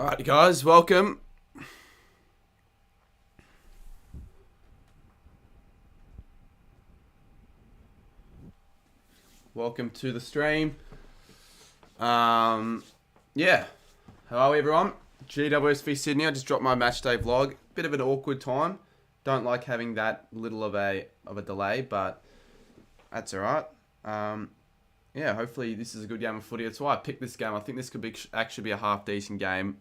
Alright guys, welcome. Welcome to the stream. Yeah. How are we everyone? GWS v Sydney. I just dropped my match day vlog. Bit of an awkward time. Don't like having that little of a delay, but that's alright. Yeah, hopefully this is a good game of footy. That's why I picked this game. I think this could actually be a half decent game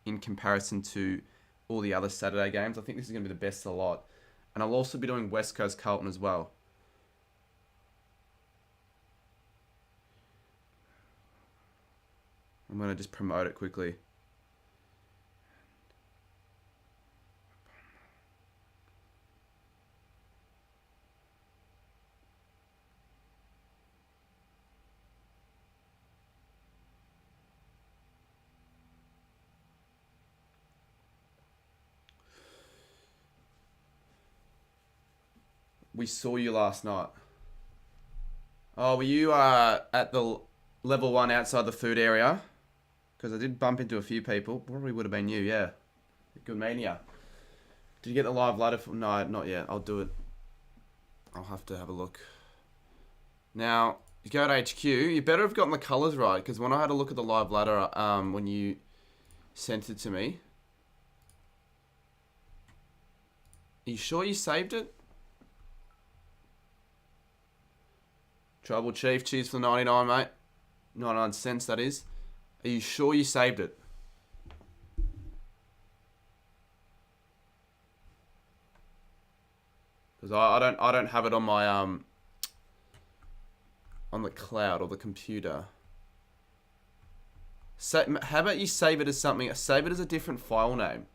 in comparison to all the other Saturday games. I think this is going to be the best of the lot. And I'll also be doing West Coast Carlton as well. I'm going to just promote it quickly. We saw you last night. Oh, were you at the level 1 outside the food area? Because I did bump into a few people. Probably would have been you, yeah. Good mania. Did you get the live ladder? No, not yet. I'll do it. I'll have to have a look. Now, you go to HQ. You better have gotten the colours right. Because when I had a look at the live ladder, when you sent it to me. Are you sure you saved it? Trouble Chief, cheers for the 99, mate. 99 cents, that is. Are you sure you saved it? Because I don't have it on my on the cloud or the computer. How about you save it as something? Save it as a different file name.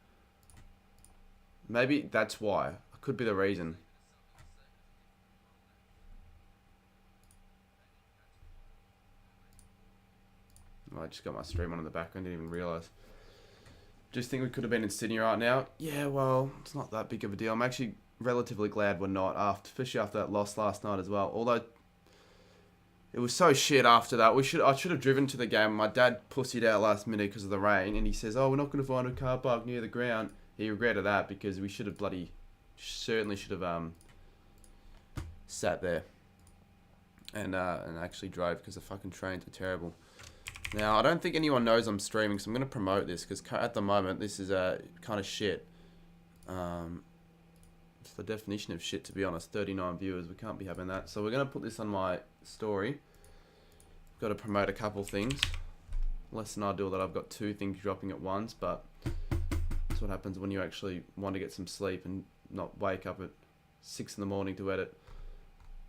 Maybe that's why. Could be the reason. I just got my stream on in the background, didn't even realise. Just think we could have been in Sydney right now. Yeah, well, it's not that big of a deal. I'm actually relatively glad we're not, especially after that loss last night as well. Although, it was so shit after that. I should have driven to the game. My dad pussied out last minute because of the rain, and he says, oh, we're not going to find a car park near the ground. He regretted that because we should have certainly should have sat there and actually drove because the fucking trains are terrible. Now, I don't think anyone knows I'm streaming, so I'm going to promote this, because at the moment, this is kind of shit. It's the definition of shit, to be honest. 39 viewers, we can't be having that. So we're going to put this on my story. Got to promote a couple things. Less than ideal that I've got 2 things dropping at once, but that's what happens when you actually want to get some sleep and not wake up at 6 in the morning to edit.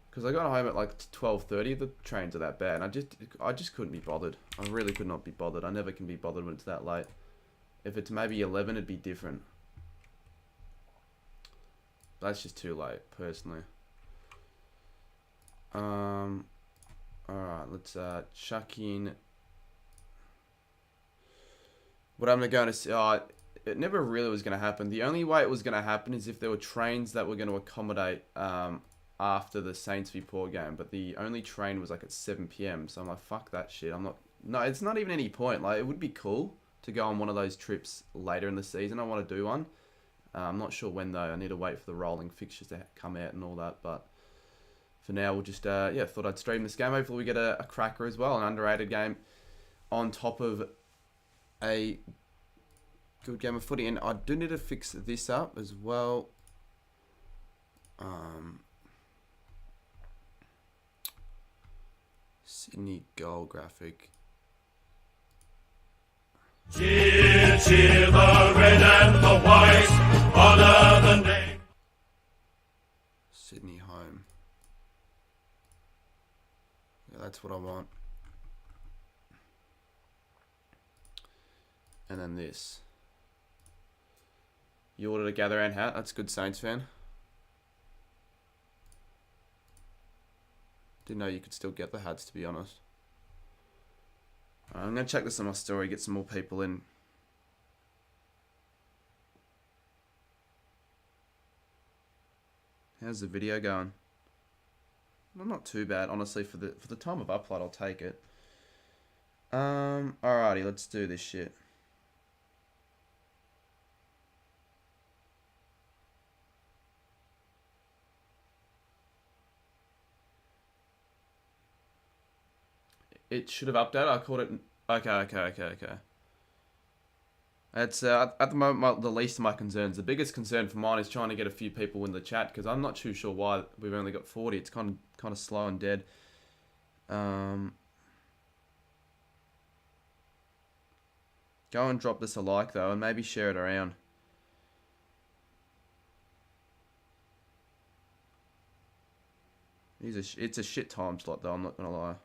Because I got home at like 12:30. The trains are that bad. And I just couldn't be bothered. I really could not be bothered. I never can be bothered when it's that late. If it's maybe 11, it'd be different. That's just too late, personally. Alright, let's chuck in. What I'm going to say. It never really was going to happen. The only way it was going to happen is if there were trains that were going to accommodate after the Saints v Port game, but the only train was like at 7 PM, so I'm like, fuck that shit. No, it's not even any point. Like, it would be cool to go on one of those trips later in the season. I want to do one. I'm not sure when though. I need to wait for the rolling fixtures to come out and all that, but for now we'll just, yeah, thought I'd stream this game. Hopefully we get a cracker as well, an underrated game on top of a good game of footy. And I do need to fix this up as well. Sydney goal graphic. Cheer, cheer the red and the white, honour the name. Sydney home. Yeah, that's what I want. And then this. You ordered a gather round hat. That's a good Saints fan. Didn't know you could still get the hats, to be honest. I'm going to check this on my story, get some more people in. How's the video going? Well, not too bad, honestly. For the time of upload, I'll take it. Alrighty, let's do this shit. It should have updated. I called it. Okay. It's at the moment the least of my concerns. The biggest concern for mine is trying to get a few people in the chat because I'm not too sure why we've only got 40. It's kind of slow and dead. Go and drop this a like though, and maybe share it around. It's a shit time slot though. I'm not gonna lie.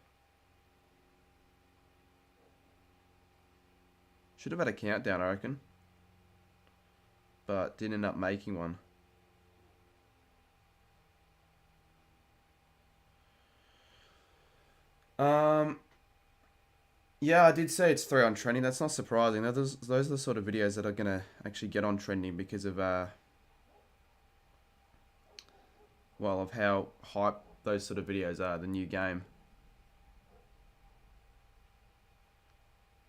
Should have had a countdown, I reckon. But didn't end up making one. Yeah, I did say it's 3 on trending. That's not surprising. Those are the sort of videos that are going to actually get on trending because of, well, of how hype those sort of videos are, the new game.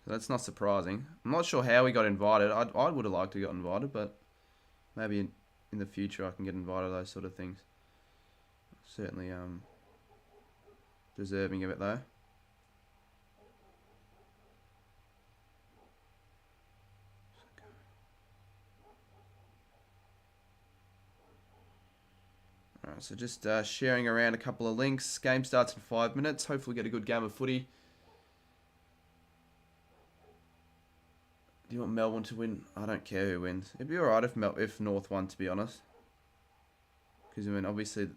So that's not surprising. I'm not sure how we got invited. I would have liked to have got invited, but maybe in the future I can get invited to those sort of things. Certainly deserving of it though. Alright, so just sharing around a couple of links. Game starts in 5 minutes. Hopefully we get a good game of footy. Do you want Melbourne to win? I don't care who wins. It'd be alright if North won, to be honest. Because, I mean, obviously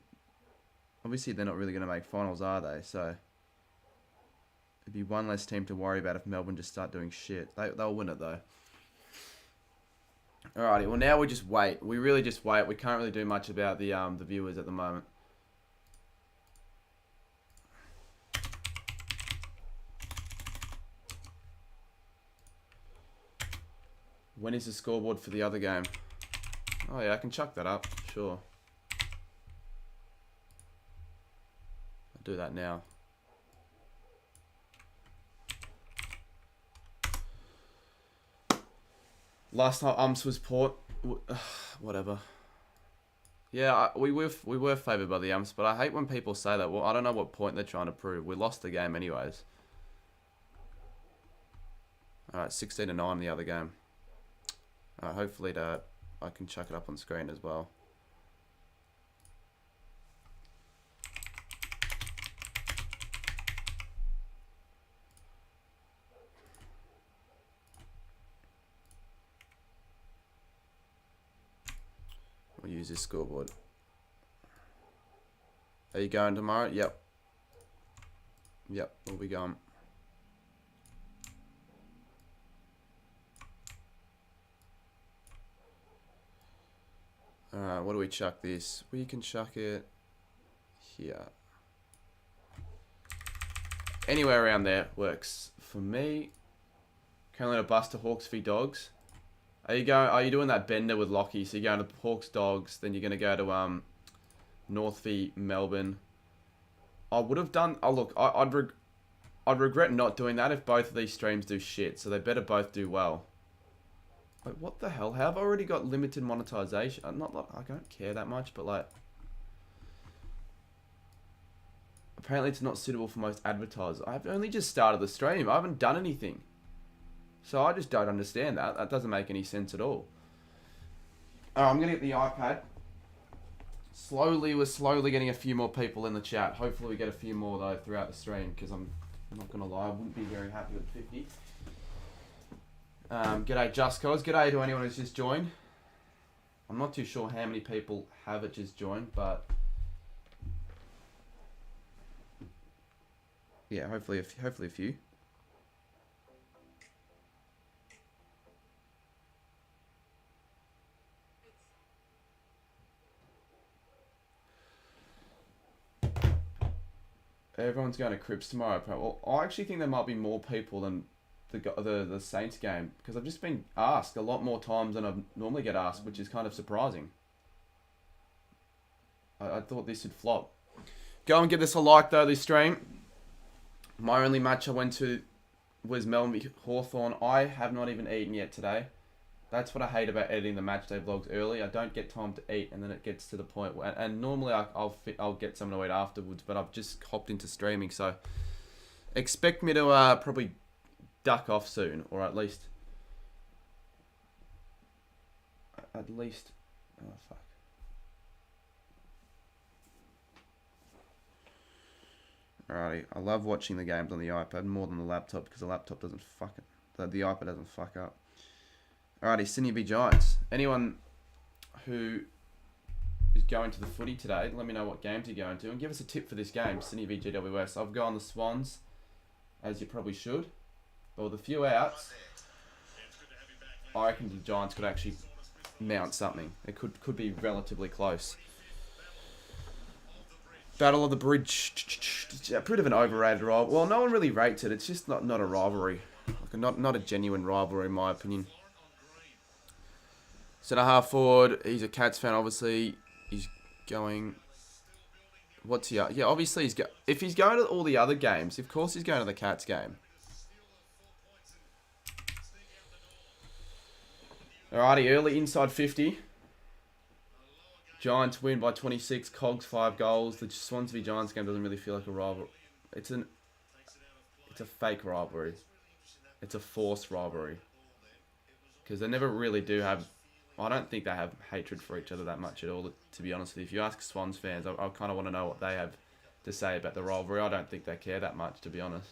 they're not really going to make finals, are they? So, it'd be one less team to worry about if Melbourne just start doing shit. They'll win it, though. Alrighty, well, now we just wait. We really just wait. We can't really do much about the viewers at the moment. When is the scoreboard for the other game? Oh yeah, I can chuck that up, sure. I'll do that now. Last night umps was Port. Whatever. Yeah, we were favoured by the umps, but I hate when people say that. Well, I don't know what point they're trying to prove. We lost the game anyways. Alright, 16-9 the other game. Hopefully I can chuck it up on screen as well. We'll use this scoreboard. Are you going tomorrow? Yep. Yep, we'll be going. Alright, what do we chuck this? We can chuck it here. Anywhere around there works for me. Carolina Buster, Hawks v Dogs. Are you doing that bender with Lockie? So you're going to Hawks Dogs, then you're gonna go to North v Melbourne. I would have done look, I'd regret not doing that if both of these streams do shit, so they better both do well. Wait, what the hell? How have I already got limited monetization? Not like I don't care that much, but like apparently it's not suitable for most advertisers. I've only just started the stream. I haven't done anything. So I just don't understand that. That doesn't make any sense at all. I'm going to get the iPad. We're slowly getting a few more people in the chat. Hopefully we get a few more though throughout the stream, because I'm not going to lie, I wouldn't be very happy with 50. G'day Just Cause. G'day to anyone who's just joined. I'm not too sure how many people have it just joined, but yeah, hopefully a few. Everyone's going to Crips tomorrow. Well, I actually think there might be more people than the Saints game, because I've just been asked a lot more times than I normally get asked, which is kind of surprising. I thought this would flop. Go and give this a like though, this stream. My only match I went to was Melbourne v Hawthorn. I have not even eaten yet today. That's what I hate about editing the matchday vlogs early. I don't get time to eat, and then it gets to the point where, and normally I'll get something to eat afterwards, but I've just hopped into streaming, so Expect me to probably duck off soon, or at least... Oh, fuck. Alrighty, I love watching the games on the iPad more than the laptop because the laptop doesn't the iPad doesn't fuck up. Alrighty, Sydney v Giants. Anyone who is going to the footy today, let me know what games you're going to and give us a tip for this game, Sydney v GWS. I've gone the Swans, as you probably should. But with a few outs, I reckon the Giants could actually mount something. It could be relatively close. Battle of the Bridge, a bit of an overrated rivalry. Well, no one really rates it. It's just not a rivalry, like not a genuine rivalry in my opinion. Centre half forward. He's a Cats fan, obviously. He's going. What's he? Yeah, obviously if he's going to all the other games, of course he's going to the Cats game. Alrighty, early inside 50. Giants win by 26. Cogs 5 goals. The Swans v Giants game doesn't really feel like a rivalry. It's a fake rivalry. It's a forced rivalry. Because they never really do have... I don't think they have hatred for each other that much at all, to be honest with you. If you ask Swans fans, I kind of want to know what they have to say about the rivalry. I don't think they care that much, to be honest.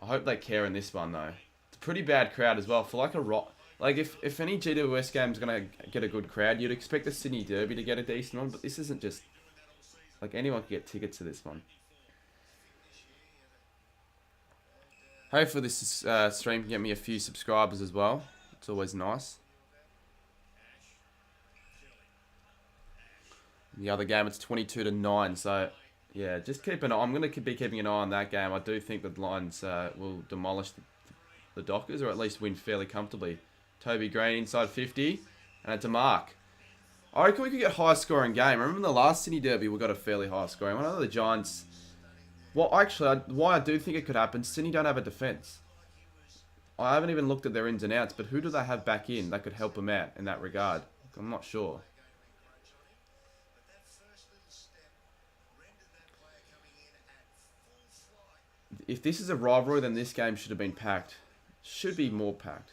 I hope they care in this one, though. It's a pretty bad crowd as well. For like a... Like, if any GWS game's going to get a good crowd, you'd expect the Sydney Derby to get a decent one, but this isn't just... Like, anyone can get tickets to this one. Hopefully this stream can get me a few subscribers as well. It's always nice. The other game, it's 22-9, so... Yeah, just keep an eye. I'm going to be keeping an eye on that game. I do think the Lions will demolish the Dockers, or at least win fairly comfortably. Toby Green inside 50, and it's a mark. I reckon we could get a high scoring game. I remember in the last Sydney Derby, we got a fairly high scoring one. I know the Giants... Well, actually, why I do think it could happen, Sydney don't have a defence. I haven't even looked at their ins and outs, but who do they have back in that could help them out in that regard? I'm not sure. If this is a rivalry, then this game should have been packed. Should be more packed.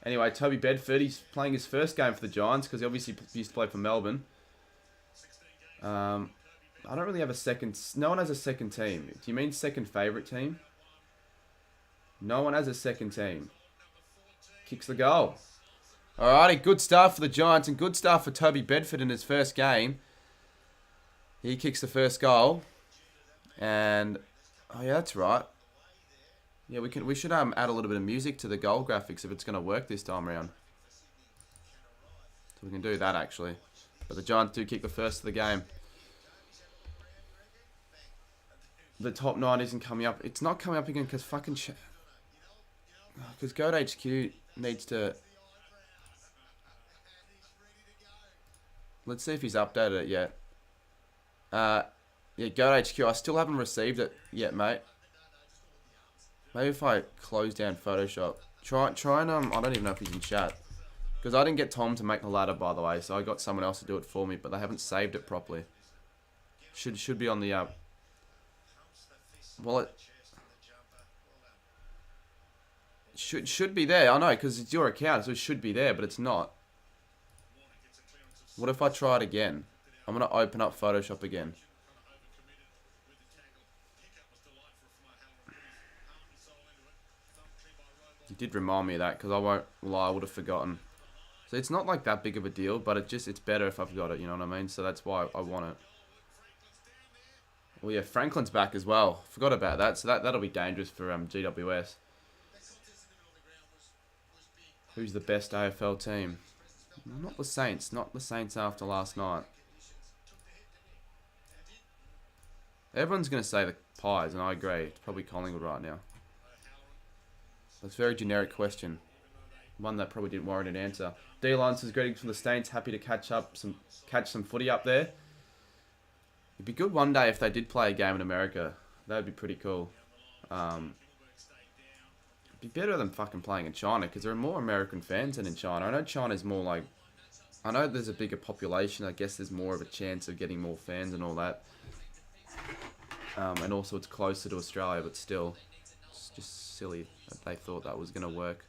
Anyway, Toby Bedford, he's playing his first game for the Giants because he obviously used to play for Melbourne. I don't really have a second... No one has a second team. Do you mean second favourite team? No one has a second team. Kicks the goal. Alrighty, good start for the Giants and good start for Toby Bedford in his first game. He kicks the first goal. And... Oh yeah, that's right. Yeah, we should add a little bit of music to the goal graphics if it's going to work this time around. So we can do that actually. But the Giants do kick the first of the game. The top 9 isn't coming up. It's not coming up again because fucking... Because Goat HQ needs to... Let's see if he's updated it yet. Yeah, Goat HQ. I still haven't received it yet, mate. Maybe if I close down Photoshop. Try and I don't even know if he's in chat. Because I didn't get Tom to make the ladder, by the way. So I got someone else to do it for me. But they haven't saved it properly. Should be on the... Well, it... Should be there. I know, because it's your account. So it should be there, but it's not. What if I try it again? I'm going to open up Photoshop again. You did remind me of that because I won't lie, I would have forgotten. So it's not like that big of a deal, but it's better if I've got it, you know what I mean? So that's why I want it. Well, yeah, Franklin's back as well. Forgot about that. So that'll be dangerous for GWS. Who's the best AFL team? Not the Saints. Not the Saints after last night. Everyone's going to say the Pies, and I agree. It's probably Collingwood right now. That's a very generic question. One that probably didn't warrant an answer. D-Line says greetings from the Saints. Happy to catch some footy up there. It'd be good one day if they did play a game in America. That would be pretty cool. It'd be better than fucking playing in China because there are more American fans than in China. I know China's more like... I know there's a bigger population. I guess there's more of a chance of getting more fans and all that. And also it's closer to Australia, but still, it's just silly that they thought that was going to work.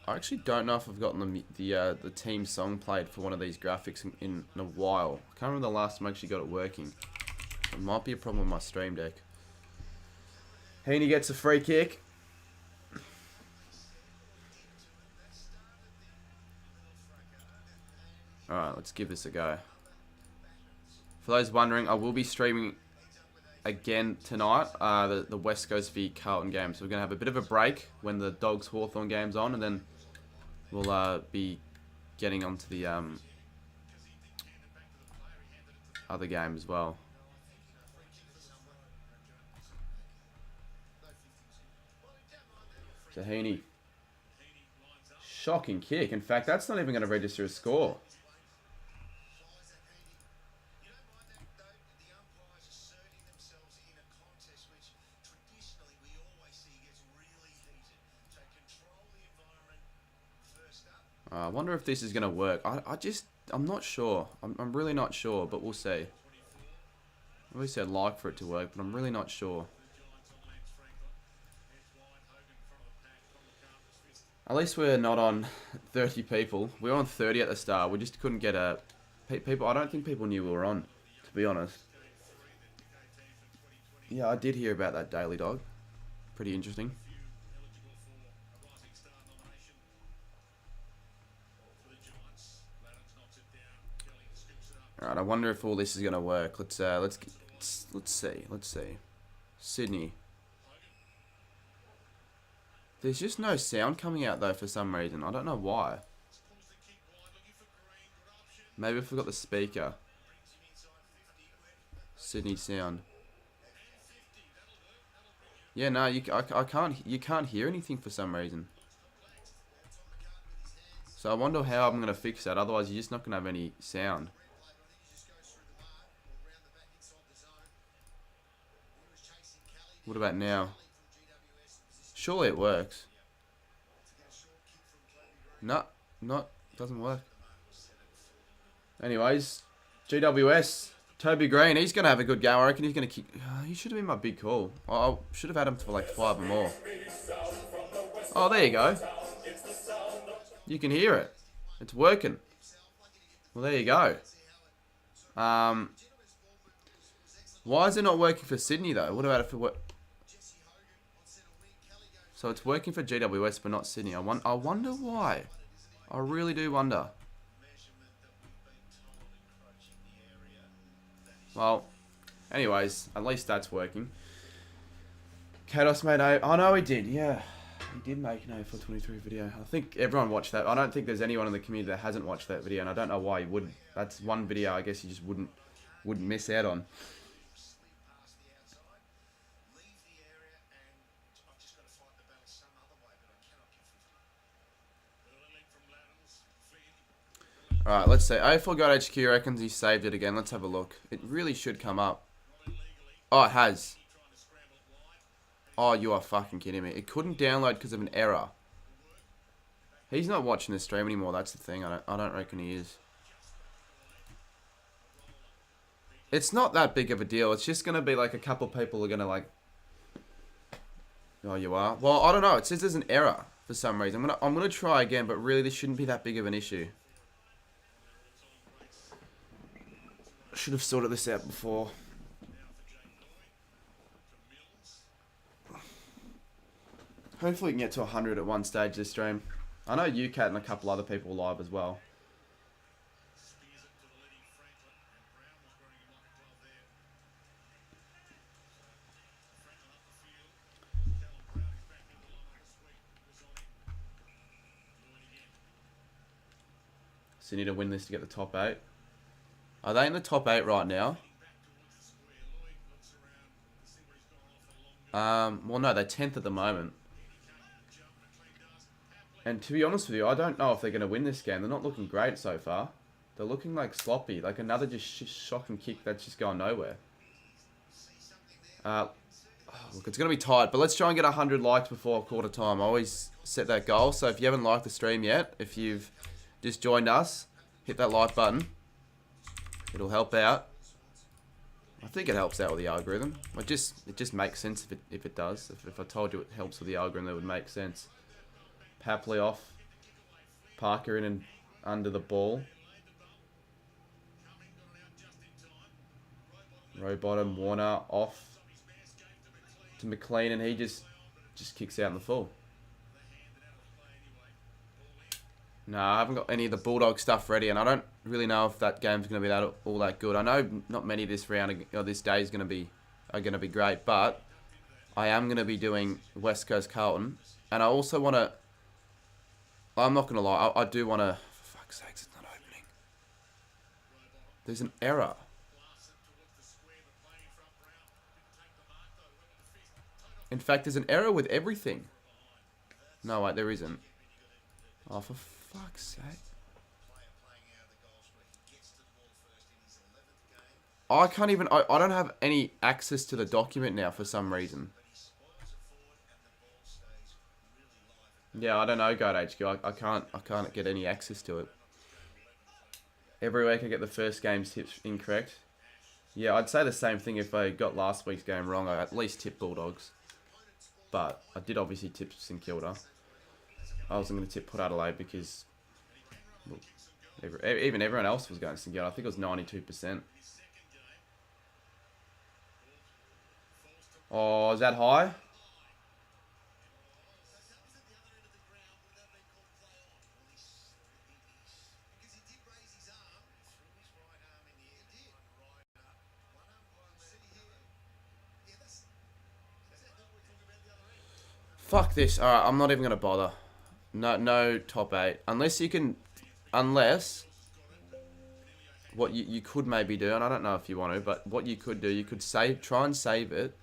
I actually don't know if I've gotten the team song played for one of these graphics in a while. I can't remember the last time I actually got it working. It might be a problem with my stream deck. Heaney gets a free kick. Alright, let's give this a go. For those wondering, I will be streaming again tonight, the West Coast v Carlton game. So we're going to have a bit of a break when the Dogs Hawthorn game's on, and then we'll be getting onto the other game as well. So Heaney. Shocking kick. In fact, that's not even going to register a score. I wonder if this is going to work. I'm not sure. I'm really not sure, but we'll see. Obviously, I'd like for it to work, but I'm really not sure. At least we're not on 30 people. We were on 30 at the start. We just couldn't get a... People. I don't think people knew we were on, to be honest. Yeah, I did hear about that Daily Dog. Pretty interesting. Alright, I wonder if all this is gonna work. Let's see. Sydney. There's just no sound coming out though for some reason. I don't know why. Maybe I forgot the speaker. Sydney sound. Yeah, no, you can't hear anything for some reason. So I wonder how I'm gonna fix that. Otherwise, you're just not gonna have any sound. What about now? Surely it works. No, doesn't work. Anyways, GWS, Toby Green, he's going to have a good game. I reckon he's going to kick. He should have been my big call. I should have had him for like 5 or more. Oh, there you go. You can hear it. It's working. Well, there you go. Why is it not working for Sydney, though? What about if it works? So it's working for GWS, but not Sydney. I wonder why. I really do wonder. Well, anyways, at least that's working. Kados made a... Oh, no, he did. Yeah, he did make an AFL 23 video. I think everyone watched that. I don't think there's anyone in the community that hasn't watched that video, and I don't know why you wouldn't. That's one video I guess you just wouldn't miss out on. Alright, let's see. AFL God HQ reckons he saved it again. Let's have a look. It really should come up. Oh, it has. Oh, you are fucking kidding me. It couldn't download because of an error. He's not watching the stream anymore. That's the thing. I don't reckon he is. It's not that big of a deal. It's just going to be like a couple people are going to like... Oh, you are? Well, I don't know. It says there's an error for some reason. I'm gonna try again, but really this shouldn't be that big of an issue. Should have sorted this out before. Hopefully we can get to 100 at one stage this stream. I know UCAT and a couple other people live as well. So you need to win this to get the top 8. Are they in the top 8 right now? Well, no, they're 10th at the moment. And to be honest with you, I don't know if they're going to win this game. They're not looking great so far. They're looking like sloppy. Like another just shocking kick that's just going nowhere. Look, it's going to be tight, but let's try and get 100 likes before quarter time. I always set that goal. So if you haven't liked the stream yet, if you've just joined us, hit that like button. It'll help out. I think it helps out with the algorithm. It just makes sense if it does. If I told you it helps with the algorithm, it would make sense. Papley off. Parker in and under the ball. Row bottom, Warner off to McLean, and he just kicks out in the full. No, I haven't got any of the Bulldog stuff ready, and I don't really know if that game's going to be all that good. I know not many this round or this day are going to be great, but I am going to be doing West Coast Carlton, and I also want to. I'm not going to lie, I do want to. For fuck's sakes, it's not opening. There's an error. In fact, there's an error with everything. No, wait, there isn't. Oh, for fuck's sake. I can't even... I don't have any access to the document now for some reason. Yeah, I don't know, Goat HQ. I can't get any access to it. Every week I get the first game's tips incorrect. Yeah, I'd say the same thing if I got last week's game wrong. I at least tip Bulldogs. But I did obviously tip St Kilda. I wasn't going to tip Port Adelaide because well, even everyone else was going to St Kilda. I think it was 92%. Oh, is that high? Fuck this. Alright, I'm not even going to bother. No top 8. Unless you can... Unless... What you could maybe do, and I don't know if you want to, but what you could do, you could try and save it.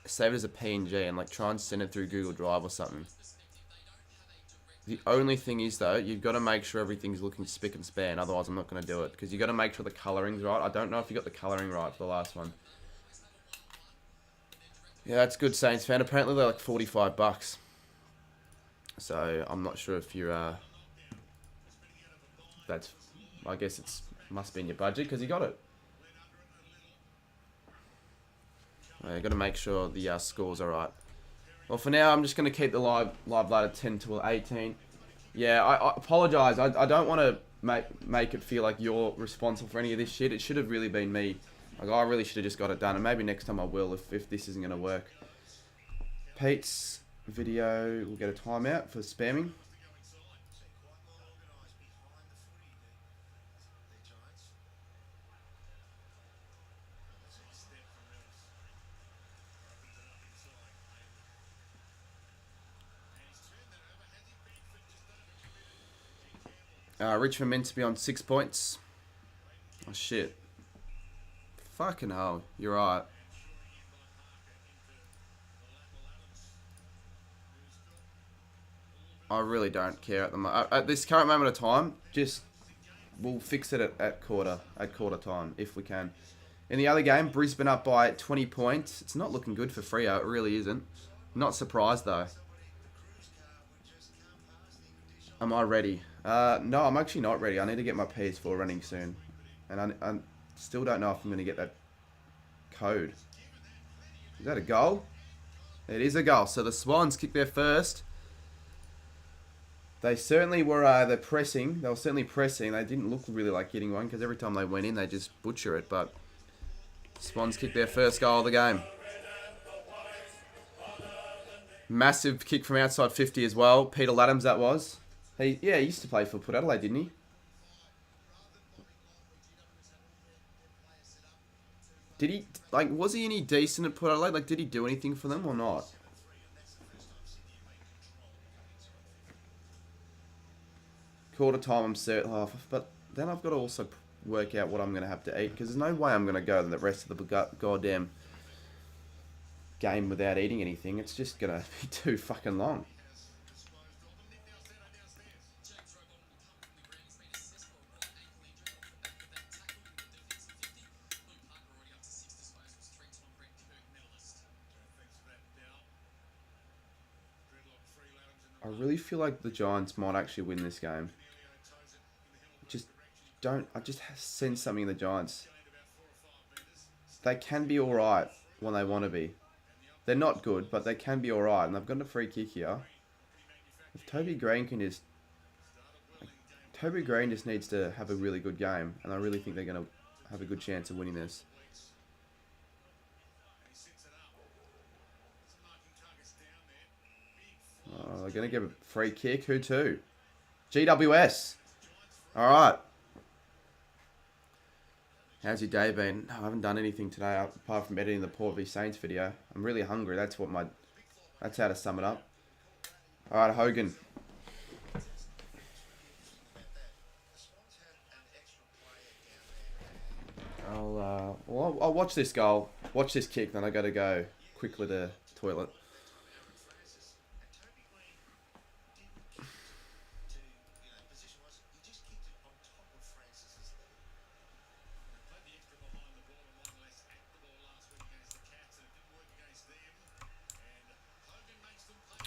Save it as a PNG and like try and send it through Google Drive or something. The only thing is though, you've got to make sure everything's looking spick and span, otherwise I'm not going to do it. Because you've got to make sure the colouring's right. I don't know if you got the colouring right for the last one. Yeah, that's good, Saints fan. Apparently they're like $45. So I'm not sure if you're that's, I guess it's must be in your budget because you got it. You've got to make sure the scores are right. Well, for now, I'm just going to keep the live load at 10 to 18. Yeah, I apologise. I don't want to make it feel like you're responsible for any of this shit. It should have really been me. Like, I really should have just got it done. And maybe next time I will if this isn't going to work. Pete's video will get a timeout for spamming. Richmond meant to be on 6 points. Oh, shit. Fucking hell. You're right. I really don't care at this current moment of time. Just, we'll fix it at quarter time, if we can. In the other game, Brisbane up by 20 points. It's not looking good for Freo. It really isn't. Not surprised, though. Am I ready? No, I'm actually not ready. I need to get my PS4 running soon. And I still don't know if I'm going to get that code. Is that a goal? It is a goal. So the Swans kicked their first. They certainly were they're pressing. They were certainly pressing. They didn't look really like getting one because every time they went in, they just butcher it. But Swans kicked their first goal of the game. Massive kick from outside 50 as well. Peter Laddams, that was. He used to play for Port Adelaide, didn't he? Did he, like, was he any decent at Port Adelaide? Like, did he do anything for them or not? Quarter time, I'm certain. Oh, but then I've got to also work out what I'm going to have to eat because there's no way I'm going to go the rest of the goddamn game without eating anything, it's just going to be too fucking long. I really feel like the Giants might actually win this game. I just sense something in the Giants. They can be alright when they want to be. They're not good, but they can be alright. And they've got a free kick here. If Toby Green can just... Toby Green just needs to have a really good game. And I really think they're going to have a good chance of winning this. Oh, they're going to give a free kick. Who to? GWS. Alright. How's your day been? No, I haven't done anything today apart from editing the Port v Saints video. I'm really hungry. That's how to sum it up. Alright, Hogan. I'll watch this goal. Watch this kick, then I got to go quickly to the toilet.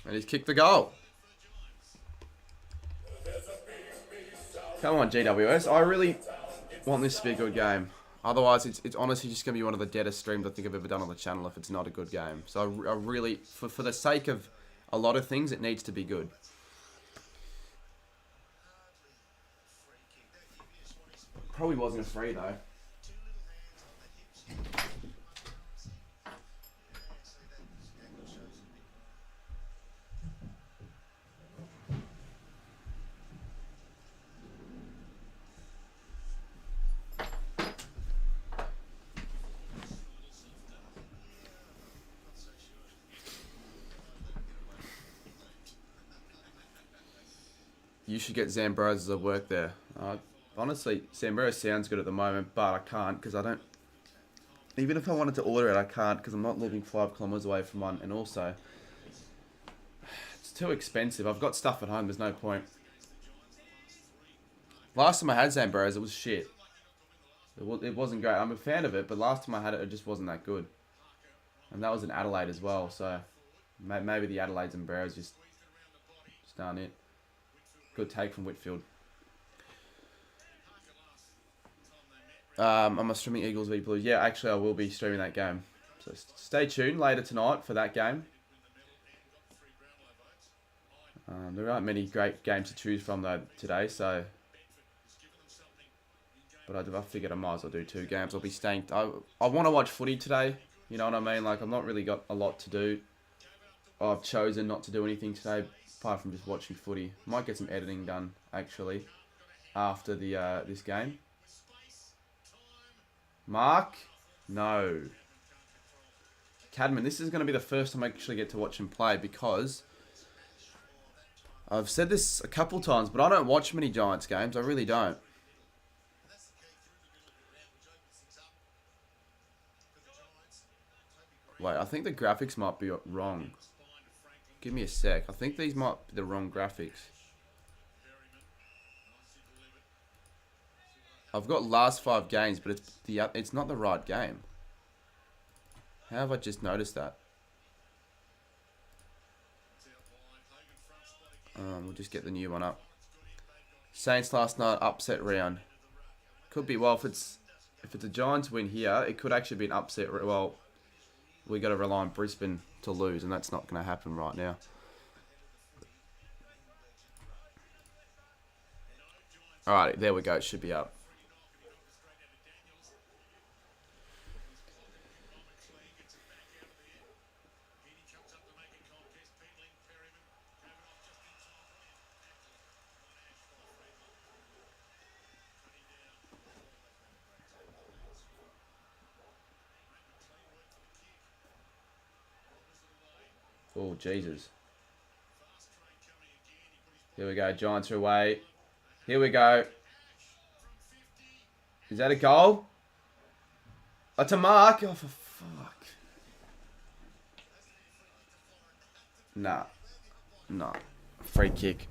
And he's kicked the goal. Come on, GWS. I really want this to be a good game. Otherwise, it's honestly just going to be one of the deadest streams I think I've ever done on the channel if it's not a good game. So I really, for the sake of a lot of things, it needs to be good. Probably wasn't a free, though. You should get Zambro's to work there. Honestly, Zambro sounds good at the moment, but I can't because I don't... Even if I wanted to order it, I can't because I'm not living 5 kilometers away from one. And also, it's too expensive. I've got stuff at home. There's no point. Last time I had Zambro's, it was shit. It wasn't great. I'm a fan of it, but last time I had it, it just wasn't that good. And that was in Adelaide as well, so maybe the Adelaide's and Barrows just aren't it. Good take from Whitfield. Am I streaming Eagles v Blues? Yeah, actually I will be streaming that game. So stay tuned later tonight for that game. There aren't many great games to choose from though today, so... But I figured I might as well do 2 games. I'll be staying... I want to watch footy today. You know what I mean? Like, I've not really got a lot to do. I've chosen not to do anything today, apart from just watching footy. Might get some editing done, actually, after the this game. Mark? No. Cadman, this is going to be the first time I actually get to watch him play because... I've said this a couple times, but I don't watch many Giants games. I really don't. Wait, I think the graphics might be wrong. Give me a sec. I think these might be the wrong graphics. I've got last 5 games, but it's not the right game. How have I just noticed that? We'll just get the new one up. Saints last night upset round. Could be, well, if it's a Giants win here, it could actually be an upset. Well, we got to rely on Brisbane to lose, and that's not going to happen right now. Alright, there we go. It should be up. Oh, Jesus. Here we go. Giants are away. Here we go. Is that a goal? It's a mark. Oh, for fuck. Nah. Free kick.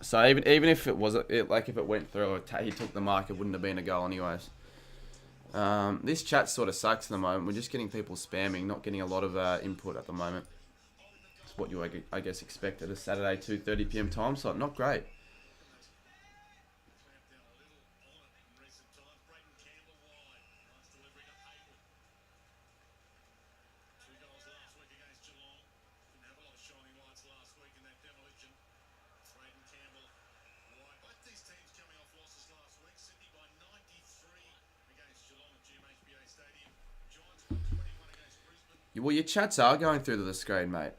So even if it was like if it went through or he took the mark, it wouldn't have been a goal anyways. This chat sort of sucks at the moment. We're just getting people spamming, not getting a lot of input at the moment. It's what you I guess expect at a Saturday 2:30 p.m. time slot. Not great. Well, your chats are going through the screen, mate.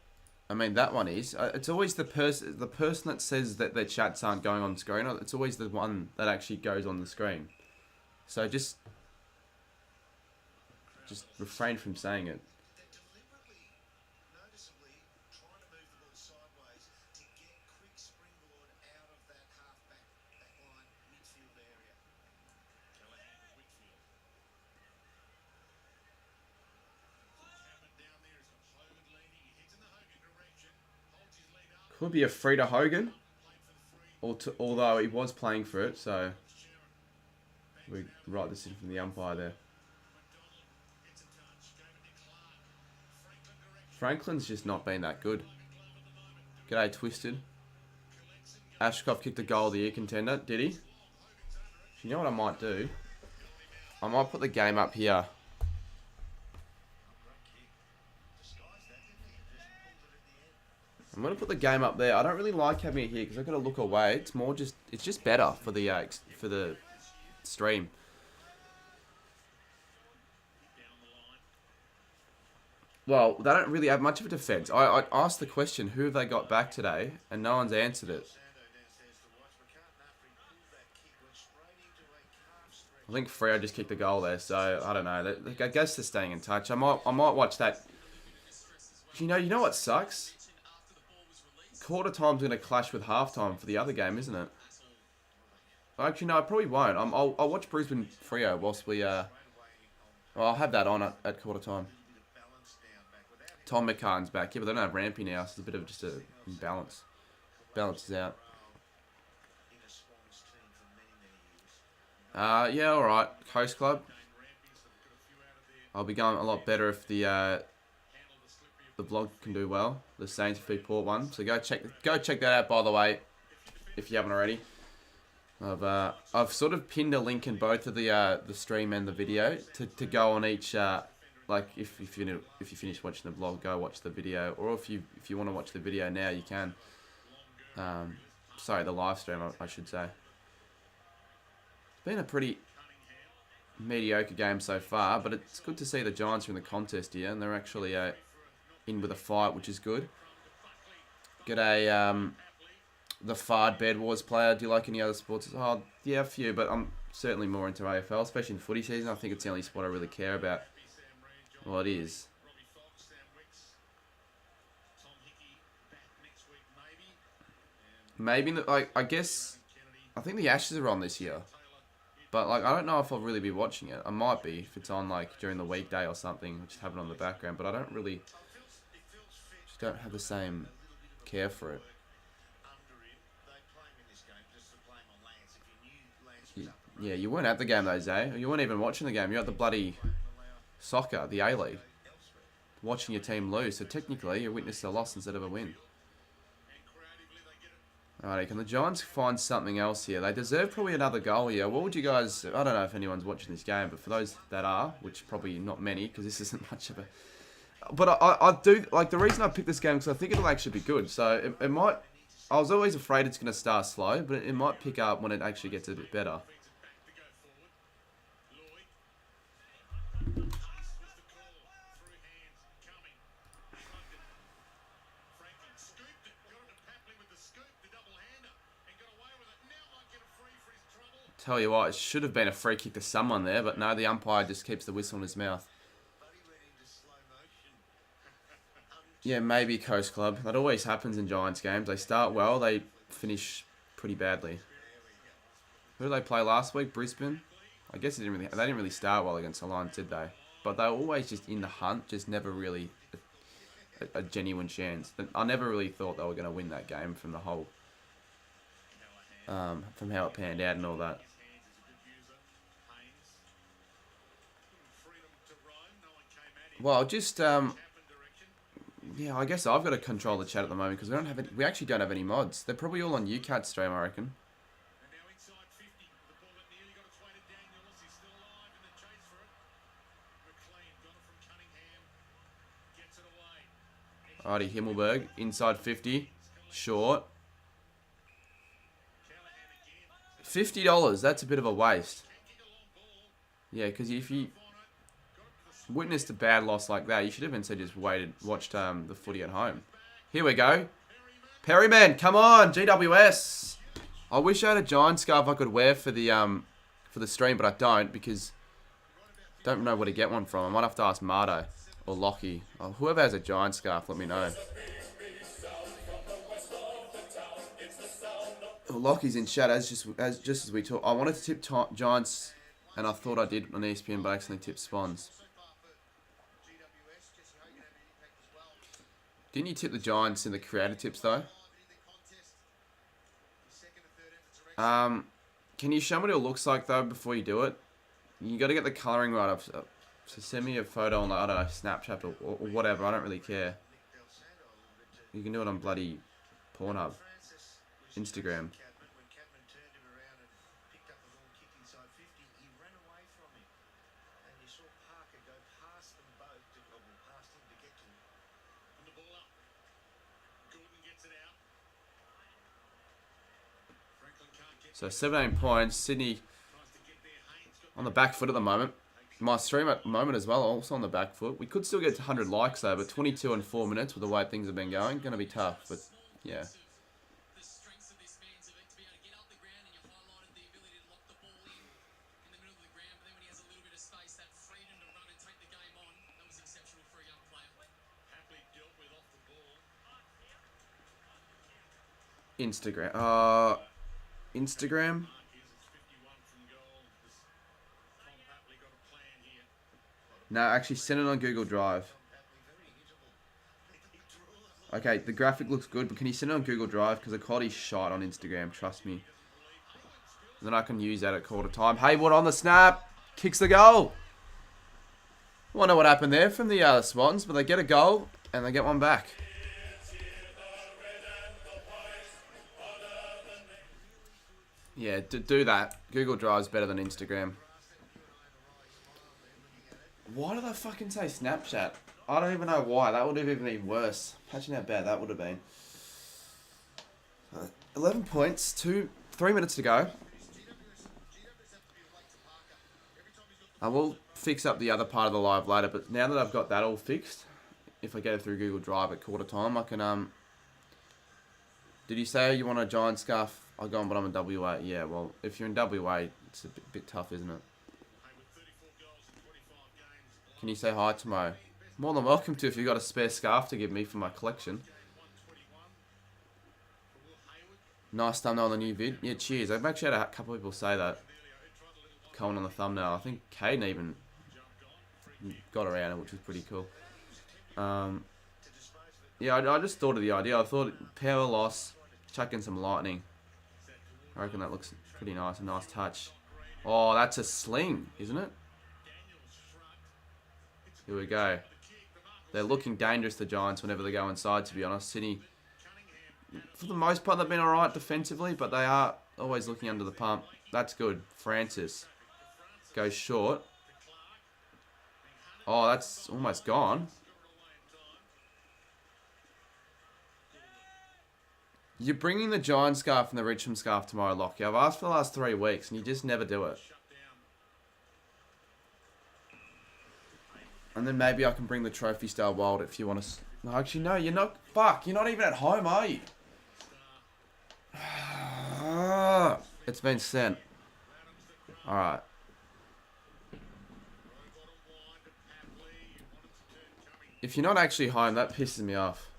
I mean, that one is. It's always the person that says that their chats aren't going on screen. It's always the one that actually goes on the screen. So just refrain from saying it. Could be a free to Hogan, although he was playing for it, so we write this in from the umpire there. Franklin's just not been that good. G'day, Twisted. Ashcroft kicked a goal of the year contender, did he? You know what I might do? I might put the game up here. I'm going to put the game up there. I don't really like having it here because I've got to look away. It's more just, it's just better for the stream. Well, they don't really have much of a defence. I asked the question, who have they got back today? And no one's answered it. I think Freo just kicked the goal there, so I don't know. I guess they're staying in touch. I might watch that. You know what sucks? Quarter time's going to clash with halftime for the other game, isn't it? Actually, no, I probably won't. I'll watch Brisbane Freo whilst we... Well, I'll have that on at quarter time. Tom McCartan's back. Yeah, but they don't have Rampy now, so it's a bit of just a imbalance. Balances out. Yeah, alright. Coast Club. I'll be going a lot better if the vlog can do well. The Saints v Port one. So go check that out, by the way, if you haven't already. I've sort of pinned a link in both of the stream and the video to go on each. Like if you finish watching the vlog, go watch the video, or if you want to watch the video now, you can. Sorry, the live stream, I should say. It's been a pretty mediocre game so far, but it's good to see the Giants are in the contest here, and they're actually in with a fight, which is good. G'day, the Fard Bed Wars player. Do you like any other sports? Oh, yeah, a few, but I'm certainly more into AFL, especially in footy season. I think it's the only sport I really care about. Well, it is. Maybe, I guess, I think the Ashes are on this year. But, I don't know if I'll really be watching it. I might be if it's on, during the weekday or something. Just have it on the background. But I don't really... Just don't have the same care for it. Yeah, you weren't at the game, though, Zay. You weren't even watching the game. You're at the bloody soccer, the A-League. Watching your team lose. So, technically, you witnessed a loss instead of a win. Alright, can the Giants find something else here? They deserve probably another goal here. What would you guys... I don't know if anyone's watching this game, but for those that are, which probably not many, because this isn't much of a... But I do... the reason I picked this game, because I think it'll actually be good. So, it might... I was always afraid it's going to start slow, but it might pick up when it actually gets a bit better. Tell you what, it should have been a free kick to someone there, but no, the umpire just keeps the whistle in his mouth. Yeah, maybe Coast Club. That always happens in Giants games. They start well, they finish pretty badly. Who did they play last week? Brisbane? I guess they didn't really start well against the Lions, did they? But they were always just in the hunt, just never really a genuine chance. I never really thought they were going to win that game from the whole, from how it panned out and all that. Well, just yeah, I guess I've got to control the chat at the moment because we actually don't have any mods. They're probably all on UCAT stream, I reckon. Alrighty, Himmelberg, inside 50, short. $50, that's a bit of a waste. Yeah, because if you witnessed a bad loss like that, you should have instead just watched the footy at home. Here we go. Perryman, come on, GWS. I wish I had a Giant scarf I could wear for the stream, but I don't because I don't know where to get one from. I might have to ask Marto or Lockie or whoever has a Giant scarf. Let me know. Well, Lockie's in chat just as we talk. I wanted to tip Giants, and I thought I did on ESPN, but I accidentally tipped Spawns. Didn't you tip the Giants in the creator tips though? Can you show me what it looks like though before you do it? You got to get the colouring right up. So send me a photo on, I don't know, Snapchat or whatever. I don't really care. You can do it on bloody Pornhub, Instagram. So 17 points. Sydney on the back foot at the moment. My stream at the moment as well, also on the back foot. We could still get to 100 likes though, but 22 and 4 minutes with the way things have been going. Going to be tough, but yeah. Instagram. No, actually send it on Google Drive. Okay, the graphic looks good, but can you send it on Google Drive? Because the quality's shite on Instagram, trust me. Then I can use that at quarter time. Hayward on the snap. Kicks the goal. I wonder what happened there from the Swans, but they get a goal and they get one back. Yeah, do that. Google Drive's better than Instagram. Why did I fucking say Snapchat? I don't even know why. That would have even been worse. Imagine how bad that would have been. 11 points. 3 minutes to go. I will fix up the other part of the live later, but now that I've got that all fixed, if I get it through Google Drive at quarter time, I can... Did you say you want a Giant scarf? I'll go on, but I'm in WA. Yeah, well, if you're in WA, it's a bit tough, isn't it? Can you say hi tomorrow? More than welcome to if you've got a spare scarf to give me for my collection. Nice thumbnail on the new vid. Yeah, cheers. I've actually had a couple of people say that. Comment on the thumbnail. I think Caden even got around it, which was pretty cool. Yeah, I just thought of the idea. I thought power loss, chuck in some lightning. I reckon that looks pretty nice. A nice touch. Oh, that's a sling, isn't it? Here we go. They're looking dangerous, the Giants, whenever they go inside, to be honest. Sydney, for the most part, they've been alright defensively, but they are always looking under the pump. That's good. Francis goes short. Oh, that's almost gone. You're bringing the Giant scarf and the Richmond scarf tomorrow, Lockie. I've asked for the last 3 weeks, and you just never do it. And then maybe I can bring the Trophy Star Wild if you want to... No, actually, no, you're not... Fuck, you're not even at home, are you? It's been sent. Alright. If you're not actually home, that pisses me off.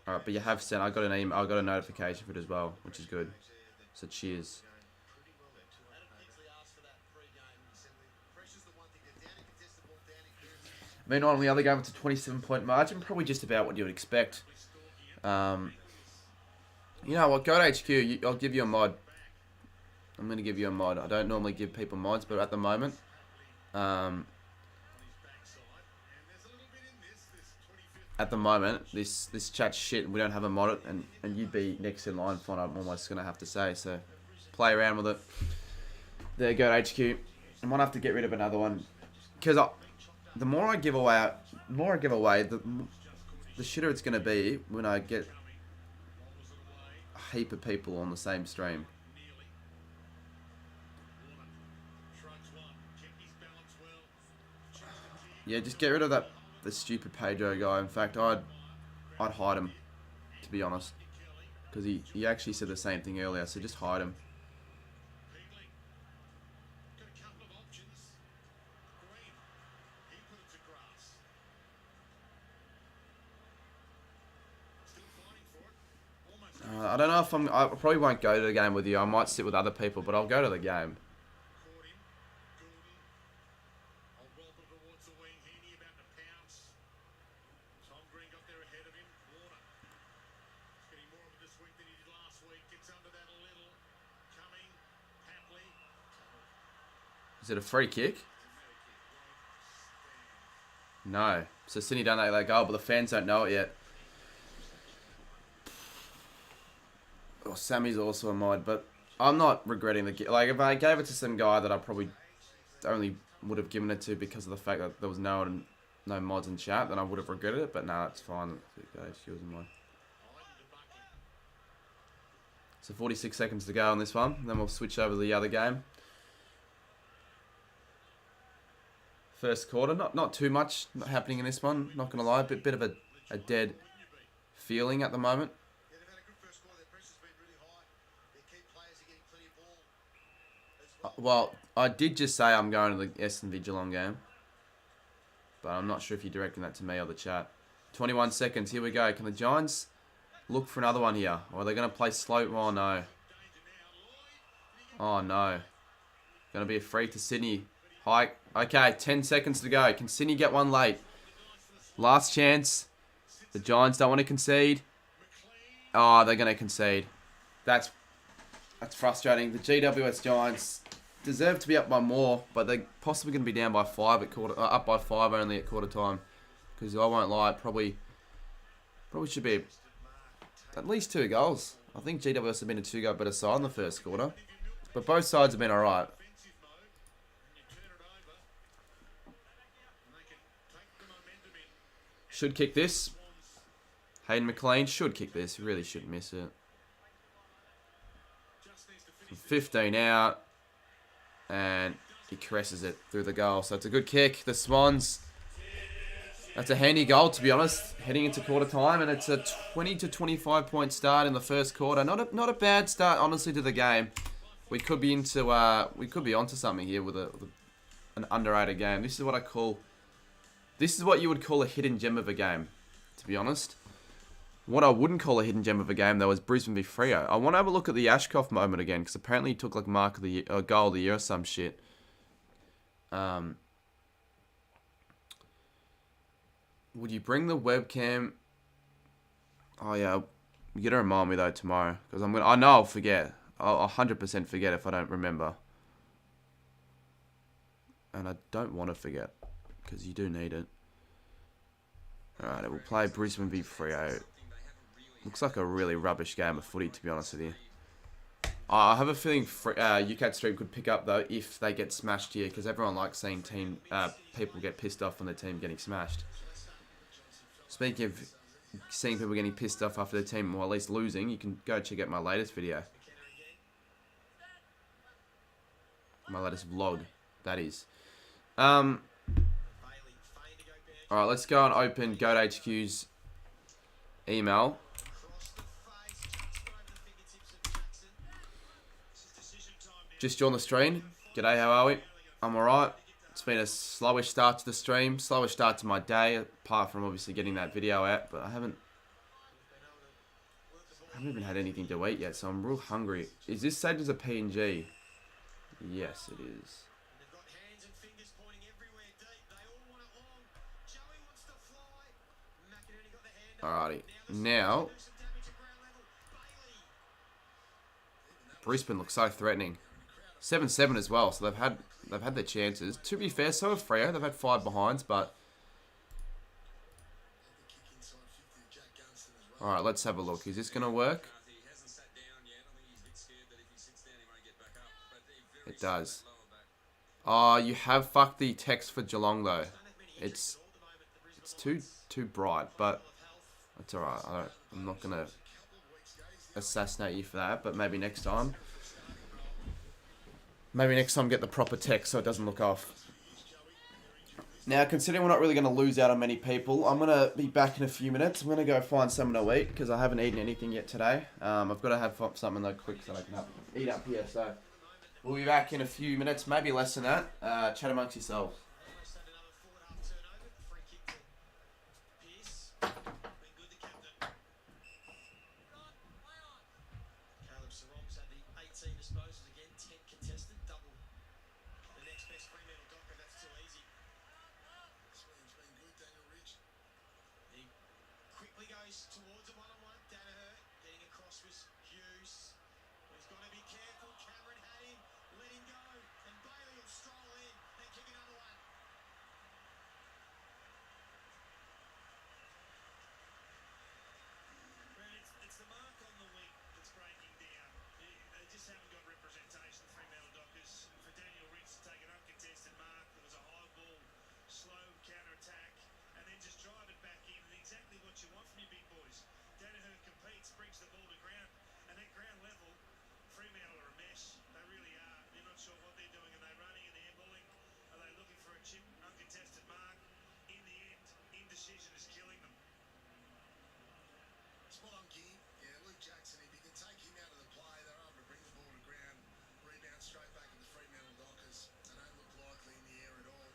Alright, but you have sent. I got an email. I got a notification for it as well, which is good. So cheers. Meanwhile, in the other game, it's a 27-point margin. Probably just about what you would expect. You know what? Go to HQ. I'll give you a mod. I'm going to give you a mod. I don't normally give people mods, but at the moment... At the moment, this chat's shit and we don't have a mod, and you'd be next in line for what I'm almost going to have to say. So, play around with it. There you go, HQ. I might have to get rid of another one. Because the more I give away, the shitter it's going to be when I get a heap of people on the same stream. Yeah, just get rid of the stupid Pedro guy. In fact, I'd hide him, to be honest, because he actually said the same thing earlier. So just hide him. I don't know if I probably won't go to the game with you. I might sit with other people, but I'll go to the game. Is it a free kick? No. So Sydney don't know that goal, but the fans don't know it yet. Oh, Sammy's also a mod, but I'm not regretting the... Like, if I gave it to some guy that I probably only would have given it to because of the fact that there was no mods in chat, then I would have regretted it, but no, it's fine. So 46 seconds to go on this one, then we'll switch over to the other game. First quarter, not too much happening in this one, not going to lie, bit of a dead feeling at the moment. Well, I did just say I'm going to the S&V Geelong game, but I'm not sure if you're directing that to me or the chat. 21 seconds, here we go. Can the Giants look for another one here? Or are they going to play slow? Oh, no. Oh, no. Going to be a free to Sydney. High. Okay, 10 seconds to go. Can Sydney get one late? Last chance. The Giants don't want to concede. Oh, they're going to concede. That's frustrating. The GWS Giants deserve to be up by more, but they're possibly going to be down by 5 at quarter, up by 5 only at quarter time. Because I won't lie, it probably should be at least 2 goals. I think GWS have been a 2-goal better side in the first quarter, but both sides have been alright. Should kick this. Hayden McLean should kick this. He really shouldn't miss it. 15 out. And he caresses it through the goal. So it's a good kick. The Swans. That's a handy goal, to be honest. Heading into quarter time. And it's a 20 to 25 point start in the first quarter. Not a bad start, honestly, to the game. We could be onto something here with an underrated game. This is what I call... This is what you would call a hidden gem of a game, to be honest. What I wouldn't call a hidden gem of a game, though, is Brisbane v Freo. I want to have a look at the Ashcroft moment again, because apparently he took, like, mark of the year, or goal of the year or some shit. Would you bring the webcam? Oh, yeah. You gotta remind me, though, tomorrow. Because I know I'll forget. I'll 100% forget if I don't remember. And I don't want to forget. Because you do need it. Alright, we'll play Brisbane v Freo. Looks like a really rubbish game of footy, to be honest with you. I have a feeling UCAT Stream could pick up, though, if they get smashed here. Because everyone likes seeing people get pissed off on their team getting smashed. Speaking of seeing people getting pissed off after their team, or at least losing, you can go check out my latest video. My latest vlog, that is. Alright, let's go and open GOAT HQ's email. Just joined the stream. G'day, how are we? I'm alright. It's been a slowish start to the stream, slowish start to my day, apart from obviously getting that video out, but I haven't even had anything to eat yet, so I'm real hungry. Is this saved as a PNG? Yes, it is. Alrighty. Now, Brisbane looks so threatening. 7-7 as well, so they've had their chances. To be fair, so have Freo. They've had 5 behinds, but alright, let's have a look. Is this gonna work? It does. Oh, you have fucked the text for Geelong though. It's too bright, but that's alright. I'm not gonna assassinate you for that, but maybe next time. Maybe next time get the proper text so it doesn't look off. Now, considering we're not really going to lose out on many people, I'm going to be back in a few minutes. I'm going to go find something to eat because I haven't eaten anything yet today. I've got to have something though quick so I can eat up here. So we'll be back in a few minutes, maybe less than that. Chat amongst yourselves. Towards a one-on-one, Danaher getting across was Hughes. He's got to be careful. Cameron had him, let him go, and Bailey will stroll in and kick another one. Well, it's the mark on the wing that's breaking down. They just haven't got representation, the Fremantle Dockers. For Daniel Rich to take an uncontested mark, there was a high ball, slow counter-attack, and then just drive it back in. And exactly what you want from your big boys. Danaher competes, brings the ball to ground, and at ground level, Fremantle are a mess. They really are. They're not sure what they're doing. Are they running and airballing? Are they looking for a chip, uncontested mark? In the end, indecision is killing them. Spot on, King. Yeah, Luke Jackson, if you can take him out of the play, they're able to bring the ball to ground, rebound straight back at the Fremantle Dockers. They don't look likely in the air at all.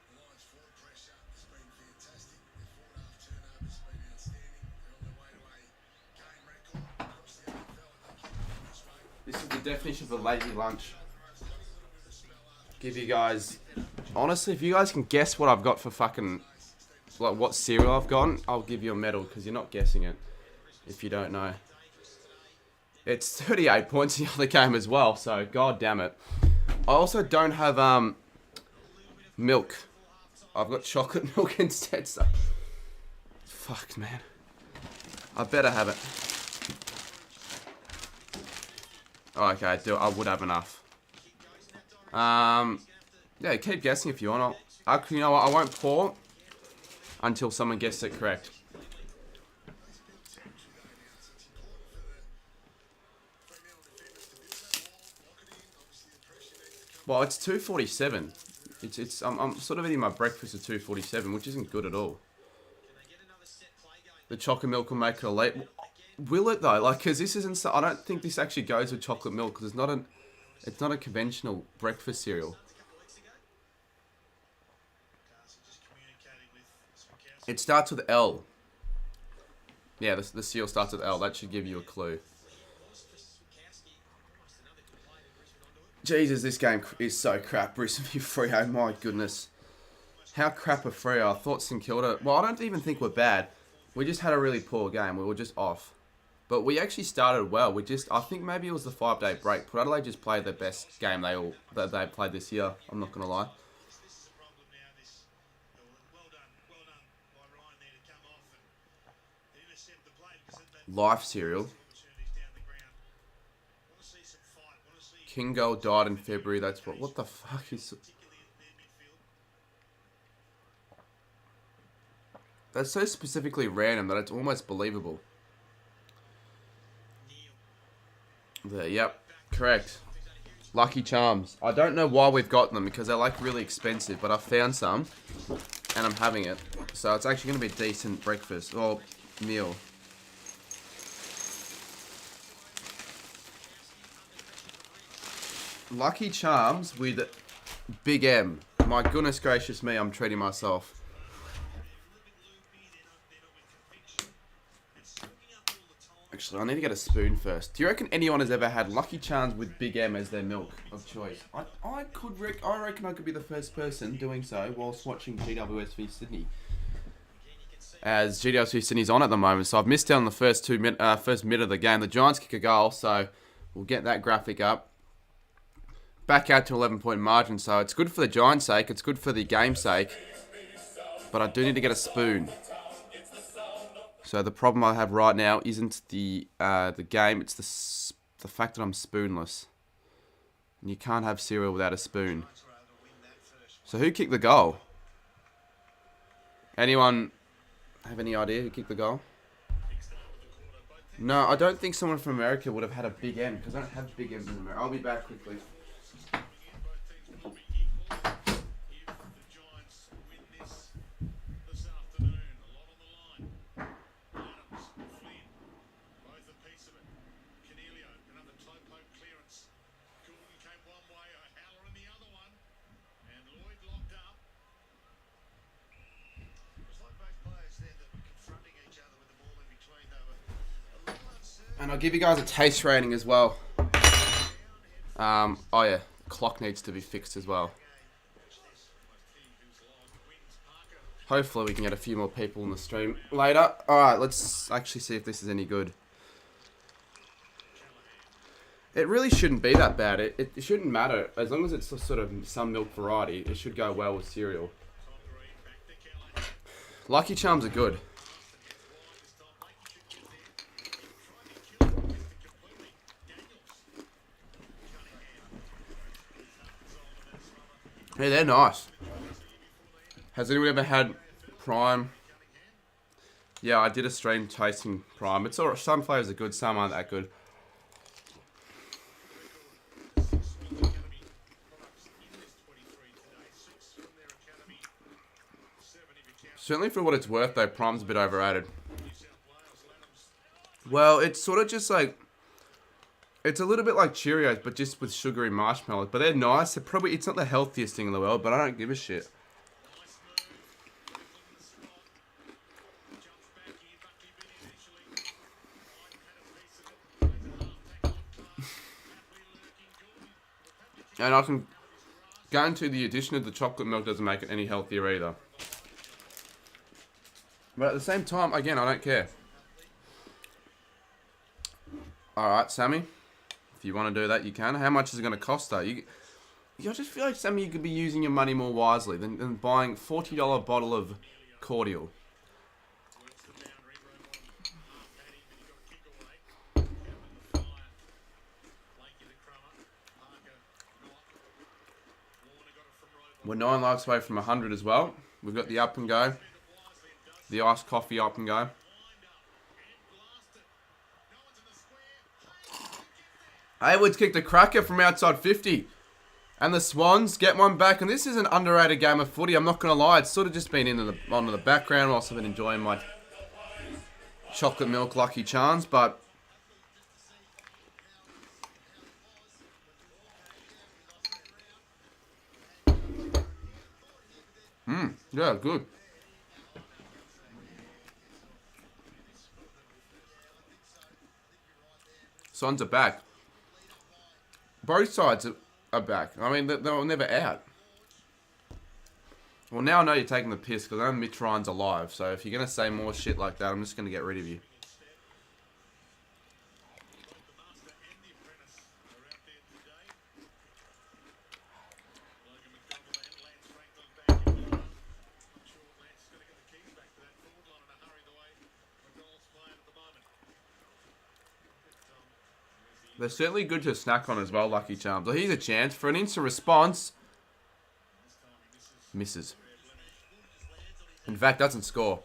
The Lions' forward pressure has been fantastic. Their forward half turnover has been outstanding. They're on their way to a game record across the AFL. This is the definition of a lazy lunch. Give you guys... Honestly, if you guys can guess what I've got for fucking... Like, what cereal I've gotten, I'll give you a medal, because you're not guessing it. If you don't know. It's 38 points in the other game as well, so god damn it. I also don't have, milk. I've got chocolate milk instead, so... Fuck, man. I better have it. Oh, okay, I would have enough. Yeah, keep guessing if you want. You know what, I won't pour until someone gets it correct. Well, it's 2:47. I'm sort of eating my breakfast at 2:47, which isn't good at all. The chocolate milk will make it elite. Will it though? Like, cause this isn't. I don't think this actually goes with chocolate milk because it's not a conventional breakfast cereal. It starts with L. Yeah, the cereal starts with L. That should give you a clue. Jesus, this game is so crap. Brisbane v Freo, my goodness. How crap are Freo? I thought St Kilda... Well, I don't even think we're bad. We just had a really poor game. We were just off. But we actually started well. I think maybe it was the 5-day break. Port Adelaide just played their best game that they played this year. I'm not going to lie. Life cereal. Engel died in February. That's what the fuck is... That's so specifically random that it's almost believable. Yep, correct. Lucky Charms. I don't know why we've got them because they're like really expensive, but I found some and I'm having it. So it's actually going to be a decent breakfast or meal. Lucky Charms with Big M. My goodness gracious me, I'm treating myself. Actually, I need to get a spoon first. Do you reckon anyone has ever had Lucky Charms with Big M as their milk of choice? I reckon I could be the first person doing so whilst watching GWS v Sydney. as GWS Sydney's on at the moment. So I've missed out on the first minute of the game. The Giants kick a goal, so we'll get that graphic up. Back out to 11-point margin, so it's good for the Giants' sake. It's good for the game's sake. But I do need to get a spoon. So the problem I have right now isn't the game. It's the fact that I'm spoonless. And you can't have cereal without a spoon. So who kicked the goal? Anyone have any idea who kicked the goal? No, I don't think someone from America would have had a big end, because I don't have big ends in America. I'll be back quickly. And I'll give you guys a taste rating as well. Oh yeah, clock needs to be fixed as well. Hopefully we can get a few more people in the stream later. Alright, let's actually see if this is any good. It really shouldn't be that bad. It shouldn't matter. As long as it's a sort of some milk variety, it should go well with cereal. Lucky Charms are good. Hey, they're nice. Has anyone ever had Prime? Yeah, I did a stream tasting Prime. It's alright. Some flavors are good, some aren't that good. Certainly for what it's worth, though, Prime's a bit overrated. Well, it's sort of just like... It's a little bit like Cheerios, but just with sugary marshmallows. But they're nice. It's not the healthiest thing in the world, but I don't give a shit. And I can guarantee the addition of the chocolate milk doesn't make it any healthier either. But at the same time, again, I don't care. Alright, Sammy. If you want to do that, you can. How much is it going to cost, though? I just feel like, Sammy, you could be using your money more wisely than buying a $40 bottle of cordial. We're 9 likes away from 100 as well. We've got the up and go. The iced coffee up and go. Haywood's kicked a cracker from outside 50. And the Swans get one back. And this is an underrated game of footy. I'm not going to lie. It's sort of just been onto the background whilst I've been enjoying my chocolate milk Lucky Charms. But yeah, good. Swans are back. Both sides are back. I mean, they were never out. Well, now I know you're taking the piss because I know Mitch Ryan's alive. So if you're going to say more shit like that, I'm just going to get rid of you. They're certainly good to snack on as well, Lucky Charms. Well, here's a chance for an instant response. Misses. In fact, doesn't score.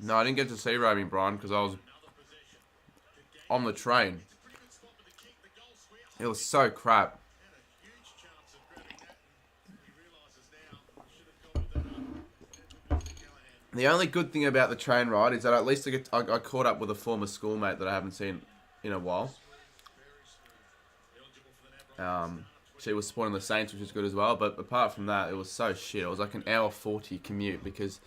No, I didn't get to see roaming, Brian, because I was on the train. It was so crap. The only good thing about the train ride is that at least I caught up with a former schoolmate that I haven't seen in a while. She was supporting the Saints, which is good as well. But apart from that, it was so shit. It was like an hour 40 commute because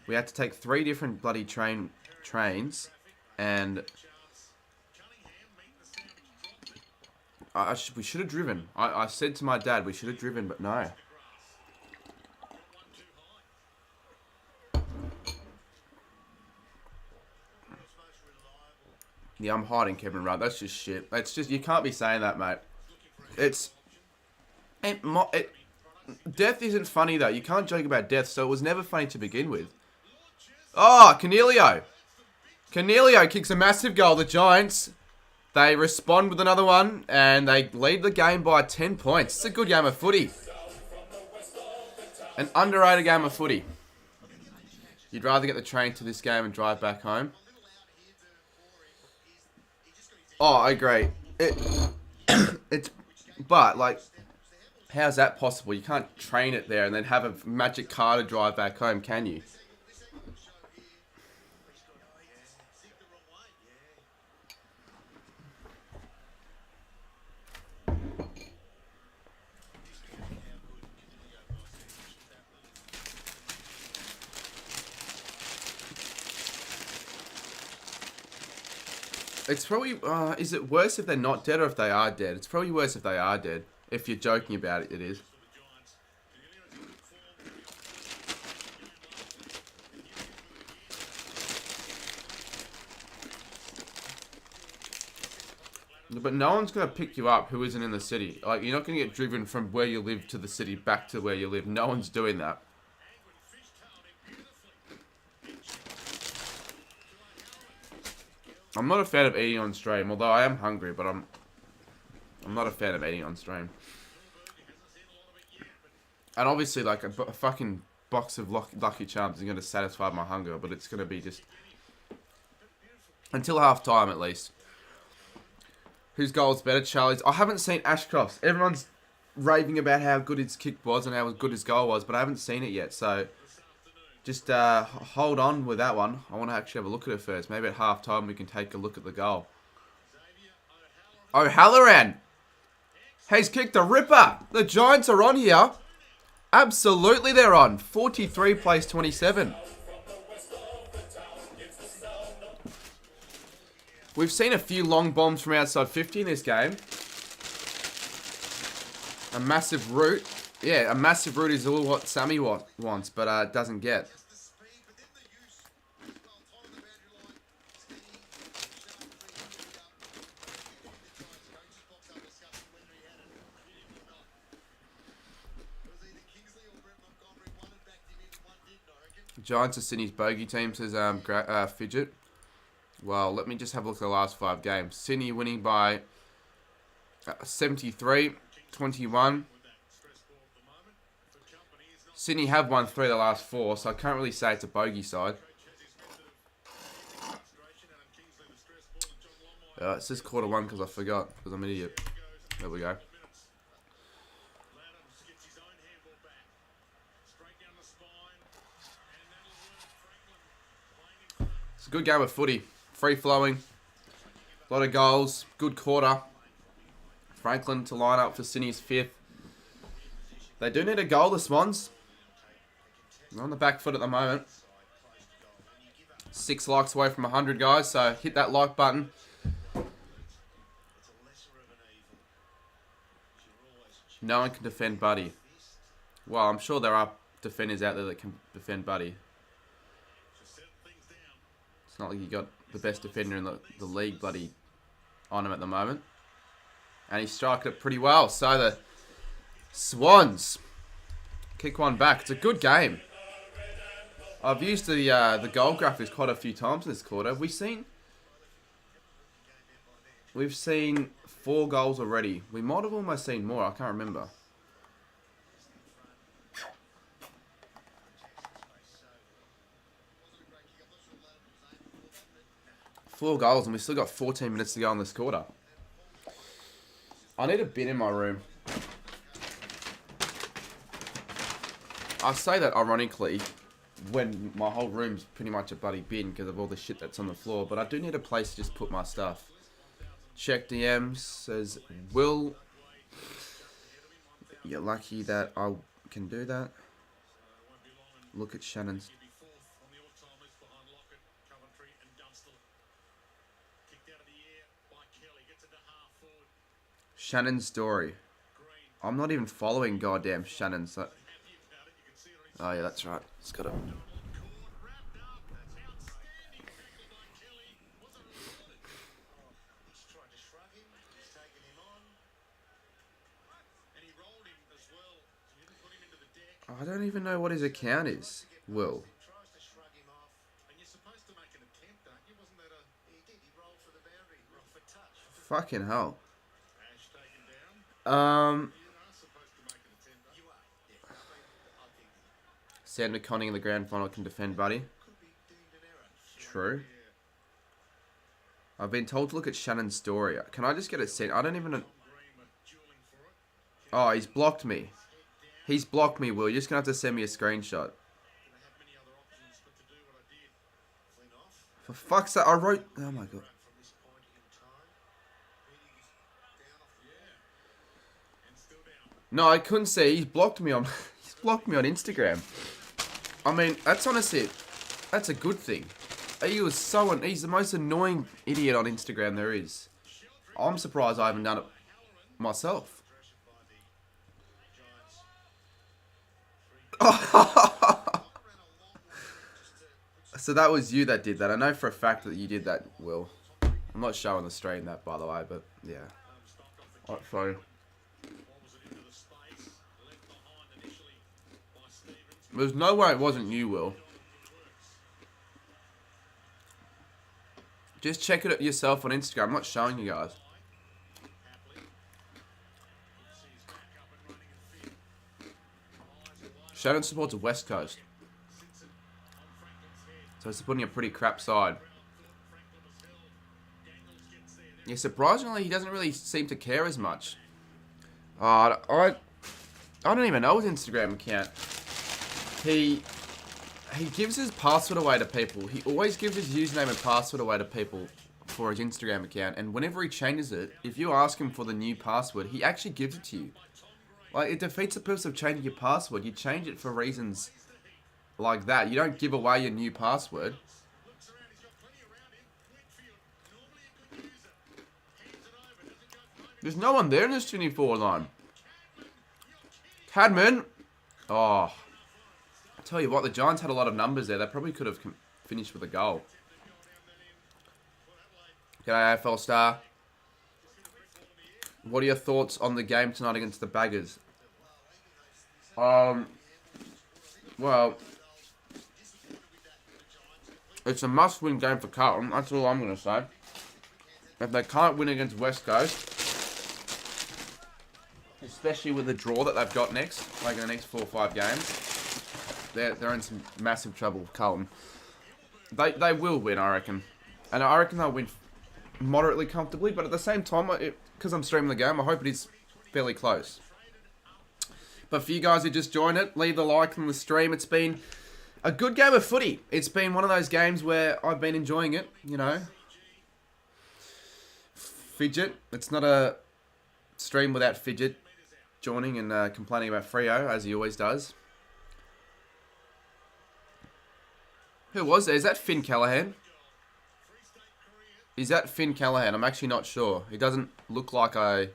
We had to take 3 different bloody trains, and we should have driven. I said to my dad we should have driven, but no. Yeah, I'm hiding Kevin Rudd. That's just shit. It's just, you can't be saying that, mate. Death isn't funny, though. You can't joke about death, so it was never funny to begin with. Oh, Cornelio. Cornelio kicks a massive goal. The Giants, they respond with another one, and they lead the game by 10 points. It's a good game of footy. An underrated game of footy. You'd rather get the train to this game and drive back home. Oh, I agree. But, like, how's that possible? You can't train it there and then have a magic car to drive back home, can you? It's probably, is it worse if they're not dead or if they are dead? It's probably worse if they are dead. If you're joking about it, it is. But no one's going to pick you up who isn't in the city. Like, you're not going to get driven from where you live to the city back to where you live. No one's doing that. I'm not a fan of eating on stream, although I am hungry, but I'm not a fan of eating on stream. And obviously, like, a fucking box of Lucky Charms is going to satisfy my hunger, but it's going to be just... until half-time, at least. Whose goal's better? Charlie's. I haven't seen Ashcroft's. Everyone's raving about how good his kick was and how good his goal was, but I haven't seen it yet, so... just hold on with that one. I want to actually have a look at it first. Maybe at half-time we can take a look at the goal. O'Halloran! He's kicked a ripper! The Giants are on here. Absolutely they're on. 43 plays 27. We've seen a few long bombs from outside 50 in this game. A massive root. Yeah, a massive root is all what Sammy wants, but doesn't get. Giants are Sydney's bogey team, says Fidget. Well, let me just have a look at the last 5 games. Sydney winning by 73-21. Sydney have won 3 of the last 4, so I can't really say it's a bogey side. It says quarter 1 because I forgot, because I'm an idiot. There we go. It's a good game of footy. Free flowing. A lot of goals. Good quarter. Franklin to line up for Sydney's 5th. They do need a goal, the Swans. They're on the back foot at the moment. 6 likes away from 100, guys, so hit that like button. No one can defend Buddy. Well, I'm sure there are defenders out there that can defend Buddy. It's not like you got the best defender in the league bloody on him at the moment. And he's striking it pretty well. So the Swans kick one back. It's a good game. I've used the goal graphics quite a few times in this quarter. We've seen 4 goals already. We might have almost seen more. I can't remember. Four goals and we've still got 14 minutes to go in this quarter. I need a bin in my room. I say that ironically when my whole room's pretty much a bloody bin because of all the shit that's on the floor, but I do need a place to just put my stuff. Check DMs, says Will. You're lucky that I can do that. Look at Shannon's. Shannon's story. I'm not even following goddamn Shannon. So... Oh yeah, that's right. It's got it. I don't even know what his account is. Will. Fucking hell. Sam McConaughey in the grand final can defend, buddy. True. I've been told to look at Shannon's story. Can I just get it sent? I don't even know. Oh, he's blocked me. He's blocked me, Will. You're just going to have to send me a screenshot. For fuck's sake, I wrote... Oh my god. No, I couldn't see. He's blocked me on... He's blocked me on Instagram. I mean, that's honestly... That's a good thing. He's the most annoying idiot on Instagram there is. I'm surprised I haven't done it myself. So that was you that did that. I know for a fact that you did that, Will. I'm not showing the stream that, by the way, but yeah. So there's no way it wasn't you, Will. Just check it yourself on Instagram. I'm not showing you guys. Shannon supports the West Coast. So it's supporting a pretty crap side. Yeah, surprisingly, he doesn't really seem to care as much. I don't even know his Instagram account. He gives his password away to people. He always gives his username and password away to people for his Instagram account. And whenever he changes it, if you ask him for the new password, he actually gives it to you. Like, it defeats the purpose of changing your password. You change it for reasons like that. You don't give away your new password. There's no one there in this 24 line. Cadman. Oh. I tell you what, the Giants had a lot of numbers there. They probably could have finished with a goal. G'day, AFL Star. What are your thoughts on the game tonight against the Baggers? Well, it's a must-win game for Carlton. That's all I'm going to say. If they can't win against West Coast, especially with the draw that they've got next, like in the next 4 or 5 games, they're in some massive trouble with Carlton. They will win, I reckon. And I reckon they'll win moderately comfortably, but at the same time, because I'm streaming the game, I hope it is fairly close. But for you guys who just joined it, leave the like on the stream. It's been a good game of footy. It's been one of those games where I've been enjoying it, you know. Fidget. It's not a stream without Fidget joining and complaining about Freo, as he always does. Who was there? Is that Finn Callahan? Is that Finn Callahan? I'm actually not sure. He doesn't look like I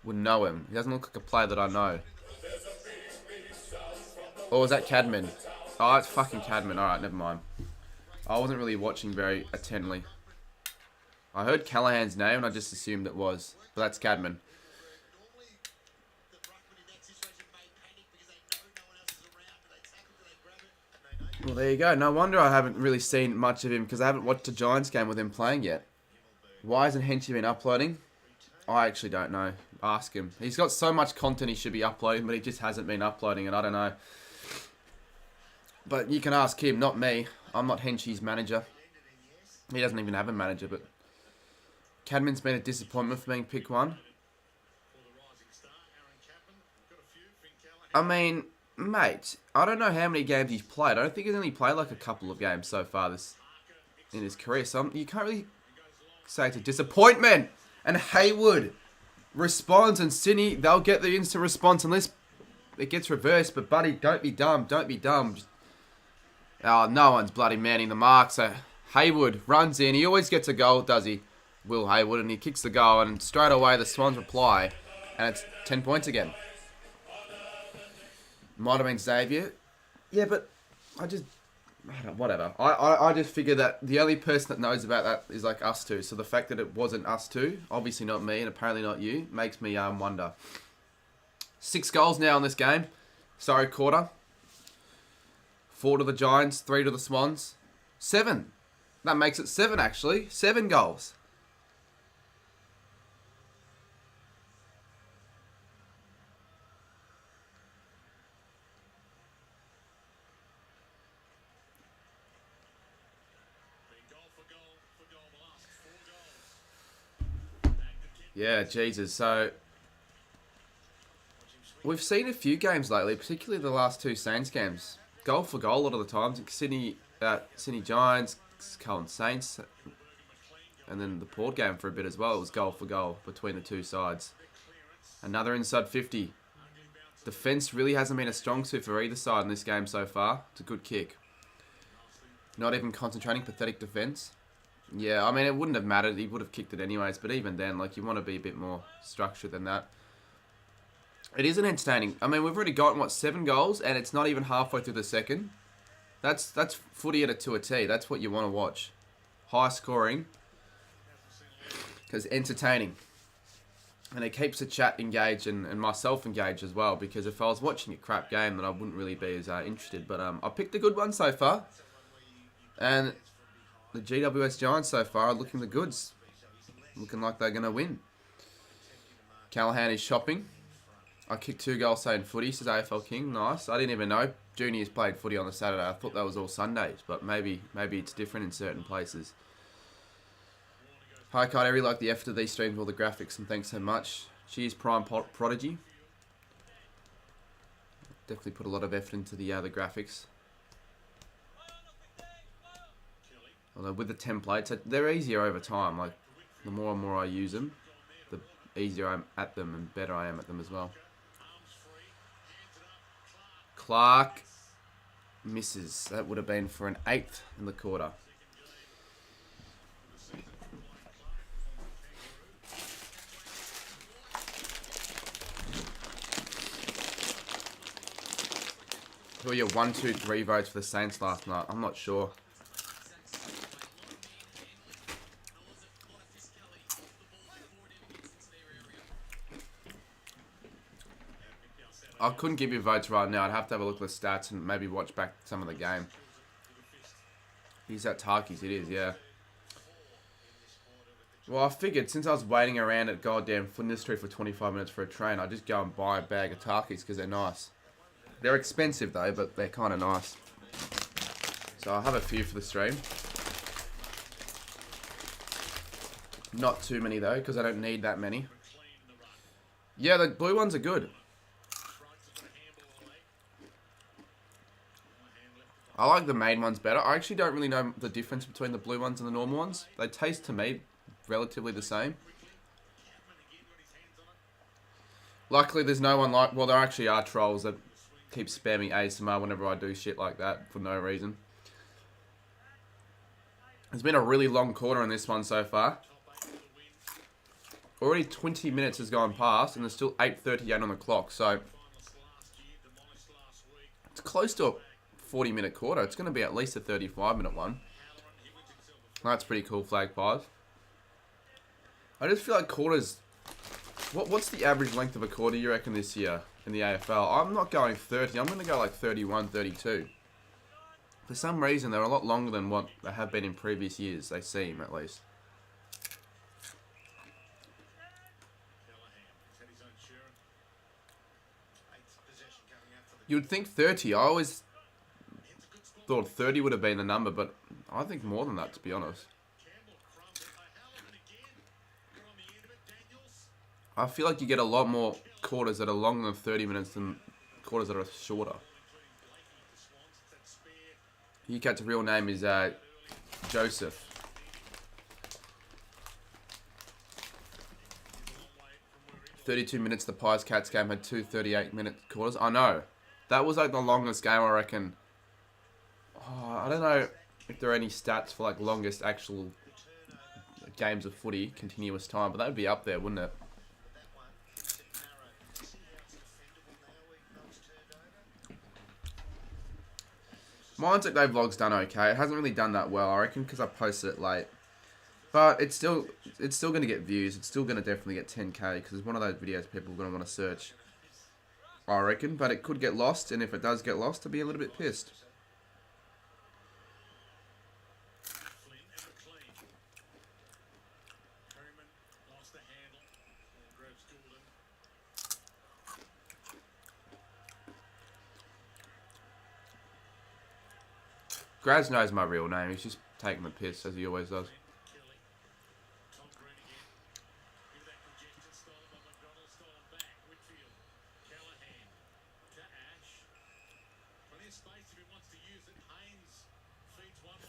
would know him. He doesn't look like a player that I know. Or was that Cadman? Oh, it's fucking Cadman. Alright, never mind. I wasn't really watching very attentively. I heard Callahan's name and I just assumed it was. But that's Cadman. Well, there you go. No wonder I haven't really seen much of him because I haven't watched a Giants game with him playing yet. Why hasn't Henchy been uploading? I actually don't know. Ask him. He's got so much content he should be uploading, but he just hasn't been uploading, and I don't know. But you can ask him, not me. I'm not Henchy's manager. He doesn't even have a manager, but Cadman's been a disappointment for being pick 1. I mean, mate, I don't know how many games he's played. I don't think he's only played like a couple of games so far in his career. So you can't really say it's a disappointment. And Haywood responds, and Sydney, they'll get the instant response unless it gets reversed. But, buddy, don't be dumb. Don't be dumb. Oh, no one's bloody manning the mark. So Haywood runs in. He always gets a goal, does he? Will Haywood, and he kicks the goal, and straight away the Swans reply, and it's 10 points again. Might have been Xavier. Yeah, but whatever. I just figure that the only person that knows about that is like us two. So the fact that it wasn't us two, obviously not me and apparently not you, makes me wonder. 6 goals now in this game. Sorry, quarter. 4 to the Giants, 3 to the Swans. 7. That makes it 7 actually. 7 goals. Yeah, Jesus. So we've seen a few games lately, particularly the last 2 Saints games. Goal for goal a lot of the times. Sydney Giants, Carlton Saints, and then the Port game for a bit as well. It was goal for goal between the 2 sides. Another inside 50. Defence really hasn't been a strong suit for either side in this game so far. It's a good kick. Not even concentrating, pathetic defence. Yeah, I mean, it wouldn't have mattered. He would have kicked it anyways. But even then, like, you want to be a bit more structured than that. It isn't entertaining. I mean, we've already gotten, 7 goals? And it's not even halfway through the second. That's footy to a T. That's what you want to watch. High scoring. Because entertaining. And it keeps the chat engaged and myself engaged as well. Because if I was watching a crap game, then I wouldn't really be as interested. But I picked a good one so far. And the GWS Giants so far are looking the goods. Looking like they're going to win. Callahan is shopping. I kicked 2 goals saying footy, says AFL King. Nice. I didn't even know Juniors played footy on the Saturday. I thought that was all Sundays. But maybe it's different in certain places. Hi, Card. I really like the effort of these streams, all the graphics, and thanks so much. Cheers, Prime Prodigy. Definitely put a lot of effort into the graphics. Although with the templates, they're easier over time. Like, the more and more I use them, the easier I'm at them and better I am at them as well. Clark misses. That would have been for an 8th in the quarter. Who are your 1, 2, 3 votes for the Saints last night? I'm not sure. I couldn't give you votes right now. I'd have to have a look at the stats and maybe watch back some of the game. He's at Tarkies, it is, yeah. Well, I figured since I was waiting around at goddamn Flinders Street for 25 minutes for a train, I'd just go and buy a bag of Tarkies because they're nice. They're expensive though, but they're kind of nice. So I'll have a few for the stream. Not too many though, because I don't need that many. Yeah, the blue ones are good. I like the main ones better. I actually don't really know the difference between the blue ones and the normal ones. They taste to me relatively the same. Luckily, there's no one like... Well, there actually are trolls that keep spamming ASMR whenever I do shit like that for no reason. There's been a really long quarter in this one so far. Already 20 minutes has gone past and there's still 8:38 on the clock. So it's close to a 40-minute quarter. It's going to be at least a 35-minute one. That's pretty cool, Flag 5. I just feel like quarters... What's the average length of a quarter, you reckon, this year in the AFL? I'm not going 30. I'm going to go like 31, 32. For some reason, they're a lot longer than what they have been in previous years. They seem, at least. You would think 30. I always thought 30 would have been the number, but I think more than that, to be honest. I feel like you get a lot more quarters that are longer than 30 minutes than quarters that are shorter. Cat's real name is Joseph. "32 minutes, the Pies Cats game had 2 38-minute quarters." I know. That was like the longest game, I reckon. Oh, I don't know if there are any stats for like longest actual games of footy, continuous time, but that would be up there, wouldn't it? Mine's Like They Vlog's done okay. It hasn't really done that well, I reckon, because I posted it late. But it's still going to get views. It's still going to definitely get 10k, because it's one of those videos people are going to want to search, I reckon. But it could get lost, and if it does get lost, I'll be a little bit pissed. Graz knows my real name. He's just taking the piss, as he always does.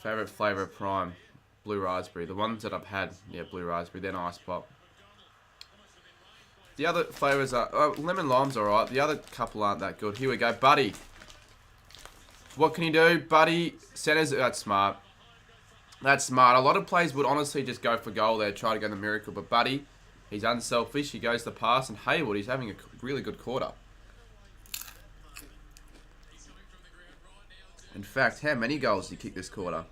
Favourite flavour of Prime? Blue raspberry. The ones that I've had, yeah, blue raspberry. Then ice pop. The other flavours are... Oh, lemon lime's alright. The other couple aren't that good. Here we go. Buddy. What can you do? Buddy, centers... That's smart. That's smart. A lot of players would honestly just go for goal there, try to go the miracle. But Buddy, he's unselfish. He goes the pass. And Haywood, he's having a really good quarter. In fact, how many goals did he kick this quarter?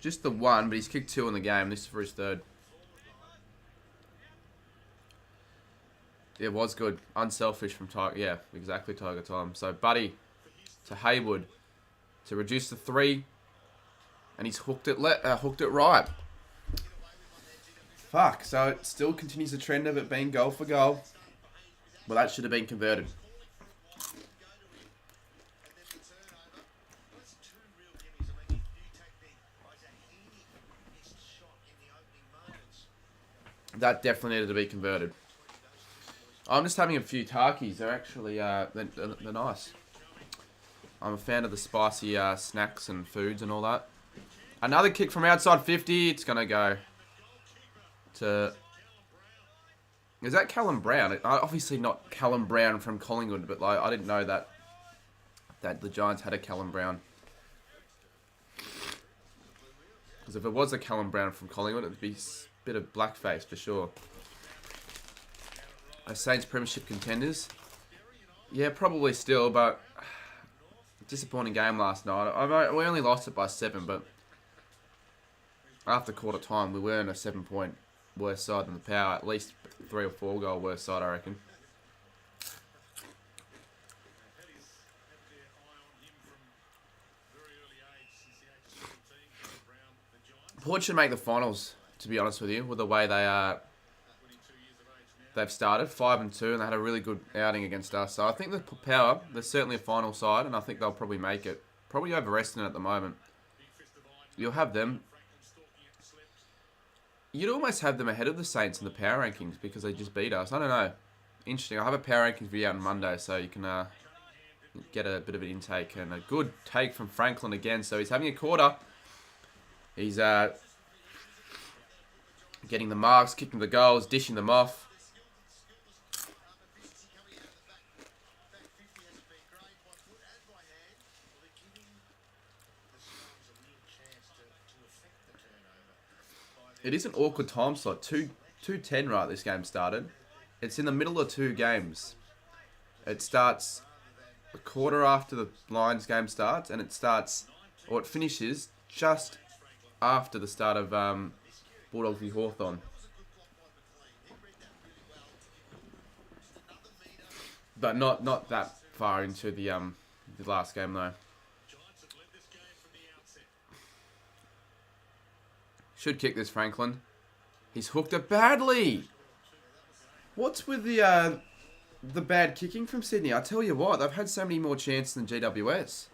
Just the one, but he's kicked 2 in the game. This is for his 3rd. It was good. Unselfish from Tiger. Yeah, exactly, Tiger time. So, Buddy to Haywood to reduce to 3. And he's hooked it right. Fuck. So, it still continues the trend of it being goal for goal. Well, that should have been converted. That definitely needed to be converted. I'm just having a few Takis. They're actually they're nice. I'm a fan of the spicy snacks and foods and all that. Another kick from outside 50. It's going to go to... Is that Callum Brown? Obviously not Callum Brown from Collingwood, but like I didn't know that the Giants had a Callum Brown. Because if it was a Callum Brown from Collingwood, it'd be a bit of blackface for sure. Saints Premiership contenders? Yeah, probably still, but disappointing game last night. We only lost it by 7, but after quarter time, we weren't a 7-point worse side than the Power. At least 3 or 4 goal worse side, I reckon. Port should make the finals, to be honest with you, with the way they've started 5-2, and they had a really good outing against us. So I think the Power, they're certainly a final side, and I think they'll probably make it. Probably over Reston at the moment. You'll have them. You'd almost have them ahead of the Saints in the power rankings because they just beat us. I don't know. Interesting. I'll have a power rankings video on Monday, so you can get a bit of an intake. And a good take from Franklin again. So he's having a quarter. He's getting the marks, kicking the goals, dishing them off. It is an awkward time slot. 2:10 right, this game started. It's in the middle of 2 games. It starts a quarter after the Lions game starts, and it starts, or it finishes just after the start of Bulldogs v Hawthorn. But not that far into the last game though. Should kick this, Franklin. He's hooked it badly. What's with the bad kicking from Sydney? I tell you what, they've had so many more chances than GWS.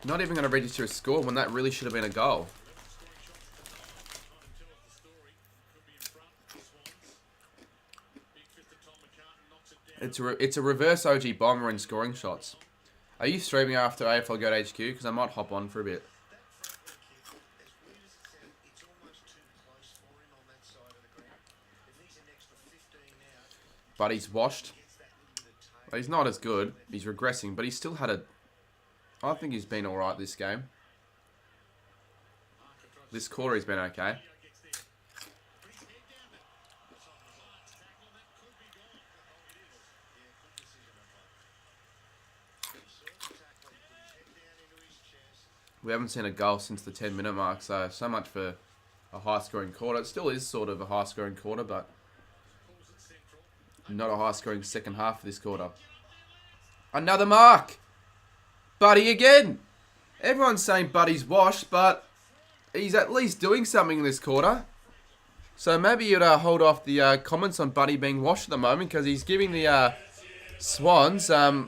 Not even going to register a score when that really should have been a goal. It's a reverse OG bomber in scoring shots. Are you streaming after AFL Go to HQ? Because I might hop on for a bit. But he's washed. He's not as good. He's regressing, but he's still had a... I think he's been alright this game. This quarter he's been okay. We haven't seen a goal since the 10-minute mark, so much for a high-scoring quarter. It still is sort of a high-scoring quarter, but not a high-scoring second half of this quarter. Another mark! Buddy again! Everyone's saying Buddy's washed, but he's at least doing something in this quarter. So maybe you'd hold off the comments on Buddy being washed at the moment, because he's giving the Swans a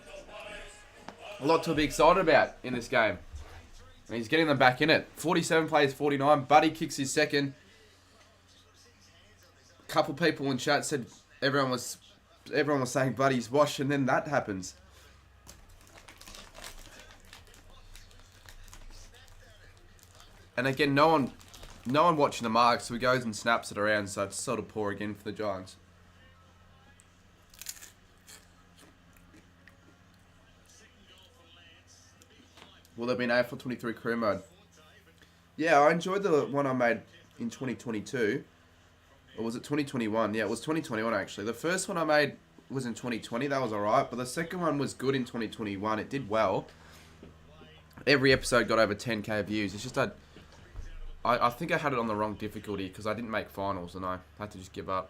lot to be excited about in this game. And he's getting them back in it. 47 plays 49. Buddy kicks his second. A couple people in chat said everyone was saying Buddy's washed, and then that happens. And again, no one watching the marks, so he goes and snaps it around, so it's sort of poor again for the Giants. Will there be an AFL 23 career mode? Yeah, I enjoyed the one I made in 2022. Or was it 2021? Yeah, it was 2021 actually. The first one I made was in 2020. That was alright. But the second one was good in 2021. It did well. Every episode got over 10k views. It's just I think I had it on the wrong difficulty because I didn't make finals and I had to just give up.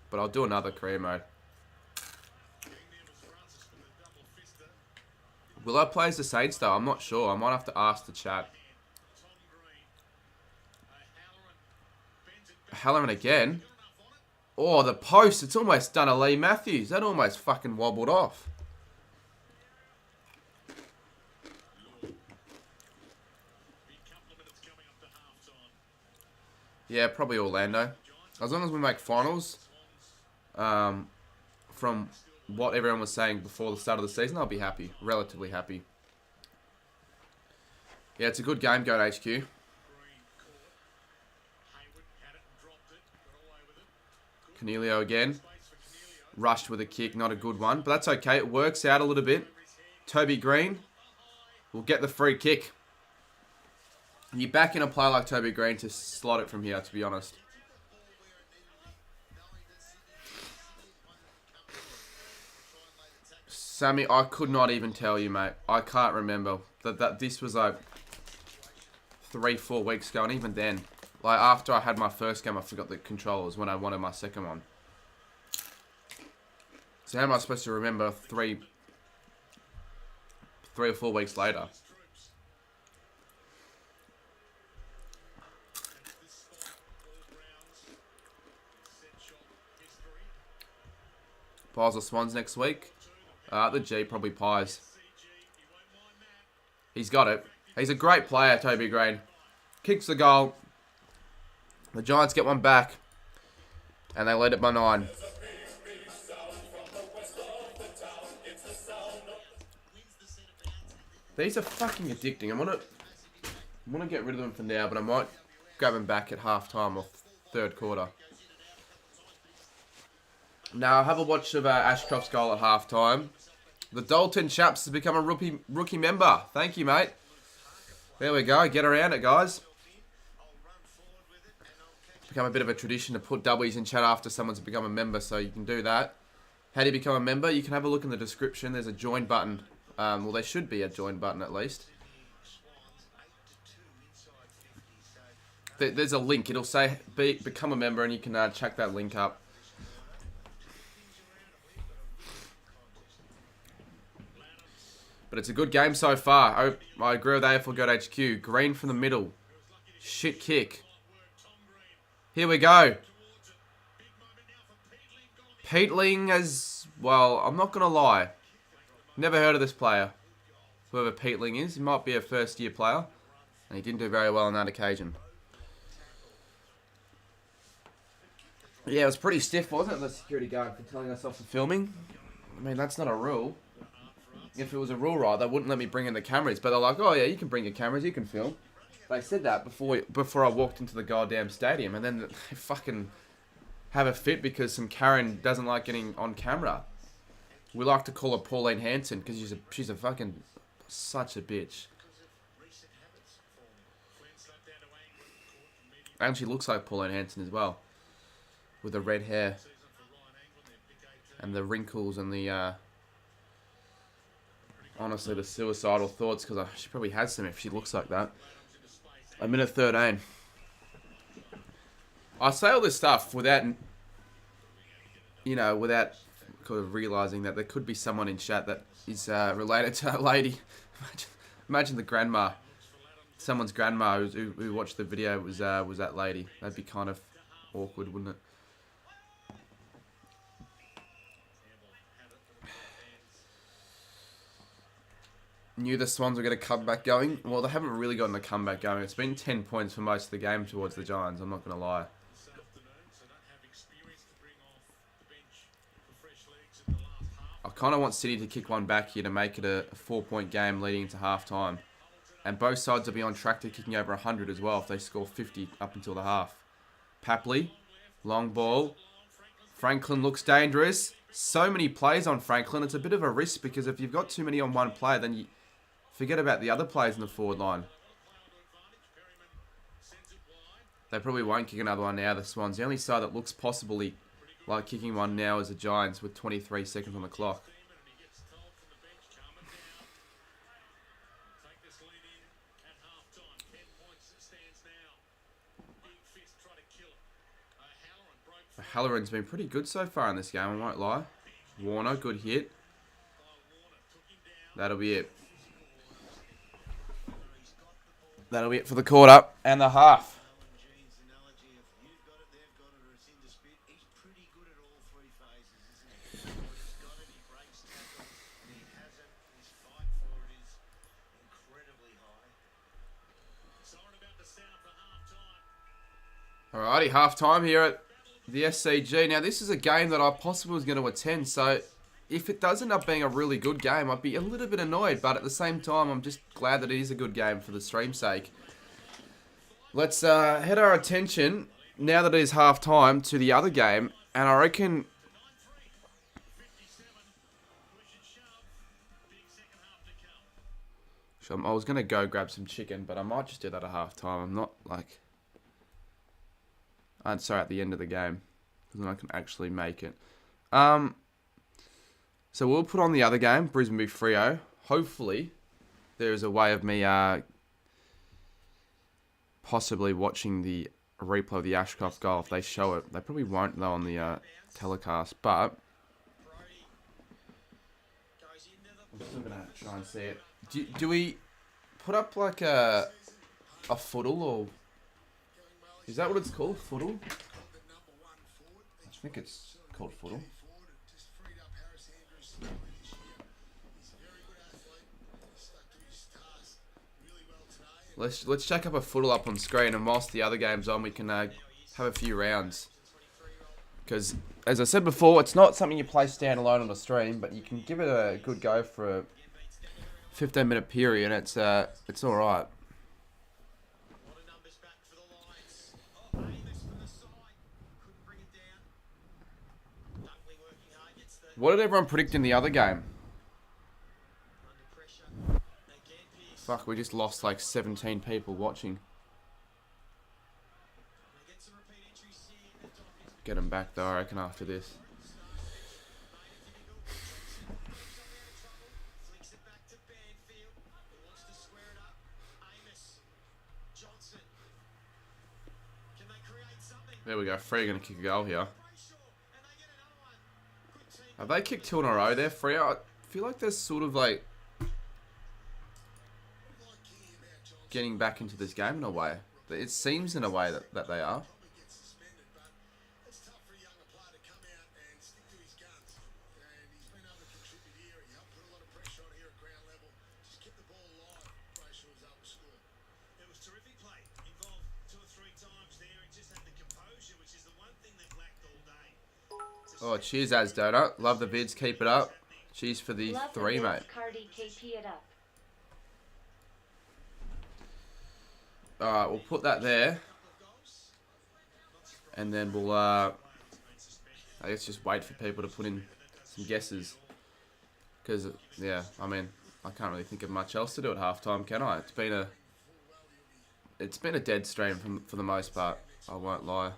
But I'll do another career mode. Will I play as the Saints though? I'm not sure. I might have to ask the chat. Halloran again. Oh, the post. It's almost done a Lee Matthews. That almost fucking wobbled off. Yeah, probably Orlando. As long as we make finals, from what everyone was saying before the start of the season, I'll be happy. Relatively happy. Yeah, it's a good game going HQ. Cornelio again. Rushed with a kick, not a good one. But that's okay, it works out a little bit. Toby Green will get the free kick. You back in a player like Toby Green to slot it from here, to be honest. Sammy, I could not even tell you, mate. I can't remember. That this was like 3-4 weeks ago, and even then, like after I had my first game, I forgot the controllers when I wanted my second one. So how am I supposed to remember 3 or 4 weeks later? Pies or Swans next week? The G, probably Pies. He's got it. He's a great player, Toby Green. Kicks the goal. The Giants get one back. And they lead it by 9. These are fucking addicting. I want to get rid of them for now, but I might grab them back at half-time or third quarter. Now, have a watch of Ashcroft's goal at half-time. The Dalton Chaps has become a rookie member. Thank you, mate. There we go. Get around it, guys. It's become a bit of a tradition to put W's in chat after someone's become a member, so you can do that. How do you become a member? You can have a look in the description. There's a join button. Well, there should be a join button at least. There's a link. It'll say become a member, and you can check that link up. But it's a good game so far. I agree with AFL Goat HQ. Green from the middle. Shit kick. Here we go. Peatling as... Well, I'm not going to lie. Never heard of this player. Whoever Peatling is. He might be a first-year player. And he didn't do very well on that occasion. Yeah, it was pretty stiff, wasn't it? The security guard for telling us off for filming. I mean, that's not a rule. If it was a rule, right, they wouldn't let me bring in the cameras. But they're like, oh yeah, you can bring your cameras, you can film. They said that before I walked into the goddamn stadium. And then they fucking have a fit because some Karen doesn't like getting on camera. We like to call her Pauline Hanson because she's a fucking such a bitch. And she looks like Pauline Hanson as well, with the red hair and the wrinkles and the honestly the suicidal thoughts, because she probably has some if she looks like that. A minute 13. I say all this stuff without, without kind of realising that there could be someone in chat that is related to that lady. Imagine the grandma. Someone's grandma who watched the video was that lady. That'd be kind of awkward, wouldn't it? Knew the Swans were going to come back going. Well, they haven't really gotten a comeback going. It's been 10 points for most of the game towards the Giants. I'm not going to lie. I kind of want City to kick one back here to make it a 4-point game leading into half-time. And both sides will be on track to kicking over 100 as well if they score 50 up until the half. Papley, long ball. Franklin looks dangerous. So many plays on Franklin. It's a bit of a risk because if you've got too many on one player, then you forget about the other players in the forward line. They probably won't kick another one now, the Swans. The only side that looks possibly like kicking one now is the Giants with 23 seconds on the clock. Halloran's been pretty good so far in this game, I won't lie. Warner, good hit. That'll be it. That'll be it for the quarter and the half. Alrighty, half time here at the SCG. Now, this is a game that I possibly was going to attend, so if it does end up being a really good game, I'd be a little bit annoyed, but at the same time, I'm just glad that it is a good game for the stream's sake. Let's head our attention, now that it is half time, to the other game, and I reckon... I was going to go grab some chicken, but I might just do that at half time. I'm not, like... sorry, at the end of the game, because then I can actually make it. So we'll put on the other game, Brisbane v Freo. Hopefully, there is a way of me possibly watching the replay of the Ashcroft goal if they show it. They probably won't, though, on the telecast, but I'm still going to try and see it. Do we put up, like, a footle, or... Is that what it's called? Footle? I think it's called footle. Let's check up a footle up on screen, and whilst the other game's on, we can have a few rounds. Because, as I said before, it's not something you play standalone on the stream, but you can give it a good go for a 15-minute period, and it's all right. What did everyone predict in the other game? Fuck, we just lost like 17 people watching. Get them back though, I reckon, after this. There we go, Freo going to kick a goal here. Have they kicked 2 in a row there, Freo? I feel like they're sort of like getting back into this game in a way. It seems in a way that they are. Oh, cheers, Asdota. Love the vids. Keep it up. Cheers for the 3, mate. Alright, we'll put that there. And then we'll, I guess, just wait for people to put in some guesses. Because, yeah, I mean, I can't really think of much else to do at halftime, can I? It's been a dead stream for the most part. I won't lie.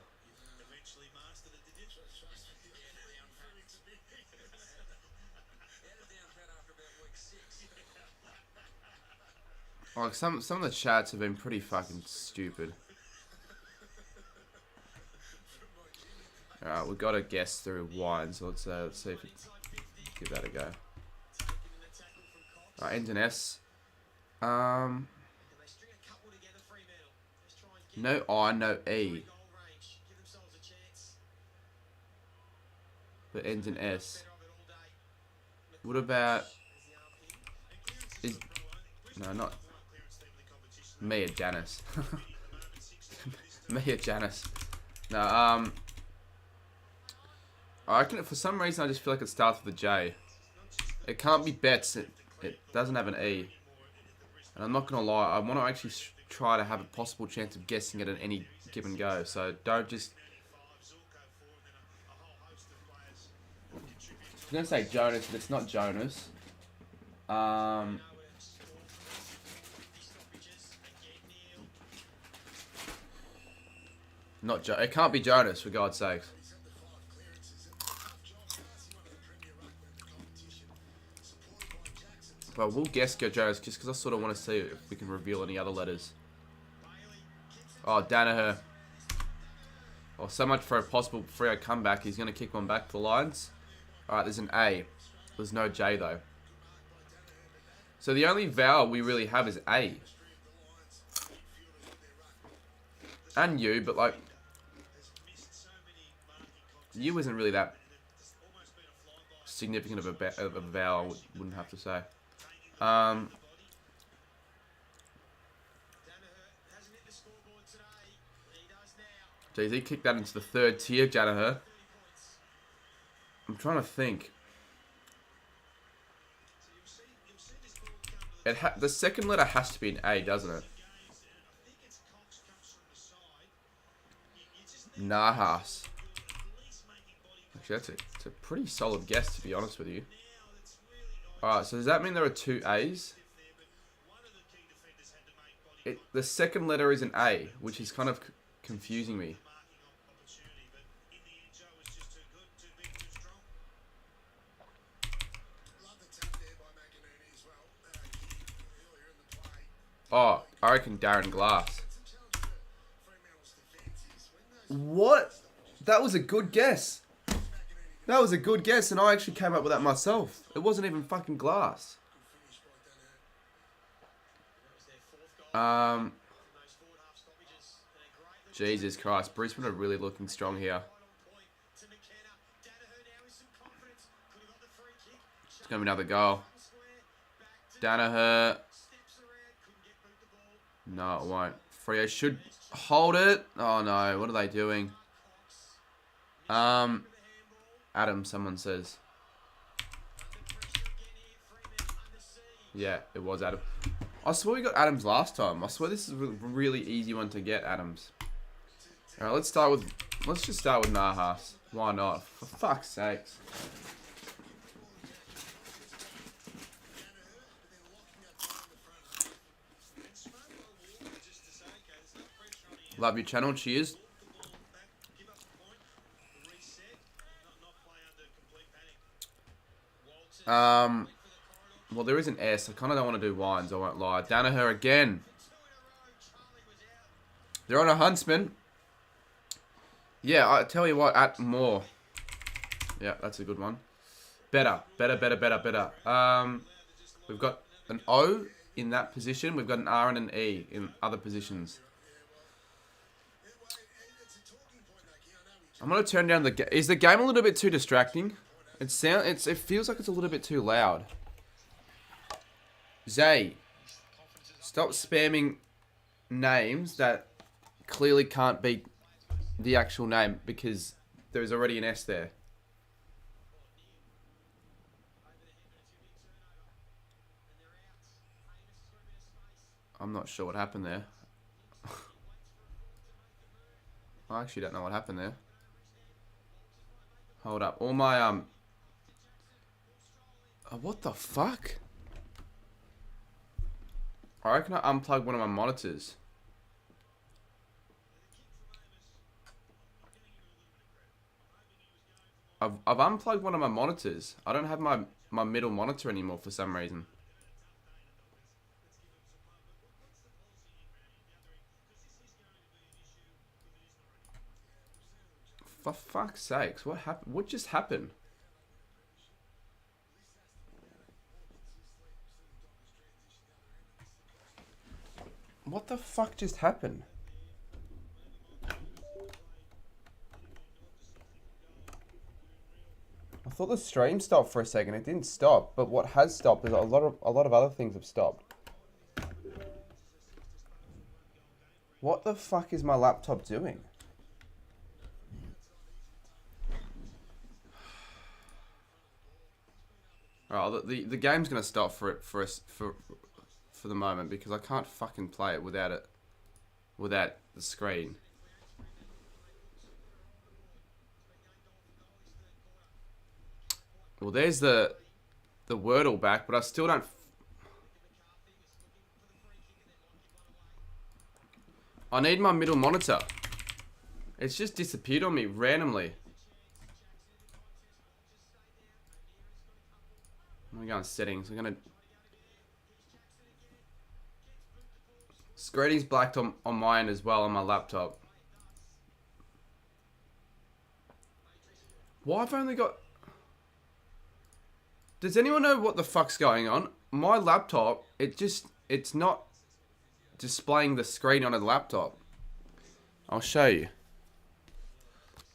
Eventually mastered it, did you? Like some of the chats have been pretty fucking stupid. Alright, we've got a guess through wine, so let's see if it's give that a go. Alright, ends in S. No I, no E. But ends in S. What about no, not Mia Janice. Mia Janice. No, I reckon for some reason I just feel like it starts with a J. It can't be Betts. It doesn't have an E. And I'm not gonna lie, I want to actually try to have a possible chance of guessing it at any given go. So don't just. I'm gonna say Jonas, but it's not Jonas. Not It can't be Jonas, for God's sakes. But we'll guess go Jonas just because I sort of want to see if we can reveal any other letters. Oh, Danaher. Oh, so much for a possible Freo comeback. He's going to kick one back for the Lions. Alright, there's an A. There's no J, though. So the only vowel we really have is A. And U, but like... U isn't really that significant of a vowel, I wouldn't have to say. Jeez, he kicked that into the third tier, Danaher. I'm trying to think. The second letter has to be an A, doesn't it? Nahas. Actually, it's a pretty solid guess, to be honest with you. Alright, so does that mean there are two A's? The second letter is an A, which is kind of confusing me. Oh, I reckon Darren Glass. What? That was a good guess. That was a good guess, and I actually came up with that myself. It wasn't even fucking Glass. Jesus Christ. Brisbane are really looking strong here. It's going to be another goal. Danaher. No, it won't. Freo should hold it. Oh, no. What are they doing? Adam, someone says. Yeah, it was Adam. I swear we got Adams last time. I swear this is a really easy one to get, Adams. Alright, let's just start with Nahas. Why not? For fuck's sakes. Love your channel. Cheers. Well, there is an S. I kind of don't want to do wines, I won't lie. Danaher again. They're on a Huntsman. Yeah, I tell you what, at more. Yeah, that's a good one. Better. We've got an O in that position. We've got an R and an E in other positions. I'm going to turn down the game. Is the game a little bit too distracting? It feels like it's a little bit too loud. Zay, stop spamming names that clearly can't be the actual name because there's already an S there. I'm not sure what happened there. I actually don't know what happened there. Hold up. All my What the fuck? I reckon I unplugged one of my monitors. I've unplugged one of my monitors. I don't have my middle monitor anymore for some reason. For fuck's sakes, what happened? What just happened? What the fuck just happened? I thought the stream stopped for a second. It didn't stop, but what has stopped is a lot of other things have stopped. What the fuck is my laptop doing? Alright, the game's gonna stop for the moment because I can't fucking play it without the screen. Well, there's the Wordle back, but I still don't. I need my middle monitor. It's just disappeared on me randomly. I'm gonna go in settings. I'm gonna. Screening's blacked on my end as well on my laptop. Why I've only got. Does anyone know what the fuck's going on? My laptop, it's not displaying the screen on a laptop. I'll show you.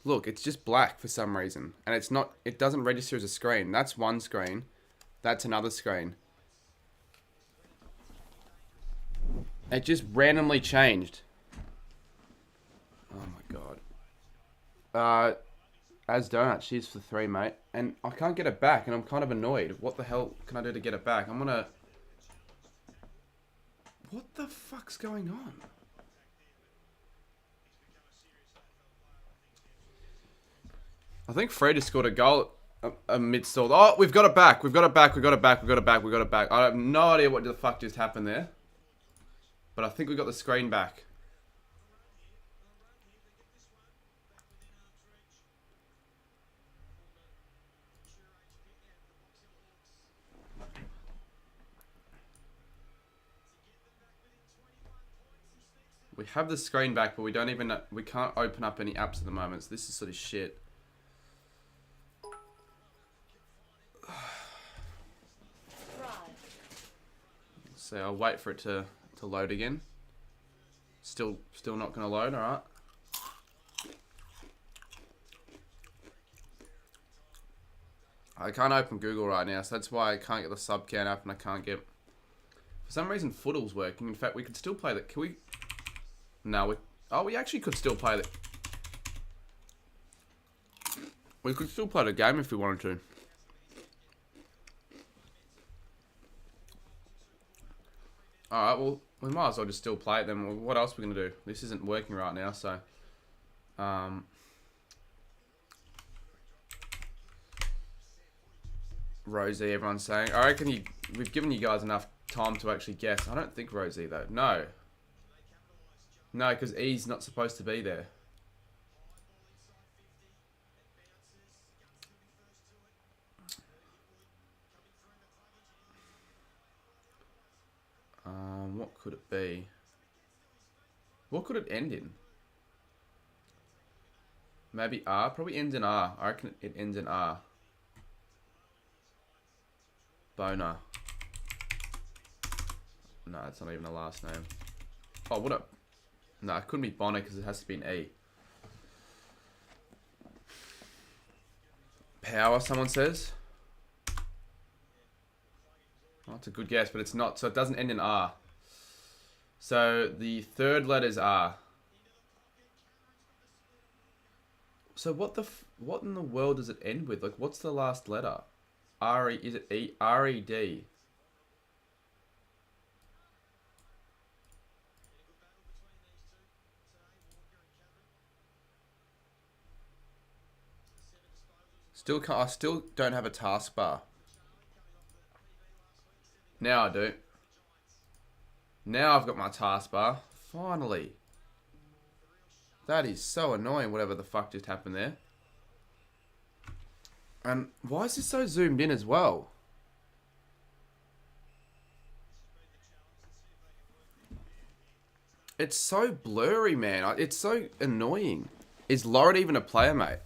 Look, it's just black for some reason. And it doesn't register as a screen. That's one screen. That's another screen. It just randomly changed. Oh my god. As Donut, she's for 3, mate. And I can't get it back, and I'm kind of annoyed. What the hell can I do to get it back? I'm gonna... What the fuck's going on? I think Fred has scored a goal amidst all... Oh, we've got it back. We've got it back. We've got it back. We've got it back. We've got it back. I have no idea what the fuck just happened there. But I think we got the screen back. We have the screen back, but we don't even... We can't open up any apps at the moment, so this is sort of shit. So I'll wait for it to load again. Still not going to load, alright. I can't open Google right now, so that's why I can't get the Subcan app and I can't get... For some reason, Foottle's working. In fact, we could still play that. Can we... No, we actually could still play the... We could still play the game if we wanted to. Alright, well, we might as well just still play it then. Well, what else are we going to do? This isn't working right now, so... Rosie, everyone's saying. I reckon we've given you guys enough time to actually guess. I don't think Rosie, though. No. No, because E's not supposed to be there. What could it be? What could it end in? Maybe R? Probably ends in R. I reckon it ends in R. Boner. No, it's not even a last name. Oh, what a... No, it couldn't be Bonner because it has to be an E. Power, someone says. Oh, that's a good guess, but it's not. So it doesn't end in R. So the third letter is R. So what in the world does it end with? Like, what's the last letter? R-E, is it E? R-E-D. I still don't have a taskbar. Now I do. Now I've got my taskbar. Finally. That is so annoying, whatever the fuck just happened there. And why is this so zoomed in as well? It's so blurry, man. It's so annoying. Is Lauren even a player, mate?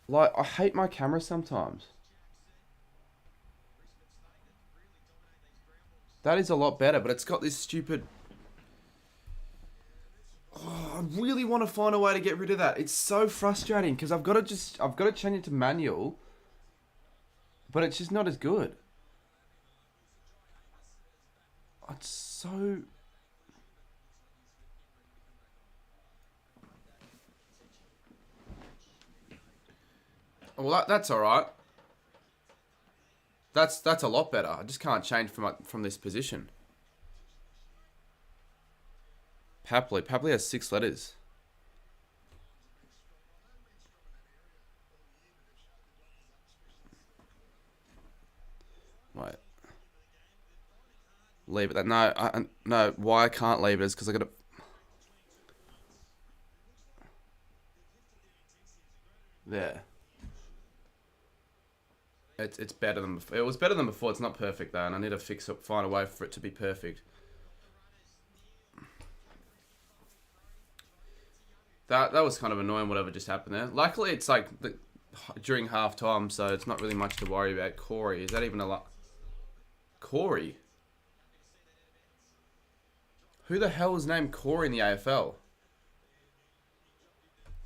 Like, I hate my camera sometimes. That is a lot better, but it's got this stupid... Oh, I really want to find a way to get rid of that. It's so frustrating because I've got to change it to manual, but it's just not as good. It's so... Well, that's all right. That's a lot better. I just can't change from this position. Papley has 6 letters. Wait. Leave it. No. Why I can't leave it is because I got to. There. It's better than before. It was better than before. It's not perfect though, and I need to find a way for it to be perfect. That was kind of annoying, whatever just happened there. Luckily, it's like during half time, so it's not really much to worry about. Corey, is that even a lot? Corey? Who the hell is named Corey in the AFL?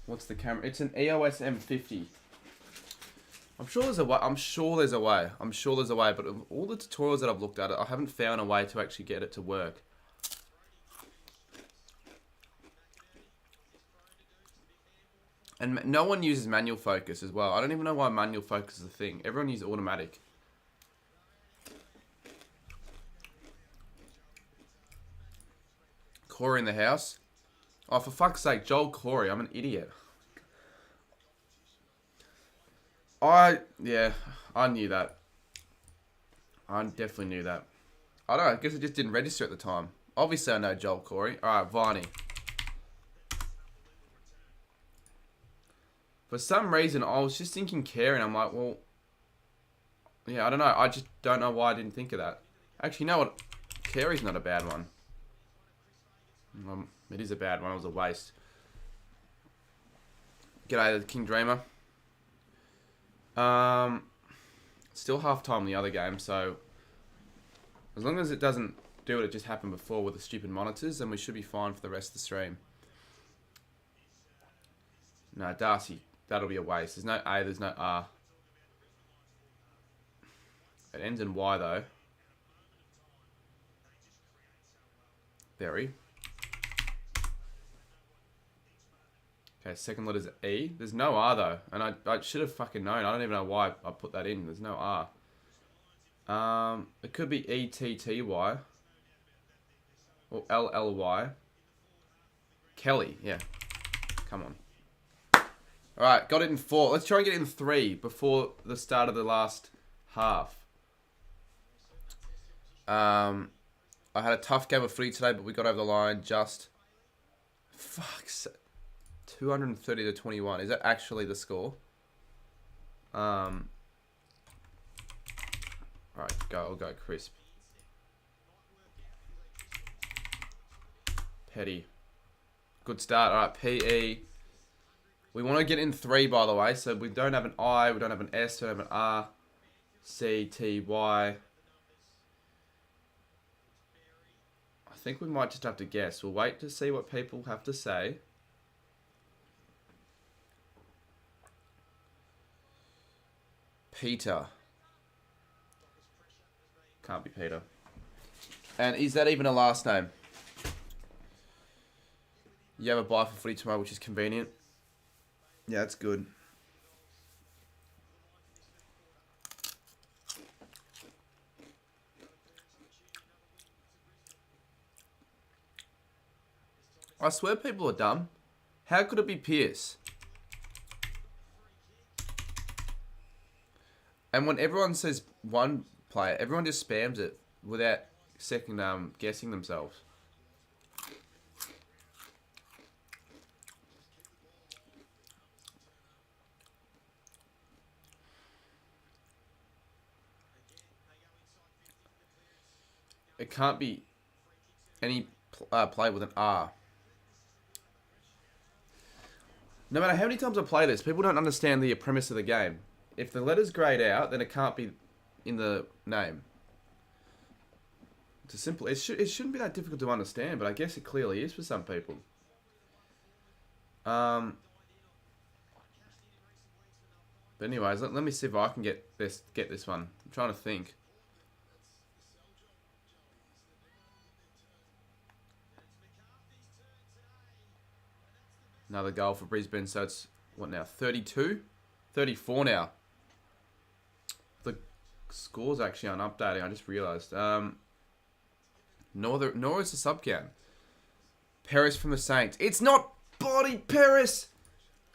What's the camera? It's an EOS M50. I'm sure there's a way. I'm sure there's a way, but of all the tutorials that I've looked at, I haven't found a way to actually get it to work. And no one uses manual focus as well. I don't even know why manual focus is a thing. Everyone uses automatic. Corey in the house. Oh, for fuck's sake, Joel Corey. I'm an idiot. I knew that. I definitely knew that. I don't know. I guess it just didn't register at the time. Obviously, I know Joel Corey. All right, Vinny. For some reason, I was just thinking Carey, and I'm like, well, yeah, I don't know. I just don't know why I didn't think of that. Actually, you know what? Carey's not a bad one. It is a bad one. It was a waste. G'day, the King Dreamer. Still half time in the other game, so as long as it doesn't do what it just happened before with the stupid monitors, then we should be fine for the rest of the stream. No, Darcy. That'll be a waste. There's no A, there's no R. It ends in Y, though. Berry. Okay, second letter's E. There's no R, though. And I should have fucking known. I don't even know why I put that in. There's no R. It could be E-T-T-Y. Or L-L-Y. Kelly, yeah. Come on. Alright, got it in 4. Let's try and get it in 3 before the start of the last half. I had a tough game of footy today, but we got over the line just... Fuck's 230 to 21. Is that actually the score? Alright, I'll go crisp. Petty. Good start. Alright, PE. We want to get in 3, by the way. So we don't have an I, we don't have an S, we don't have an R, C, T, Y. I think we might just have to guess. We'll wait to see what people have to say. Peter. Can't be Peter. And is that even a last name? You have a buy for footy tomorrow, which is convenient. Yeah, that's good. I swear people are dumb. How could it be Pierce? And when everyone says one player, everyone just spams it. without second guessing themselves. It can't be any play with an R. No matter how many times I play this, people don't understand the premise of the game. If the letter's grayed out, then it can't be in the name. It's a simple. It shouldn't be that difficult to understand, but I guess it clearly is for some people. But anyways, let me see if I can get this one. I'm trying to think. Another goal for Brisbane, so it's, what now, 32? 34 now. The scores actually aren't updating, I just realised. Nor is the sub count. Paris from the Saints. It's not Body Paris!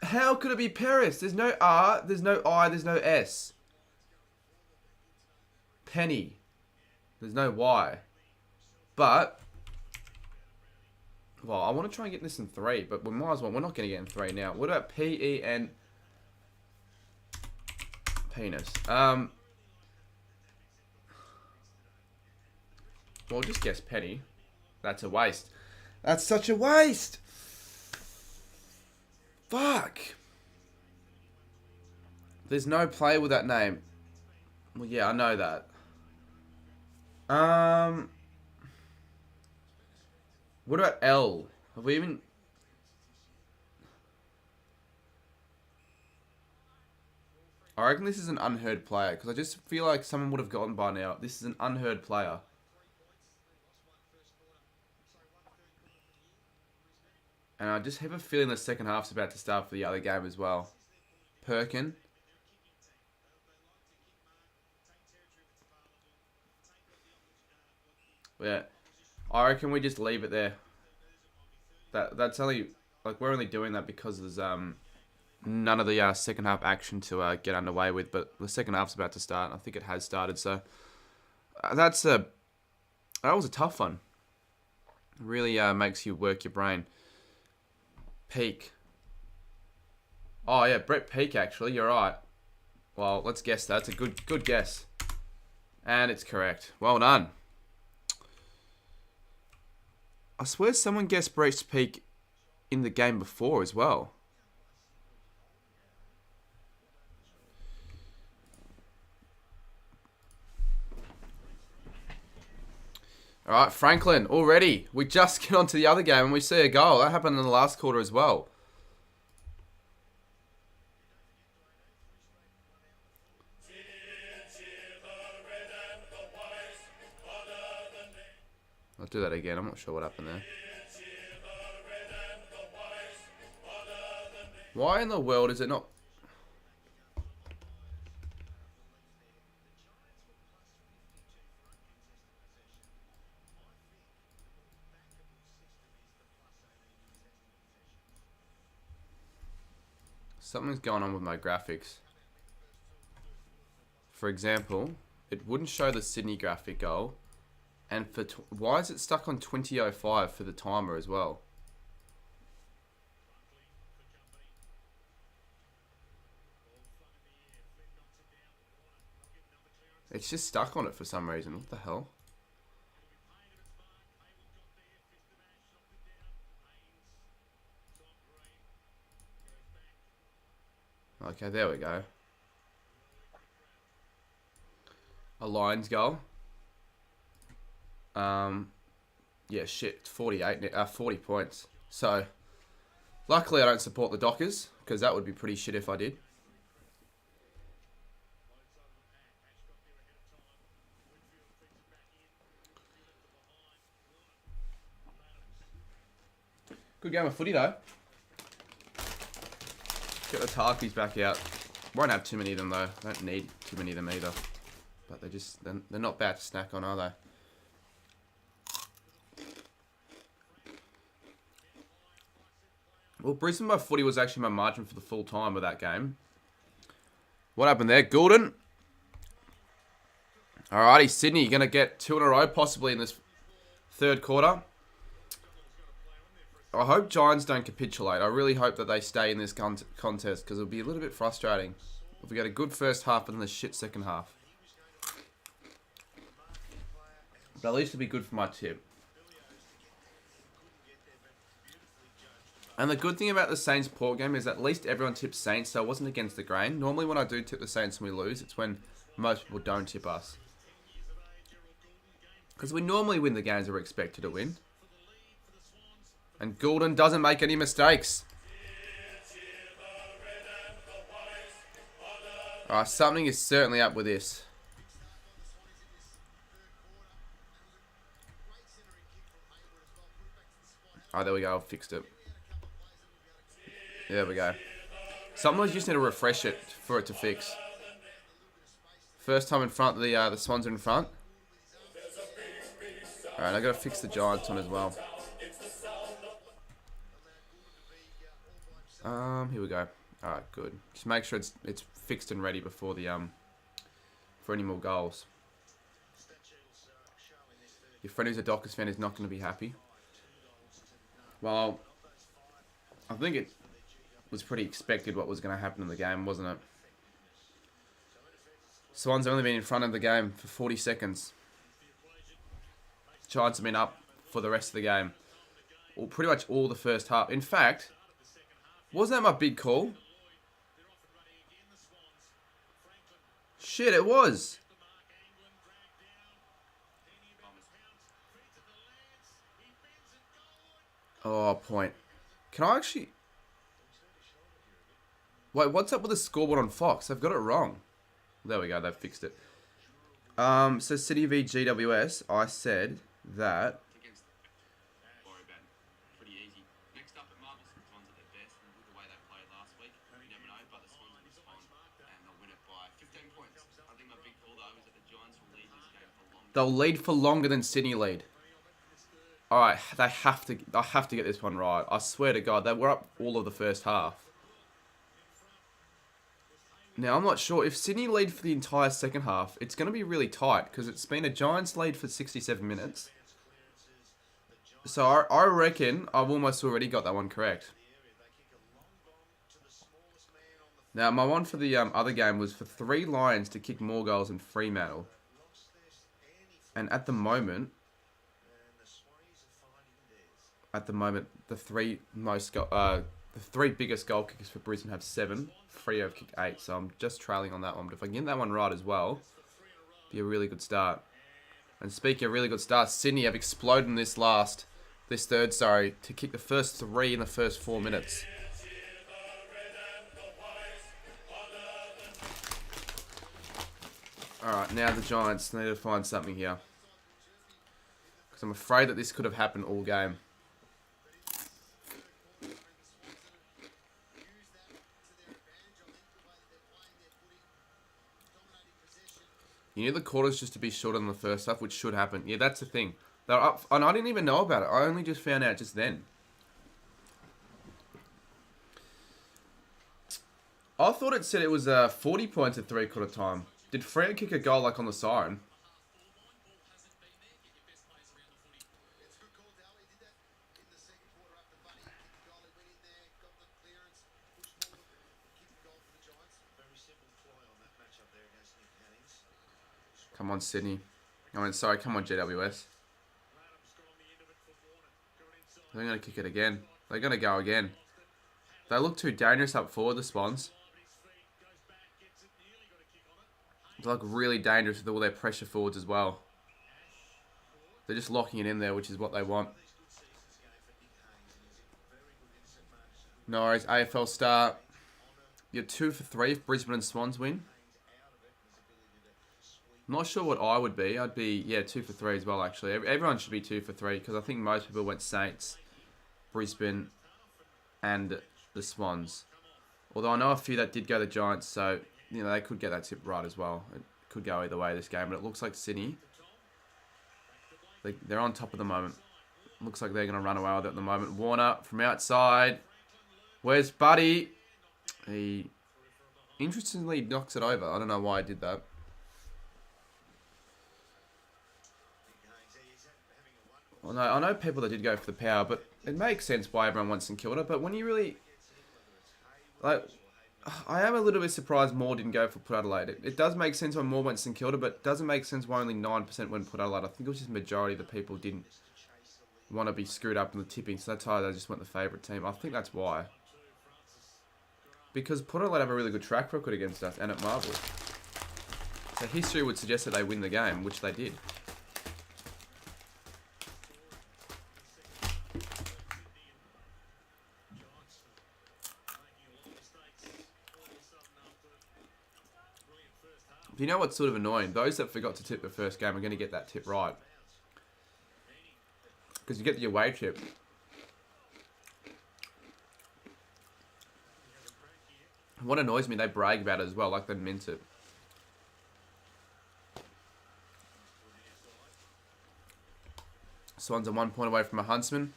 How could it be Paris? There's no R, there's no I, there's no S. Penny. There's no Y. But... well, I want to try and get this in 3, but we might as well. We're not going to get in 3 now. What about P-E-N... penis? Well, just guess penny. That's a waste. That's such a waste! Fuck! There's no player with that name. Well, yeah, I know that. What about L? Have we even... I reckon this is an unheard player, because I just feel like someone would have gotten by now. This is an unheard player. And I just have a feeling the second half's about to start for the other game as well. Perkin. Yeah. I reckon we just leave it there. That's only... like, we're only doing that because there's none of the second half action to get underway with. But the second half's about to start. I think it has started, so... that was a tough one. Really makes you work your brain. Peak. Oh, yeah, Brett Peak, actually. You're right. Well, let's guess that. It's a good guess. And it's correct. Well done. I swear someone guessed Brett Peak in the game before as well. Alright, Franklin, already. We just get on to the other game and we see a goal. That happened in the last quarter as well. I'll do that again. I'm not sure what happened there. Why in the world is it not... Something's going on with my graphics. For example, it wouldn't show the Sydney graphic goal. And for why is it stuck on 20:05 for the timer as well? It's just stuck on it for some reason. What the hell? Okay, there we go. A Lions goal. Yeah, shit, it's 40 points. So, luckily I don't support the Dockers, because that would be pretty shit if I did. Good game of footy though. Get the Tarkies back out. Won't have too many of them though. Don't need too many of them either. But they're not bad to snack on, are they? Well, Brisbane by footy was actually my margin for the full time of that game. What happened there? Goulden. Alrighty, Sydney, you're going to get 2 in a row possibly in this third quarter. I hope Giants don't capitulate. I really hope that they stay in this contest because it'll be a little bit frustrating if we get a good first half and then a shit second half. But at least it'll be good for my tip. And the good thing about the Saints-Port game is at least everyone tips Saints, so it wasn't against the grain. Normally when I do tip the Saints and we lose, it's when most people don't tip us. Because we normally win the games we're expected to win. And Goulden doesn't make any mistakes. Alright, something is certainly up with this. Oh, there we go. I fixed it. There we go. Sometimes you just need to refresh it for it to fix. First time in front, the Swans are in front. Alright, I got to fix the Giants one as well. Here we go. Alright, good. Just make sure it's fixed and ready before the for any more goals. Your friend who's a Dockers fan is not going to be happy. Well, I think it was pretty expected what was going to happen in the game, wasn't it? Swans have only been in front of the game for 40 seconds. Giants have been up for the rest of the game. Or pretty much all the first half. In fact, wasn't that my big call? Shit, it was. Oh, point. Can I actually... Wait, what's up with the scoreboard on Fox? They've got it wrong. There we go, they've fixed it. So City v GWS, I said that... They'll lead for longer than Sydney lead. Alright, I have to get this one right. I swear to God, they were up all of the first half. Now, I'm not sure. If Sydney lead for the entire second half, it's going to be really tight because it's been a Giants lead for 67 minutes. So I reckon I've almost already got that one correct. Now, my one for the other game was for 3 Lions to kick more goals than Fremantle. And at the moment, the three biggest goal kickers for Brisbane have 7. Freo have kicked 8, so I'm just trailing on that one. But if I can get that one right as well, be a really good start. And speaking of really good starts, Sydney have exploded in this third, to kick the first 3 in the first 4 minutes. Alright, now the Giants need to find something here. Because I'm afraid that this could have happened all game. You need the quarters just to be shorter than the first half, which should happen. Yeah, that's the thing. They're up, and I didn't even know about it. I only just found out just then. I thought it said it was 40 points at 3/4 time. Did Freo kick a goal like on the siren? Come on, Sydney. come on, GWS. They're going to kick it again. They're going to go again. They look too dangerous up forward, the Swans. They look really dangerous with all their pressure forwards as well. They're just locking it in there, which is what they want. No worries, AFL start. You're 2 for 3 if Brisbane and Swans win. Not sure what I would be. I'd be, 2 for 3 as well, actually. Everyone should be 2 for 3 because I think most people went Saints, Brisbane, and the Swans. Although I know a few that did go the Giants, so they could get that tip right as well. It could go either way this game, but it looks like Sydney, they're on top at the moment. Looks like they're going to run away with it at the moment. Warner from outside. Where's Buddy? He interestingly knocks it over. I don't know why I did that. Well, no, I know people that did go for the power, but it makes sense why everyone wants St Kilda. But when you really, like, I am a little bit surprised more didn't go for Port Adelaide. It does make sense when more went St Kilda, but it doesn't make sense why only 9% went Port Adelaide. I think it was just majority of the people didn't want to be screwed up in the tipping, so that's why they just went the favourite team. I think that's why. Because Port Adelaide have a really good track record against us and at Marvel. So history would suggest that they win the game, which they did. You know what's sort of annoying? Those that forgot to tip the first game are going to get that tip right. Because you get the away tip. What annoys me, they brag about it as well, like they meant it. Swans are 1 point away from a Huntsman.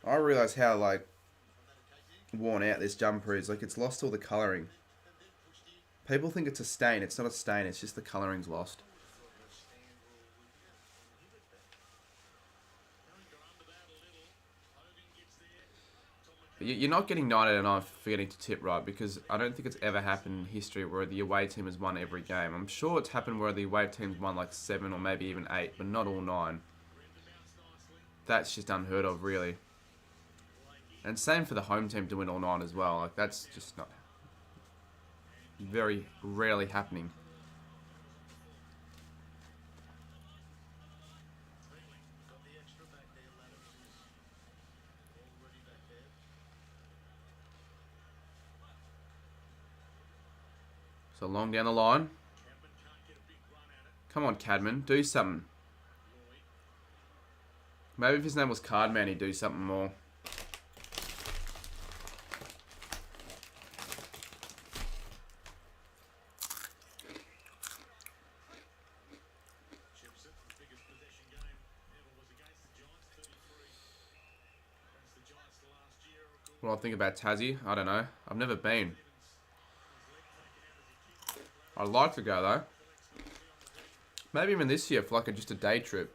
I realise how, like, worn out this jumper is. Like, it's lost all the colouring. People think it's a stain. It's not a stain. It's just the colouring's lost. But you're not getting 9 out of 9 for forgetting to tip right, because I don't think it's ever happened in history where the away team has won every game. I'm sure it's happened where the away team's won like 7 or maybe even 8, but not all 9. That's just unheard of, really. And same for the home team to win all 9 as well. Like, that's just not very rarely happening. So long down the line. Come on, Cadman, do something. Maybe if his name was Cardman, he'd do something more. What do I think about Tassie? I don't know. I've never been. I'd like to go though. Maybe even this year for like just a day trip.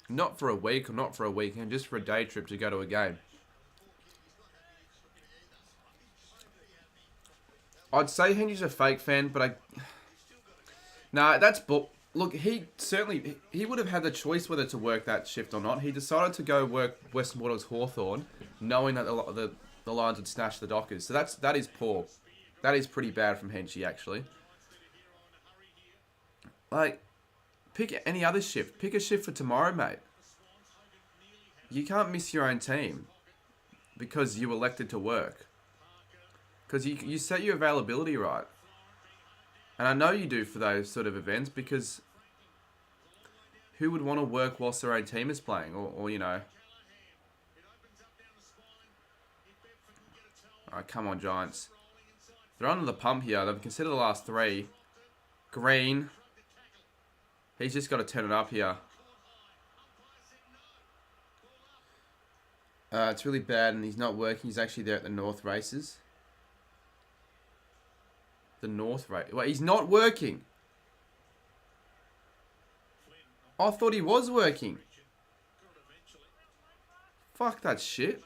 Not for a week or not for a weekend, just for a day trip to go to a game. I'd say Henry's a fake fan, but nah, that's look, he would have had the choice whether to work that shift or not. He decided to go work Western Bulldogs Hawthorn, knowing that the Lions would snatch the Dockers. So that is poor. That is pretty bad from Henchy, actually. Like, pick any other shift. Pick a shift for tomorrow, mate. You can't miss your own team because you elected to work. Because you set your availability right. And I know you do for those sort of events, because who would want to work whilst their own team is playing? Or you know. Alright, come on, Giants. They're under the pump here. They've considered the last 3. Green. He's just got to turn it up here. It's really bad, and he's not working. He's actually there at the North races. The North race. Wait, he's not working. I thought he was working. Fuck that shit.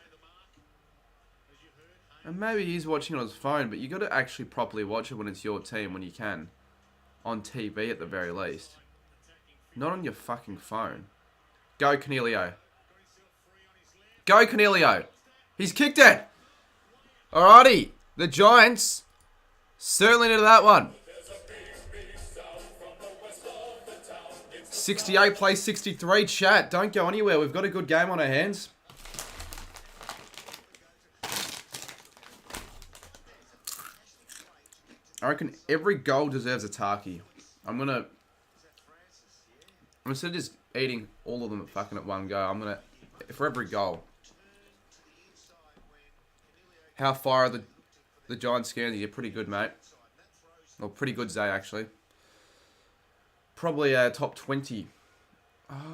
And maybe he's watching on his phone, but you got to actually properly watch it when it's your team, when you can. On TV at the very least. Not on your fucking phone. Go, Cornelio. Go, Cornelio. He's kicked it. Alrighty. The Giants certainly into that one. 68 plays 63. Chat, don't go anywhere. We've got a good game on our hands. I reckon every goal deserves a Taki. Instead of just eating all of them at one go, for every goal. How far are the Giants scans? You're pretty good, mate. Well, pretty good, Zay, actually. Probably a top 20.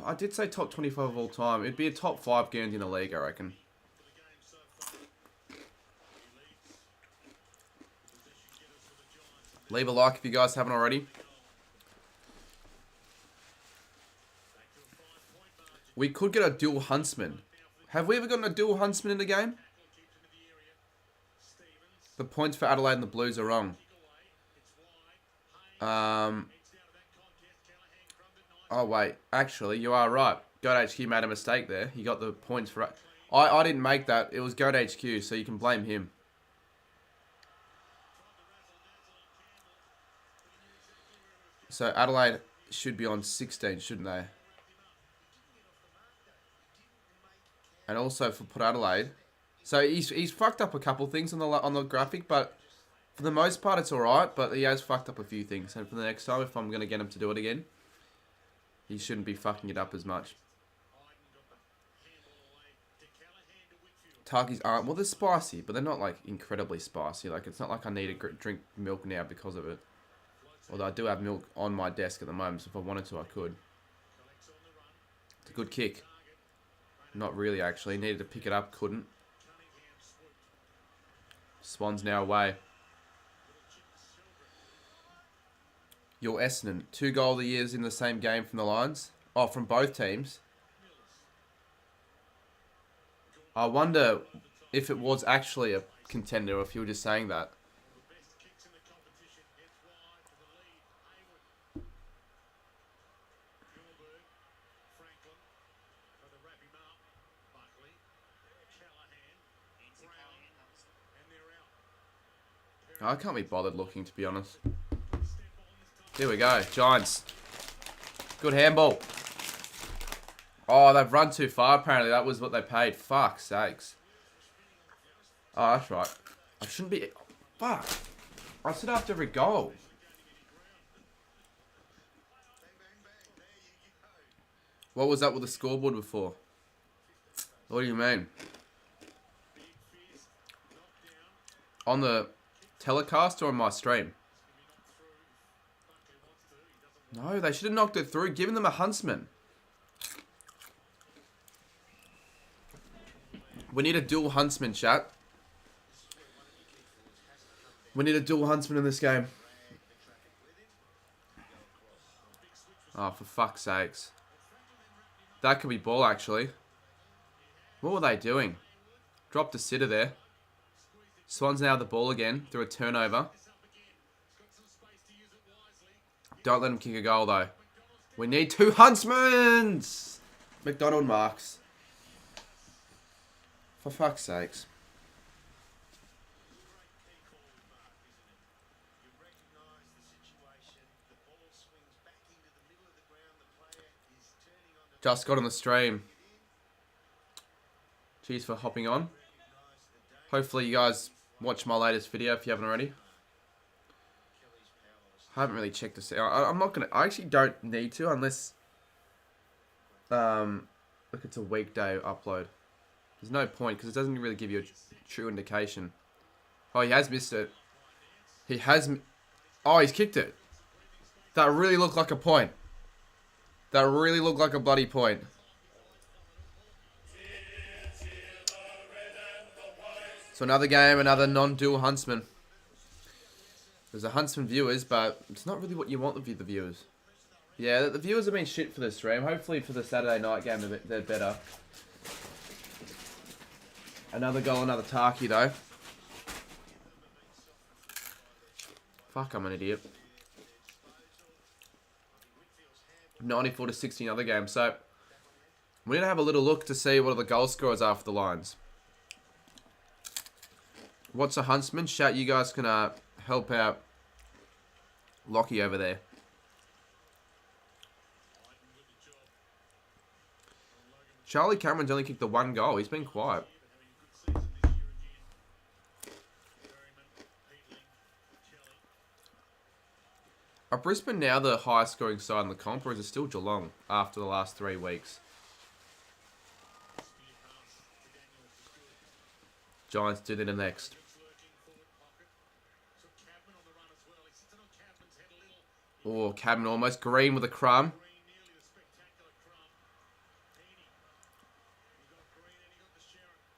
I did say top 25 of all time. It'd be a top 5 Guernsey in the league, I reckon. Leave a like if you guys haven't already. We could get a dual huntsman. Have we ever gotten a dual huntsman in the game? The points for Adelaide and the Blues are wrong. Oh, wait. Actually, you are right. Goat HQ made a mistake there. He got the points for... I didn't make that. It was Goat HQ, so you can blame him. So Adelaide should be on 16, shouldn't they? And also for Port Adelaide. So he's fucked up a couple things on the graphic, but for the most part it's alright, but he has fucked up a few things. And for the next time, if I'm going to get him to do it again, he shouldn't be fucking it up as much. Tarkies aren't... Well, they're spicy, but they're not, like, incredibly spicy. Like, it's not like I need to drink milk now because of it. Although I do have milk on my desk at the moment, so if I wanted to, I could. It's a good kick. Not really, actually. Needed to pick it up, couldn't. Swan's now away. Your Essendon. 2 goal of the years in the same game from the Lions. Oh, from both teams. I wonder if it was actually a contender or if you were just saying that. I can't be bothered looking, to be honest. Here we go. Giants. Good handball. Oh, they've run too far, apparently. That was what they paid. Fuck's sakes. Oh, that's right. I shouldn't be... Fuck. I said after every goal. What was that with the scoreboard before? What do you mean? On the telecast or on my stream? No, they should have knocked it through. Giving them a huntsman. We need a dual huntsman, chat. We need a dual huntsman in this game. Oh, for fuck's sakes. That could be ball, actually. What were they doing? Dropped a sitter there. Swans now the ball again through a turnover. Don't let him kick a goal, though. We need 2 huntsmen! McDonald marks. For fuck's sakes. Just got on the stream. Cheers for hopping on. Hopefully you guys watch my latest video if you haven't already. I haven't really checked this out. I'm not gonna... I actually don't need to unless... look, it's a weekday upload. There's no point because it doesn't really give you a true indication. Oh, he has missed it. He has... Oh, he's kicked it. That really looked like a point. That really looked like a bloody point. So another game, another non-dual huntsman. There's a huntsman viewers, but it's not really what you want the viewers. Yeah, the viewers have been shit for this stream. Hopefully for the Saturday night game they're better. Another goal, another Tarky though. Fuck, I'm an idiot. 94 to 60 another game. So we need to have a little look to see what the goal scorers are for the Lions. What's a huntsman? Shout, you guys can help out Lockie over there. Charlie Cameron's only kicked the 1 goal. He's been quiet. Are Brisbane now the highest scoring side in the comp, or is it still Geelong after the last 3 weeks? Giants do that next. Oh, Cabin almost. Green with a crumb.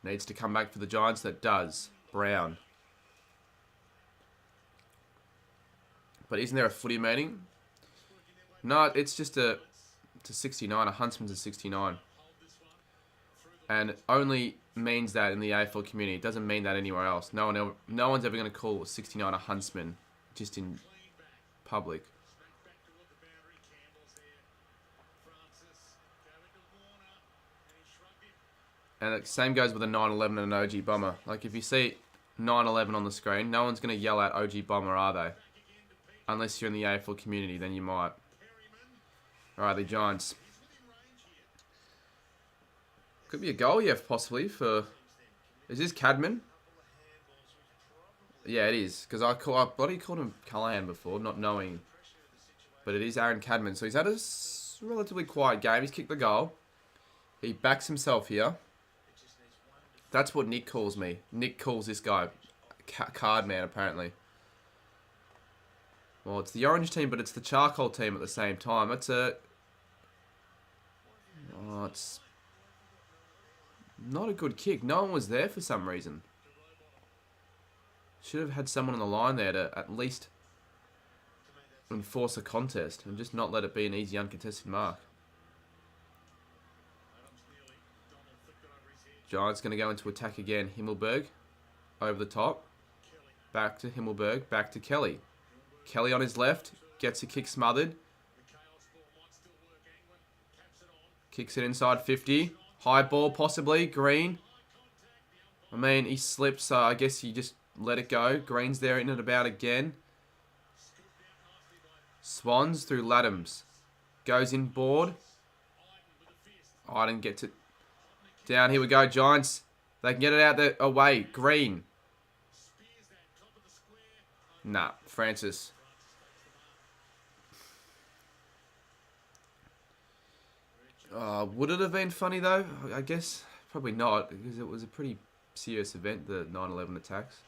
Needs to come back for the Giants. That does. Brown. But isn't there a footy meeting? No, it's just a 69. A huntsman's a 69. And only means that in the AFL community. It doesn't mean that anywhere else. No one's ever going to call 69 a huntsman just in public. And the same goes with a 911 and an OG bomber. Like if you see 911 on the screen, no one's going to yell out OG bomber, are they? Unless you're in the AFL community, then you might. Alright, the Giants. Could be a goal, yeah, possibly, for... Is this Cadman? Yeah, it is. Because I bloody called him Callahan before, not knowing. But it is Aaron Cadman. So he's had a relatively quiet game. He's kicked the goal. He backs himself here. That's what Nick calls me. Nick calls this guy Card Man, apparently. Well, it's the orange team, but it's the charcoal team at the same time. It's a... Oh, it's... Not a good kick. No one was there for some reason. Should have had someone on the line there to at least enforce a contest and just not let it be an easy uncontested mark. Giants going to go into attack again. Himmelberg over the top. Back to Himmelberg. Back to Kelly. Kelly on his left. Gets a kick smothered. Kicks it inside 50. High ball, possibly. Green. I mean, he slipped, so I guess you just let it go. Green's there in and about again. Swans through Laddams. Goes in board. Iden gets it down. Here we go, Giants. They can get it out there away. Green. Nah, Francis. Would it have been funny though? I guess probably not, because it was a pretty serious event, the 9/11 attacks.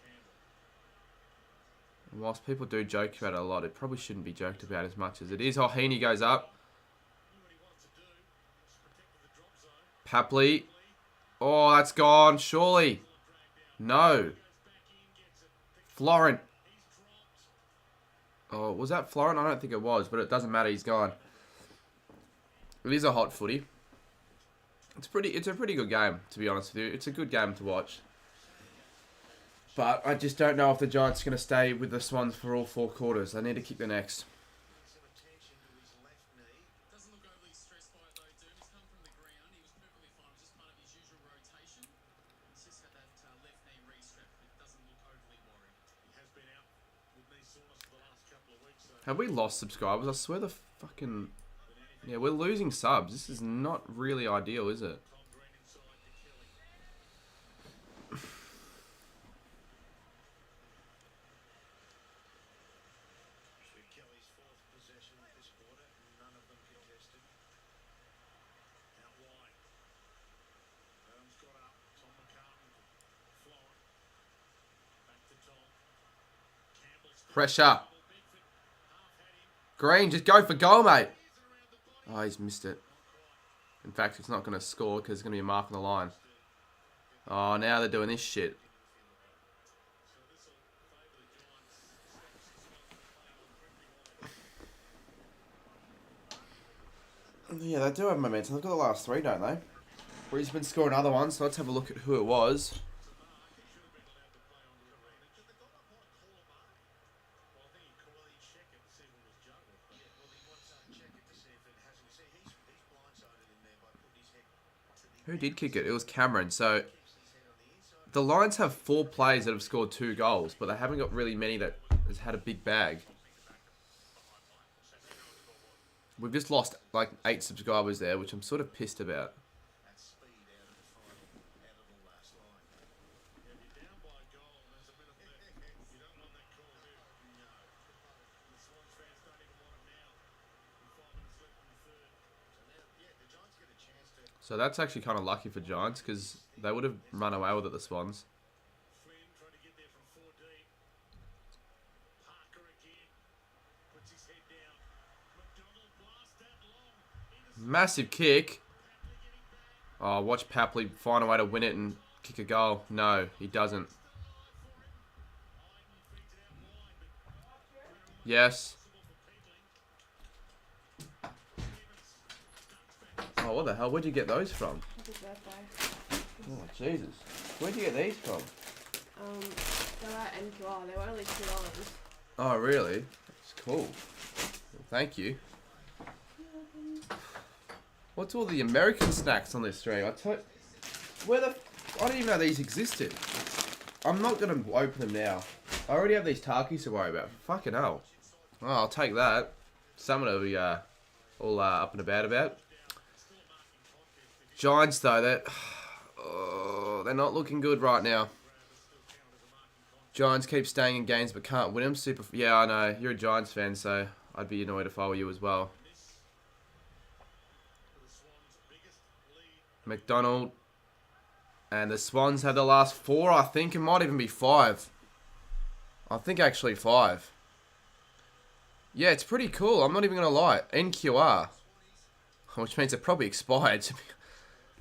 And whilst people do joke about it a lot, it probably shouldn't be joked about as much as it is. Oh, Heaney goes up. Papley. Oh, that's gone, surely. No. Florent. Oh, was that Florent? I don't think it was, but it doesn't matter, he's gone. It is a hot footy. It's a pretty good game, to be honest with you. It's a good game to watch. But I just don't know if the Giants are going to stay with the Swans for all 4 quarters. They need to kick the next. Have we lost subscribers? I swear the fucking... Yeah, we're losing subs. This is not really ideal, is it? Pressure. Green, just go for goal, mate. Oh, he's missed it. In fact, it's not going to score because there's going to be a mark on the line. Oh, now they're doing this shit. Yeah, they do have momentum. They've got the last 3, don't they? Brisbane score another one, so let's have a look at who it was. Who did kick it? It was Cameron. So the Lions have 4 players that have scored 2 goals, but they haven't got really many that has had a big bag. We've just lost like 8 subscribers there, which I'm sort of pissed about. So that's actually kind of lucky for Giants, because they would have run away with it, the Swans. Massive kick. Oh, watch Papley find a way to win it and kick a goal. No, he doesn't. Yes. Oh, what the hell? Where'd you get those from? Happy birthday. Oh, Jesus. Where'd you get these from? They were at NQR. They were only $2. Oh, really? That's cool. Well, thank you. What's all the American snacks on this stream? Where the... I didn't even know these existed. I'm not going to open them now. I already have these Takis to worry about. Fucking hell. Oh, I'll take that. Someone will be all up and about. Giants, though, they're not looking good right now. Giants keep staying in games but can't win them. Yeah, I know. You're a Giants fan, so I'd be annoyed if I were you as well. McDonald. And the Swans have the last 4, I think. It might even be 5. I think actually 5. Yeah, it's pretty cool. I'm not even going to lie. NQR. Which means it probably expired.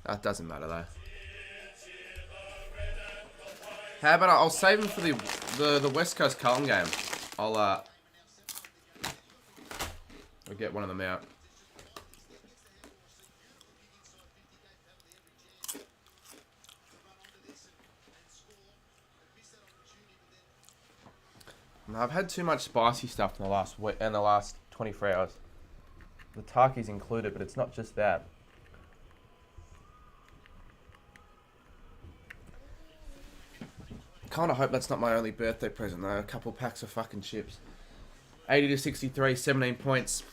That doesn't matter, though. How about I'll save them for the West Coast Carlton game. I'll get one of them out. No, I've had too much spicy stuff in the last week and the last 24 hours. The Taki's included, but it's not just that. Kind of hope that's not my only birthday present though. A couple packs of fucking chips. 80 to 63, 17 points.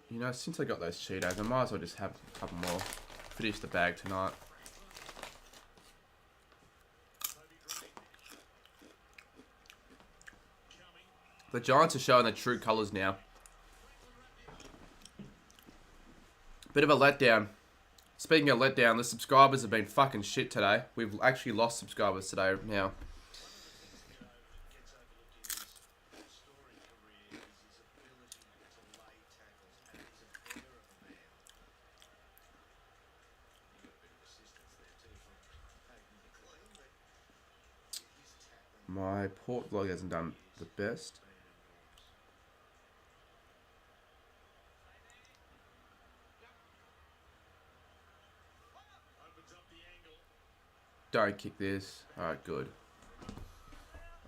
You know, since I got those Cheetos, I might as well just have a couple more. Finish the bag tonight. The Giants are showing their true colours now. Bit of a letdown. Speaking of letdown, the subscribers have been fucking shit today. We've actually lost subscribers today now. My port vlog hasn't done the best. Don't kick this. Alright, good.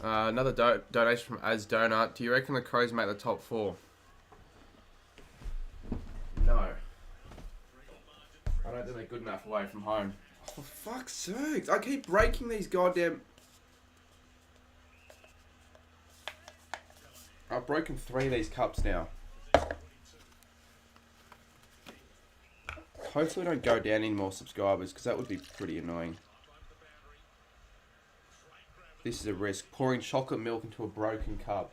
Another donation from As Donut. Do you reckon the Crows make the top 4? No. I don't think they're good enough away from home. Oh, for fuck's sakes. I keep breaking these goddamn... I've broken 3 of these cups now. Hopefully I don't go down any more subscribers, because that would be pretty annoying. This is a risk. Pouring chocolate milk into a broken cup.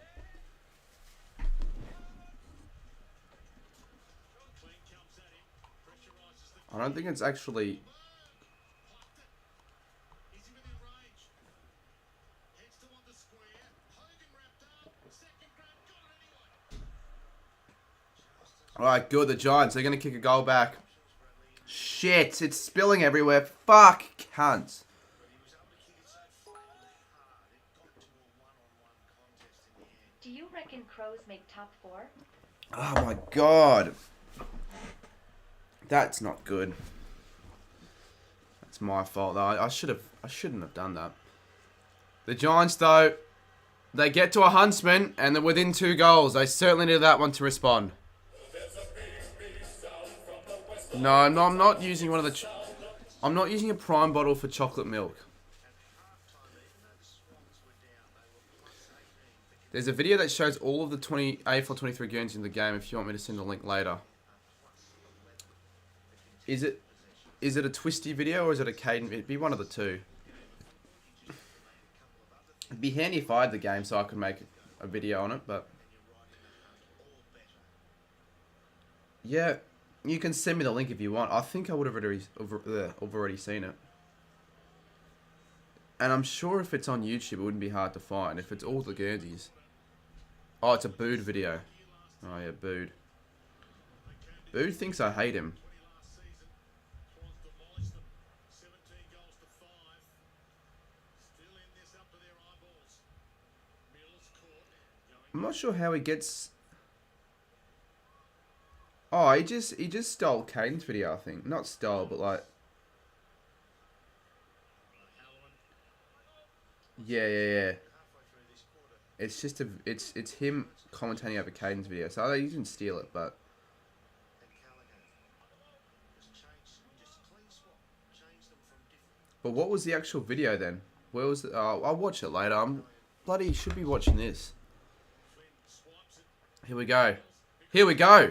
I don't think it's actually... Alright, good. The Giants, they're going to kick a goal back. Shit, it's spilling everywhere. Fuck, cunts. Do you reckon Crows make top 4? Oh my god. That's not good. That's my fault though. I shouldn't have done that. The Giants though, they get to a Huntsman and they're within 2 goals. They certainly need that one to respond. No, I'm not using one of the... I'm not using a prime bottle for chocolate milk. There's a video that shows all of the AFL 23 Guernsey in the game if you want me to send a link later. Is it a twisty video or is it a Caden? It'd be one of the two. It'd be handy if I had the game so I could make a video on it, but... Yeah, you can send me the link if you want. I think I would have already seen it. And I'm sure if it's on YouTube, it wouldn't be hard to find if it's all the Guernseys. Oh, it's a booed video. Oh yeah, booed. Booed thinks I hate him. I'm not sure how he gets. Oh, he just stole Kane's video, I think. Not stole, but like. Yeah. It's just it's him commentating over Caden's video. So he didn't steal it, but. But what was the actual video then? Where was it? Oh, I'll watch it later. I'm bloody should be watching this. Here we go. Here we go.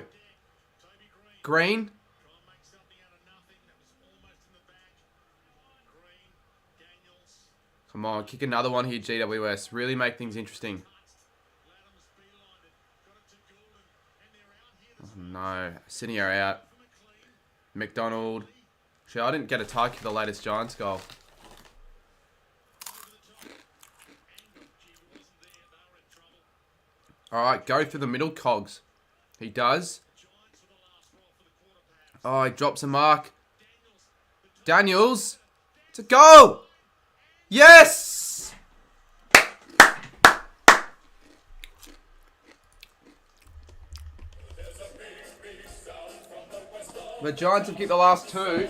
Green. Come on, kick another one here, GWS. Really make things interesting. Oh, no. Senior out. McDonald. Shit, I didn't get a tie for the latest Giants goal. Alright, go through the middle, Cogs. He does. Oh, he drops a mark. Daniels. It's a goal! Yes! The Giants have kicked the last two.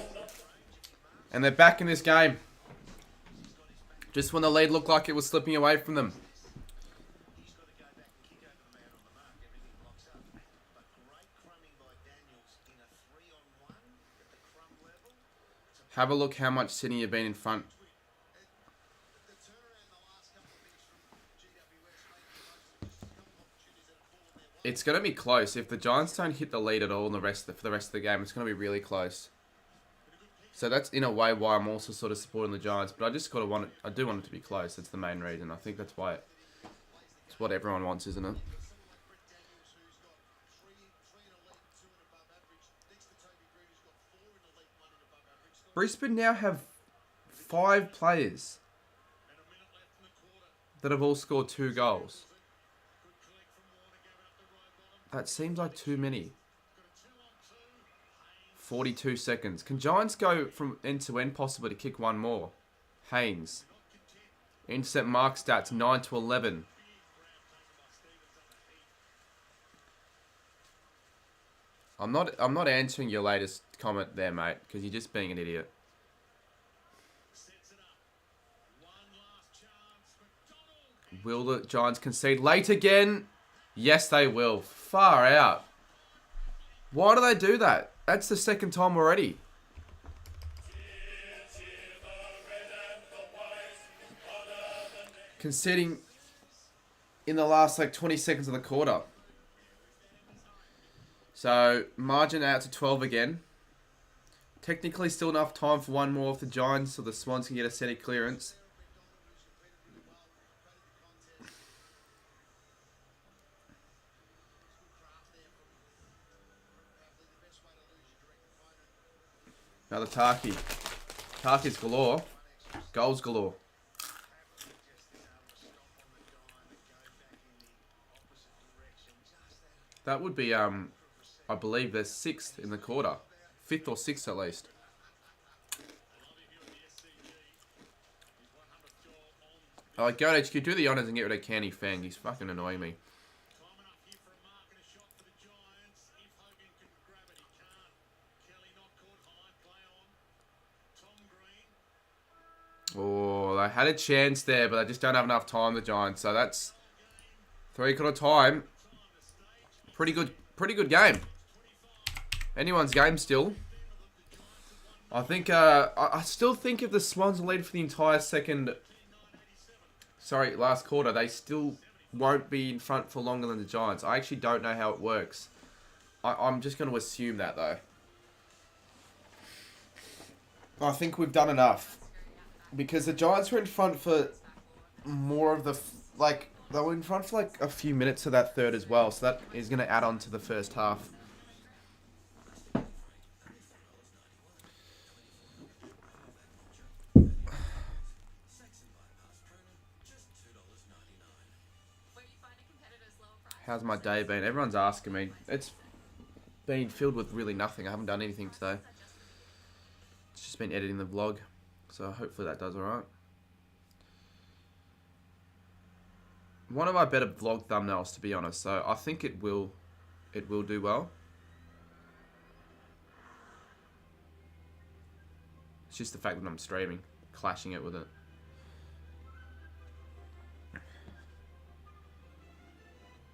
And they're back in this game. Just when the lead looked like it was slipping away from them. Have a look how much Sydney have been in front. It's going to be close. If the Giants don't hit the lead at all in for the rest of the game, it's going to be really close. So that's in a way why I'm also sort of supporting the Giants. But I just got to I do want it to be close. That's the main reason. I think that's why it's what everyone wants, isn't it? Brisbane now have 5 players that have all scored 2 goals. That seems like too many. 42 seconds. Can Giants go from end to end possibly to kick one more? Haynes. Intercept mark stats 9 to 11. I'm not answering your latest comment there, mate, because you're just being an idiot. Will the Giants concede late again? Yes, they will. Far out. Why do they do that? That's the second time already. Conceding in the last 20 seconds of the quarter. So, margin out to 12 again. Technically still enough time for one more if the Giants or the Swans can get a steady clearance. Another Taki. Taki's galore. Goals galore. That would be, I believe they're 6th in the quarter. 5th or 6th at least. Oh, go HQ, do the honours and get rid of Canny Fang. He's fucking annoying me. Oh, they had a chance there, but they just don't have enough time, the Giants. So that's 3/4 time. Pretty good game. Anyone's game still. I think, I still think if the Swans lead for the entire last quarter, they still won't be in front for longer than the Giants. I actually don't know how it works. I'm just going to assume that, though. I think we've done enough. Because the Giants were in front for more of the... they were in front for a few minutes of that third as well. So that is going to add on to the first half. How's my day been? Everyone's asking me. It's been filled with really nothing. I haven't done anything today. It's just been editing the vlog. So hopefully that does alright. One of my better vlog thumbnails, to be honest. So I think it will do well. It's just the fact that I'm streaming, clashing it with it.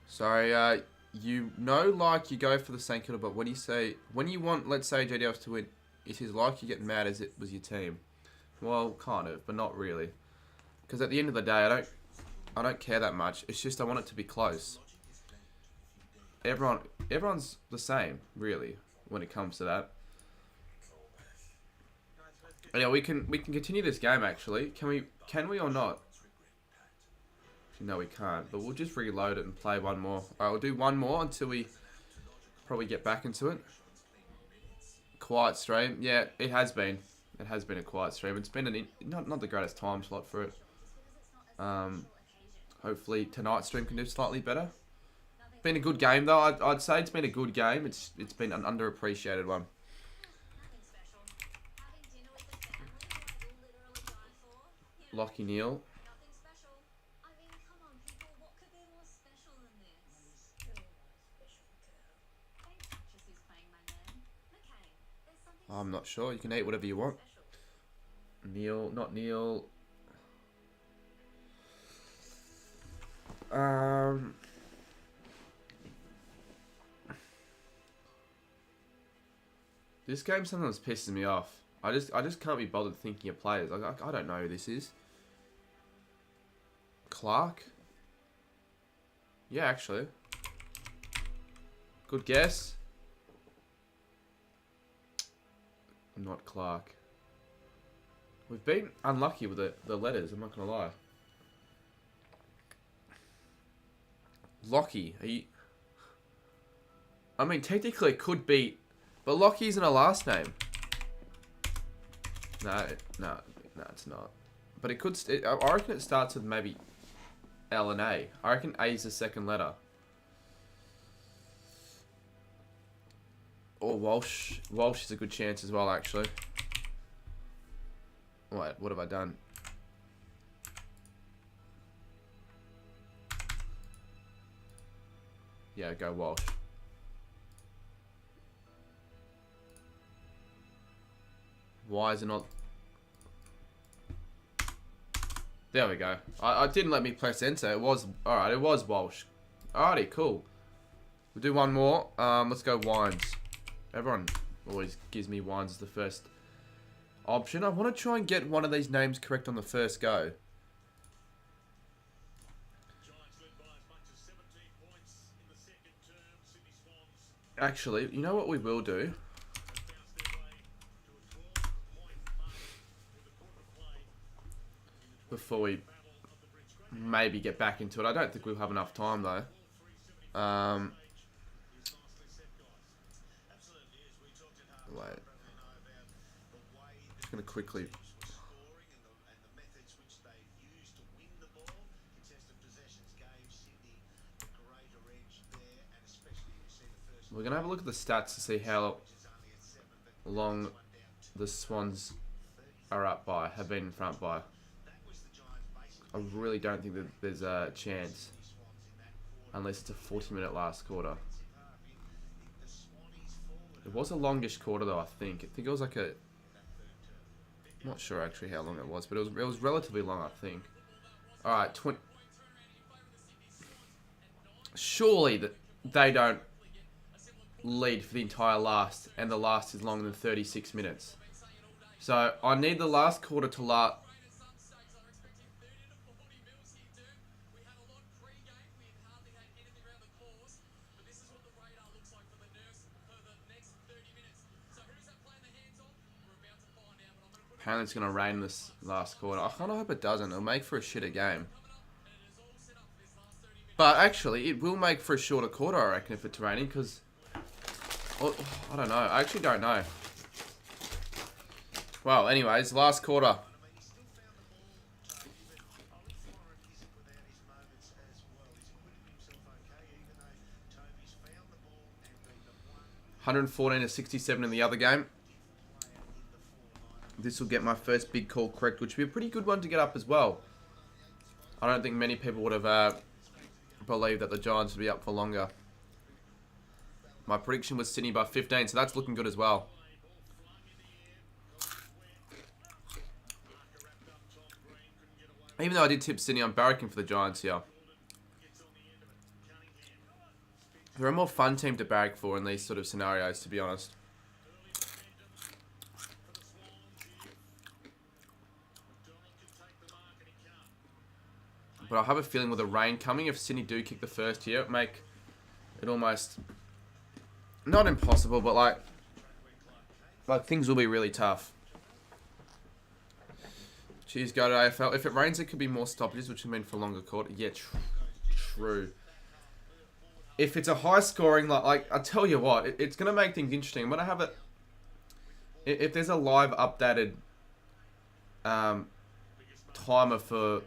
Sorry, you know, like you go for the St Kilda, but when you want, let's say GWS to win, it is like you get mad as it was your team. Well, kind of, but not really. Because at the end of the day, I don't care that much. It's just I want it to be close. Everyone's the same, really, when it comes to that. Yeah, we can continue this game actually. Can we or not? No, we can't. But we'll just reload it and play one more. Alright, we'll do one more until we probably get back into it. Quiet stream. Yeah, it has been. It has been a quiet stream. It's been not the greatest time slot for it. Hopefully tonight's stream can do slightly better. Been a good game though. I'd say it's been a good game. It's been an underappreciated one. Lockie Neal. I'm not sure. You can eat whatever you want. Neil, not Neil. This game sometimes pisses me off. I just can't be bothered thinking of players. I don't know who this is. Clark? Yeah, actually. Good guess. Not Clark. We've been unlucky with the letters, I'm not going to lie. Lockie, are you... I mean, technically it could be... But Lockie isn't a last name. No, it's not. But it could... I reckon it starts with maybe L and A. I reckon A is the second letter. Or Walsh. Walsh is a good chance as well, actually. Wait, what have I done? Yeah, go Walsh. Why is it not... There we go. I didn't let me press enter. It was... Alright, it was Walsh. Alrighty, cool. We'll do one more. Let's go Wines. Everyone always gives me Wines as the first option. I want to try and get one of these names correct on the first go. Actually, you know what we will do? Before we maybe get back into it. I don't think we'll have enough time though. Wait. Just going to quickly... We're going to have a look at the stats to see how long the Swans are up by, have been in front by. I really don't think that there's a chance unless it's a 40-minute last quarter. It was a longish quarter though, I think. I think it was like a... I'm not sure actually how long it was, but it was relatively long, I think. Alright, 20... Surely that they don't lead for the entire last, and the last is longer than 36 minutes. So, I need the last quarter to last... Apparently it's going to rain this last quarter. I kind of hope it doesn't. It'll make for a shitter game. But actually, it will make for a shorter quarter, I reckon, if it's raining, because... Well, I don't know. I actually don't know. Well, anyways, last quarter. 114 to 67 in the other game. This will get my first big call correct, which would be a pretty good one to get up as well. I don't think many people would have believed that the Giants would be up for longer. My prediction was Sydney by 15, so that's looking good as well. Even though I did tip Sydney, I'm barracking for the Giants here. They're a more fun team to barrack for in these sort of scenarios, to be honest. But I have a feeling with the rain coming, if Sydney do kick the first here, it'll make it almost not impossible, but like things will be really tough. Cheers, go to AFL. If it rains, it could be more stoppages, which would mean for longer quarter. Yeah, true. If it's a high scoring, like I tell you what, it's going to make things interesting. I'm going to have it. If there's a live updated timer for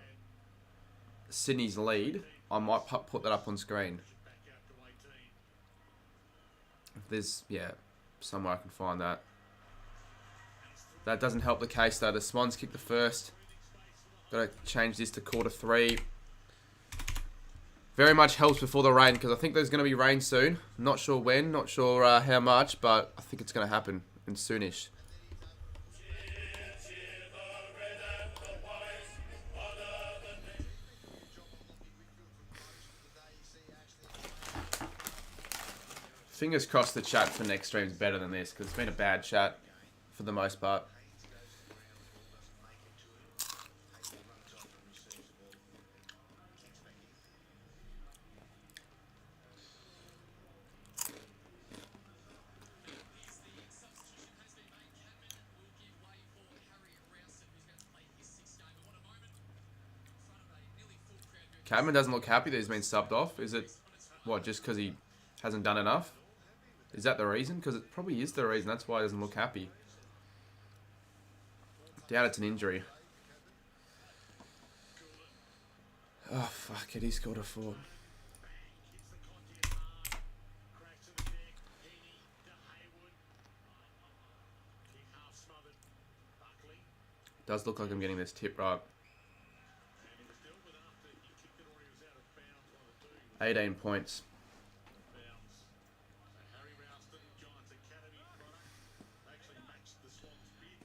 Sydney's lead, I might put that up on screen. If there's, yeah, somewhere I can find that. That doesn't help the case though. The Swans kick the first. Got to change this to quarter 3. Very much helps before the rain, because I think there's going to be rain soon. Not sure when, not sure how much, but I think it's going to happen and soonish. Fingers crossed the chat for next stream is better than this, because it's been a bad chat for the most part. Cadman doesn't look happy that he's been subbed off. Is it, what, just because he hasn't done enough? Is that the reason? Because it probably is the reason. That's why he doesn't look happy. Doubt it's an injury. Oh, fuck it. He scored a 4. Does look like I'm getting this tip right. 18 points.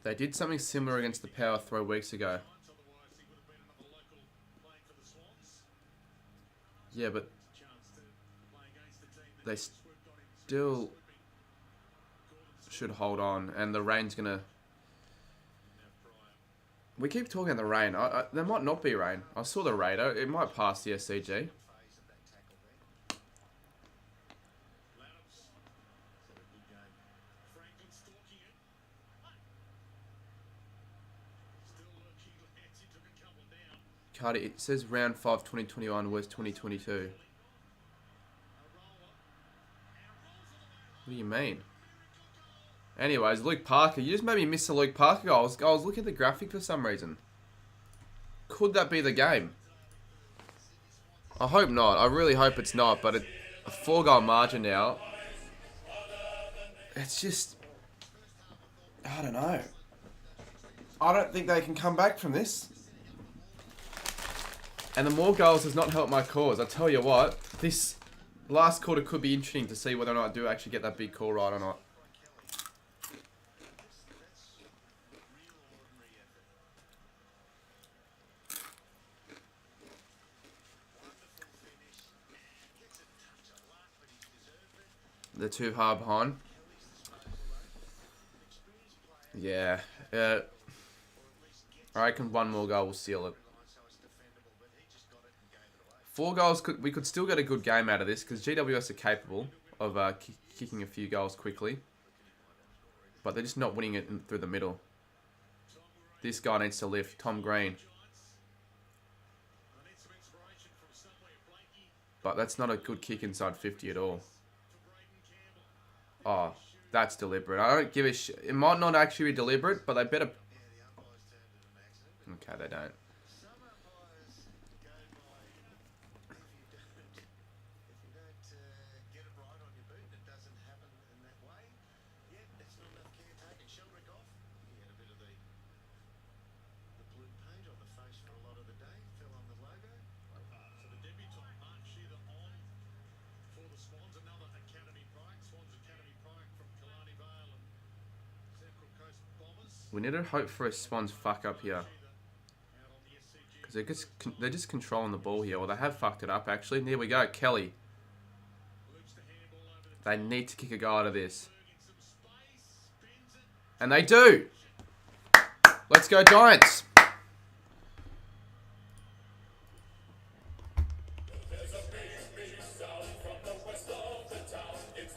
They did something similar against the Power 3 weeks ago. Yeah, but they still should hold on, and the rain's gonna... We keep talking about the rain. There might not be rain. I saw the radar. It might pass the SCG. Cardi, it says round 5 2021 was 2022. What do you mean? Anyways, Luke Parker. You just made me miss the Luke Parker goal. I was looking at the graphic for some reason. Could that be the game? I hope not. I really hope it's not. But a 4-goal margin now. It's just... I don't know. I don't think they can come back from this. And the more goals does not help my cause. I tell you what, this last quarter could be interesting to see whether or not I do actually get that big call right or not. They're too hard behind. Yeah. I reckon one more goal will seal it. 4 goals, we could still get a good game out of this, because GWS are capable of kicking a few goals quickly. But they're just not winning it through the middle. This guy needs to lift. Tom Green. But that's not a good kick inside 50 at all. Oh, that's deliberate. I don't give a shit. It might not actually be deliberate, but they better... Okay, they don't. We need to hope for a Swans fuck up here. Because they're just controlling the ball here. Well, they have fucked it up, actually. And there we go, Kelly. They need to kick a goal out of this. And they do! Let's go, Giants!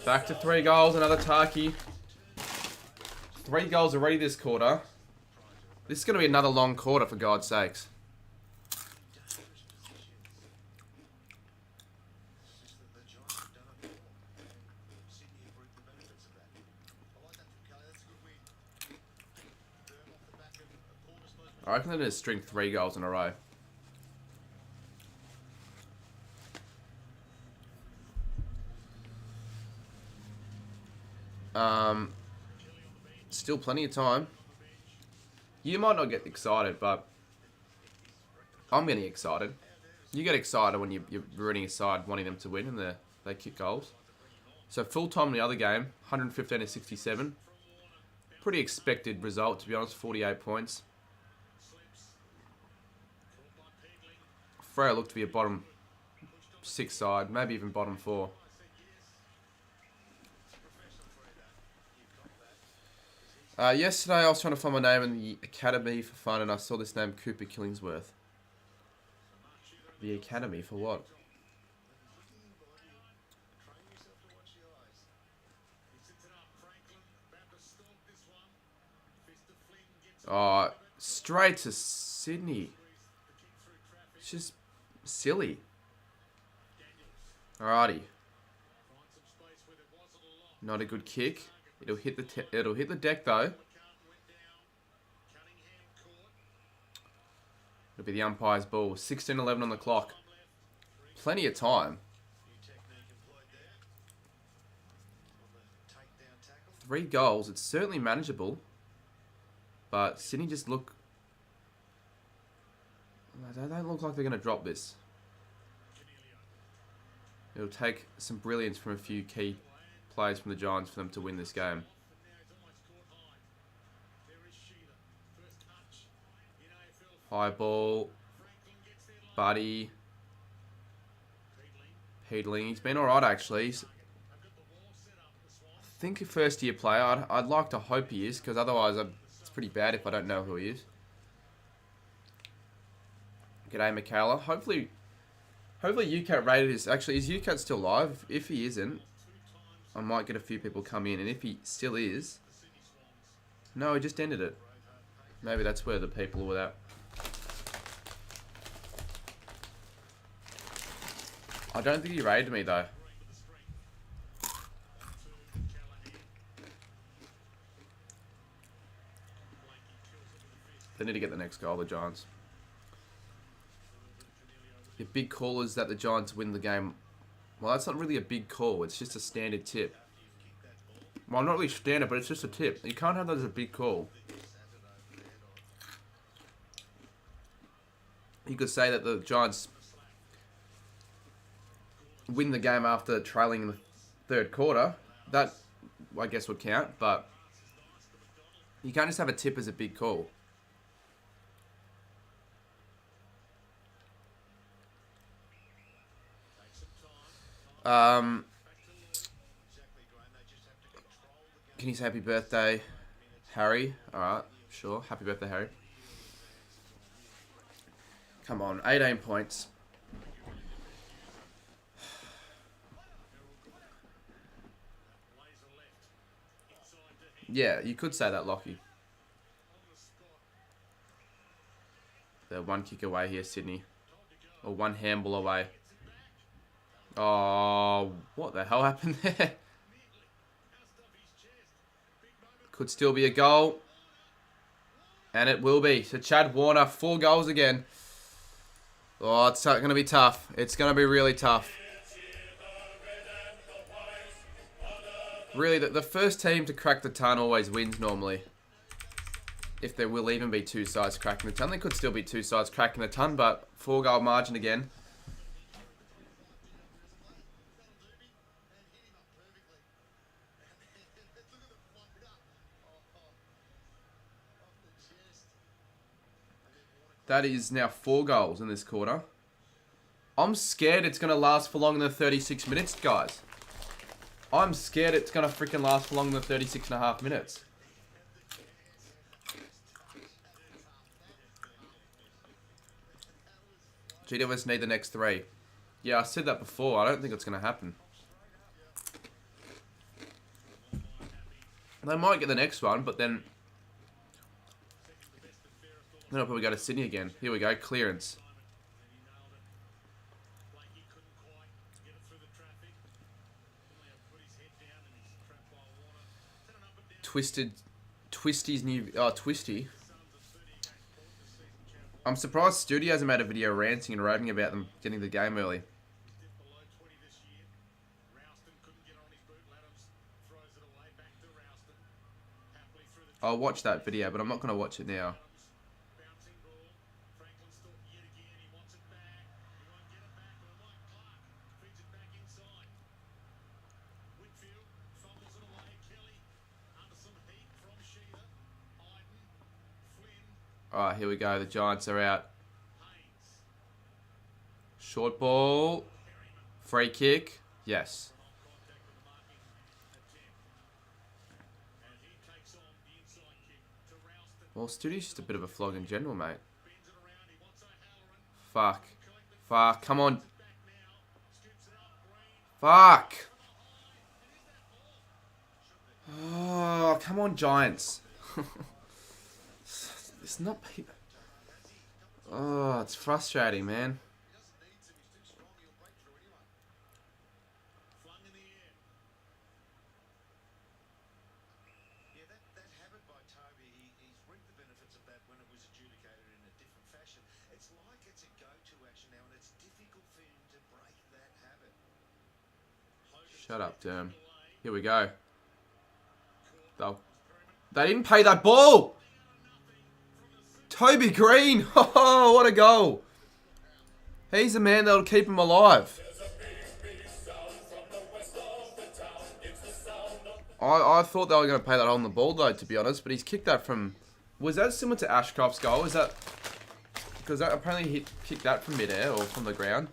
Back to 3 goals, another Taki. 3 goals already this quarter. This is going to be another long quarter, for God's sakes. I reckon they're going to string 3 goals in a row. Still plenty of time. You might not get excited, but I'm getting excited. You get excited when you're rooting your side, wanting them to win, and they kick goals. So full time in the other game, 115 to 67. Pretty expected result, to be honest. 48 points. Freo looked to be a bottom 6 side, maybe even bottom 4. Yesterday I was trying to find my name in the academy for fun, and I saw this name, Cooper Killingsworth. The academy for what? Oh, straight to Sydney. It's just silly. Alrighty. Not a good kick. It'll hit the deck though. It'll be the umpire's ball. 16:11 on the clock. Plenty of time. 3 goals. It's certainly manageable. But Sydney just look... They don't look like they're going to drop this. It'll take some brilliance from a few key players from the Giants for them to win this game. High ball. Buddy. Peedling. He's been alright actually. I think a first year player. I'd like to hope he is, because otherwise it's pretty bad if I don't know who he is. G'day, Michaela. Hopefully UCAT rated is... Actually, is UCAT still live? If he isn't, I might get a few people come in. And if he still is... No, he just ended it. Maybe that's where the people were at. I don't think he raided me, though. They need to get the next goal, the Giants. The big call is that the Giants win the game. Well, that's not really a big call. It's just a standard tip. Well, not really standard, but it's just a tip. You can't have that as a big call. You could say that the Giants win the game after trailing in the 3rd quarter. That, I guess, would count, but you can't just have a tip as a big call. Can you say happy birthday, Harry? Alright, sure. Happy birthday, Harry. Come on, 18 points. Yeah, you could say that, Lockie. They're 1 kick away here, Sydney. Or 1 handball away. Oh, what the hell happened there? Could still be a goal. And it will be. So Chad Warner, 4 goals again. Oh, it's going to be tough. It's going to be really tough. Really, the first team to crack the ton always wins normally. If there will even be 2 sides cracking the ton. There could still be 2 sides cracking the ton, but 4 goal margin again. That is now 4 goals in this quarter. I'm scared it's going to last for longer than 36 minutes, guys. I'm scared it's going to freaking last for longer than 36 and a half minutes. GWS need the next 3. Yeah, I said that before. I don't think it's going to happen. They might get the next one, but then I'll probably go to Sydney again. Here we go, clearance. Twisty's new... Oh, Twisty. I'm surprised Studio hasn't made a video ranting and raving about them getting the game early. I'll watch that video, but I'm not going to watch it now. Alright, here we go. The Giants are out. Short ball. Free kick. Yes. Well, Studio's just a bit of a flog in general, mate. Fuck. Fuck. Come on. Fuck. Oh, come on, Giants. It's not... Oh, it's frustrating, man. Shut up, Derm. Here we go. They didn't pay that ball! Toby Green! Oh, what a goal! He's the man that'll keep him alive. I thought they were going to pay that on the ball, though, to be honest, but he's kicked that from... Was that similar to Ashcroft's goal? Is that... Because that apparently he kicked that from midair or from the ground.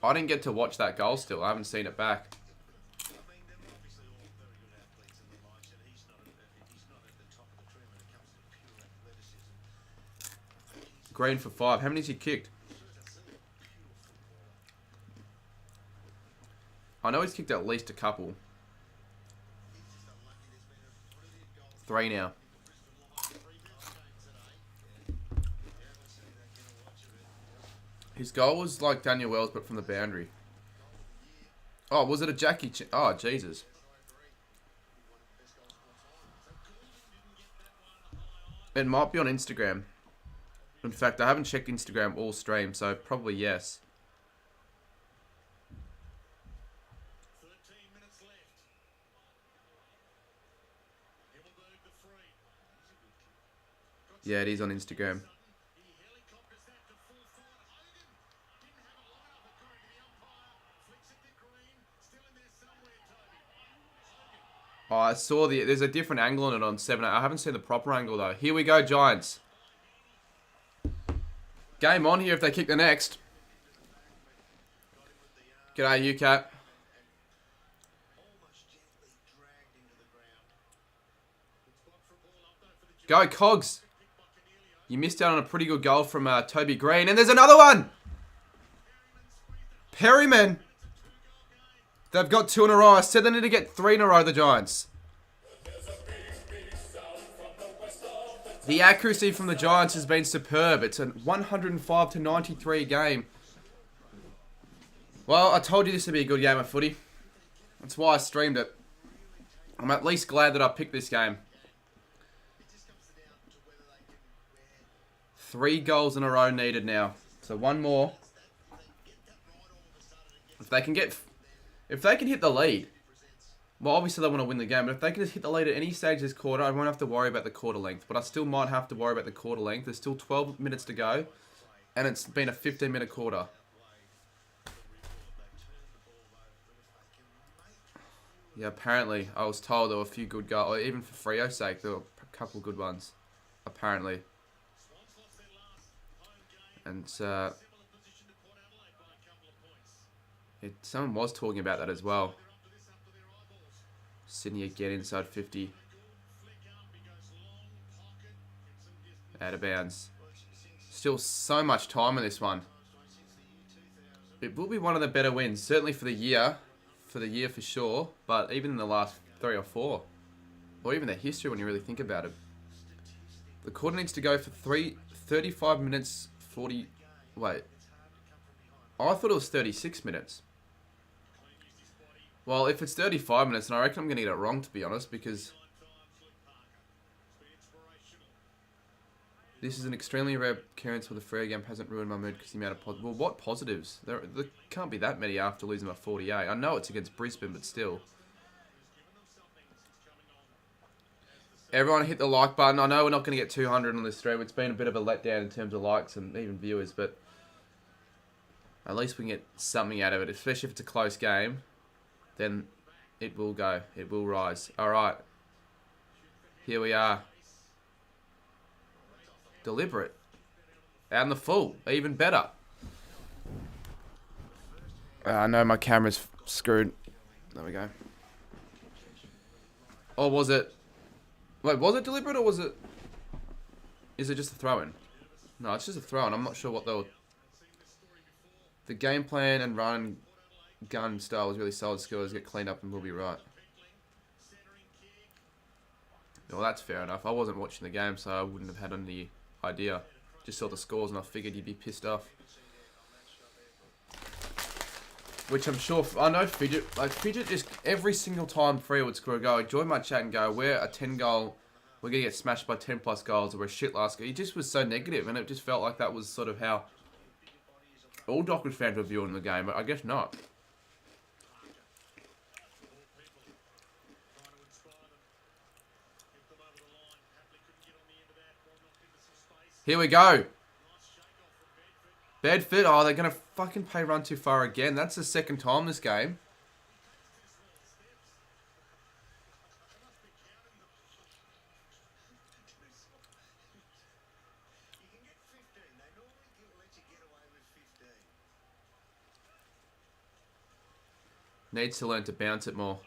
I didn't get to watch that goal still. I haven't seen it back. Green for 5. How many has he kicked? I know he's kicked at least a couple. 3 now. His goal was like Daniel Wells, but from the boundary. Oh, was it a Jackie? Oh, Jesus. It might be on Instagram. In fact, I haven't checked Instagram all stream, so probably yes. 13 minutes left. Yeah, it is on Instagram. Oh, I saw there's a different angle on it on 7. I haven't seen the proper angle though. Here we go, Giants. Game on here if they kick the next. G'day, UCAT. Go, Cogs. You missed out on a pretty good goal from Toby Green. And there's another one. Perryman. They've got 2 in a row. I said they need to get 3 in a row, the Giants. The accuracy from the Giants has been superb. It's a 105-93 game. Well, I told you this would be a good game of footy. That's why I streamed it. I'm at least glad that I picked this game. 3 goals in a row needed now. So 1 more. If they can hit the lead, well, obviously they want to win the game, but if they can just hit the lead at any stage this quarter, I won't have to worry about the quarter length. But I still might have to worry about the quarter length. There's still 12 minutes to go, and it's been a 15-minute quarter. Yeah, apparently, I was told there were a few good goals, or even for Freo's sake, there were a couple good ones, apparently. And someone was talking about that as well. Sydney again inside 50. Out of bounds. Still so much time in this one. It will be one of the better wins, certainly for the year. For sure. But even in the last 3 or 4. Or even the history when you really think about it. The quarter needs to go for 35 minutes 40... Wait. I thought it was 36 minutes. Well, if it's 35 minutes, then I reckon I'm going to get it wrong, to be honest, because this is an extremely rare occurrence where the free game hasn't ruined my mood because the amount of positives. Well, what positives? There can't be that many after losing by 48. I know it's against Brisbane, but still. Everyone hit the like button. I know we're not going to get 200 on this stream. It's been a bit of a letdown in terms of likes and even viewers, but at least we can get something out of it, especially if it's a close game. Then it will go. It will rise. Alright. Here we are. Deliberate. Out in the full. Even better. I know my camera's screwed. There we go. Or was it... Wait, was it deliberate or was it... Is it just a throw-in? No, it's just a throw-in. I'm not sure what they were... The game plan and run... gun style was really solid. Skills get cleaned up and we'll be right. Well, that's fair enough. I wasn't watching the game, so I wouldn't have had any idea. Just saw the scores and I figured you'd be pissed off. Which I'm sure... I know Fidget... Like, Fidget just... Every single time Free would score a goal, he'd join my chat and go, we're a 10 goal... We're going to get smashed by 10 plus goals or we're shit last goal. He just was so negative and it just felt like that was sort of how... all Dockers fans were viewing the game, but I guess not. Here we go. Bedford. Oh, they're going to fucking play run too far again. That's the second time this game. Needs to learn to bounce it more.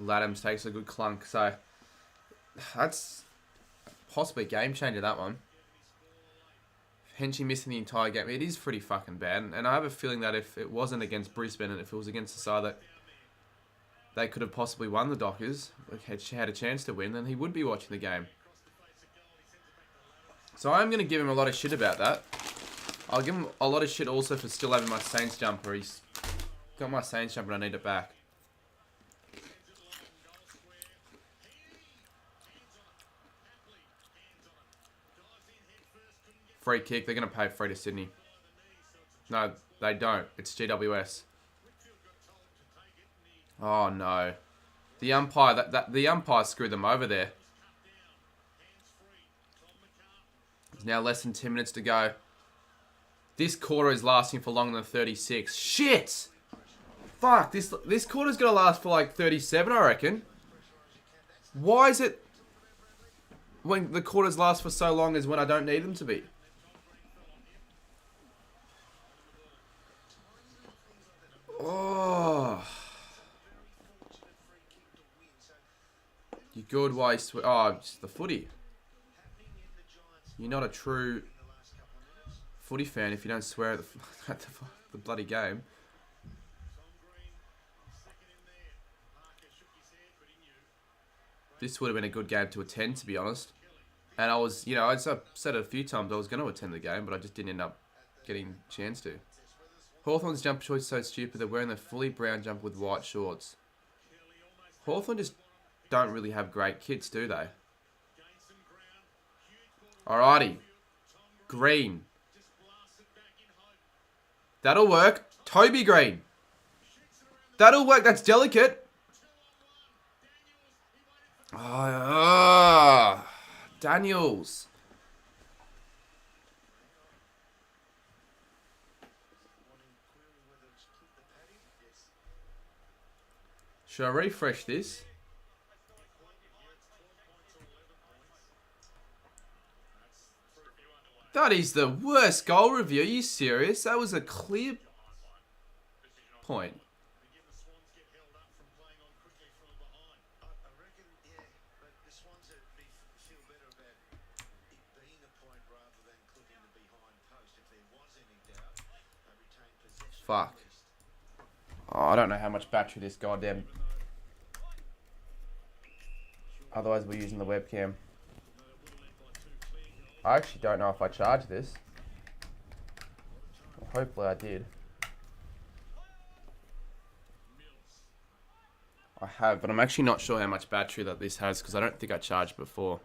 Laddams takes a good clunk. So, that's... possibly a game changer, that one. Henchy missing the entire game. It is pretty fucking bad. And I have a feeling that if it wasn't against Brisbane and if it was against the side that they could have possibly won the Dockers, had a chance to win, then he would be watching the game. So I'm going to give him a lot of shit about that. I'll give him a lot of shit also for still having my Saints jumper. He's got my Saints jumper and I need it back. Free kick. They're going to pay free to Sydney. No, they don't. It's GWS. Oh, no. The umpire, the umpire screwed them over there. There's now less than 10 minutes to go. This quarter is lasting for longer than 36. Shit! Fuck, this quarter's going to last for like 37, I reckon. Why is it when the quarters last for so long is when I don't need them to be? Oh. You good? Why? Oh, just the footy. You're not a true footy fan if you don't swear at the bloody game. This would have been a good game to attend, to be honest. And I was, you know, I'd said it a few times I was going to attend the game, but I just didn't end up getting a chance to. Hawthorn's jumper choice is so stupid. They're wearing the fully brown jumper with white shorts. Hawthorn just don't really have great kits, do they? Alrighty. Green. That'll work. Toby Green. That'll work. That's delicate. Daniels. Should I refresh this? That is the worst goal review. Are you serious? That was a clear point. Again, the Swans get held up from playing on quickly from behind. I reckon, yeah, but the Swans would feel better about it being a point rather than clipping the behind post. If there was any doubt, they retain possession. Fuck. Oh, I don't know how much battery this goddamn... Otherwise we're using the webcam. I actually don't know if I charged this. Well, hopefully I did. I have, but I'm actually not sure how much battery that this has because I don't think I charged before.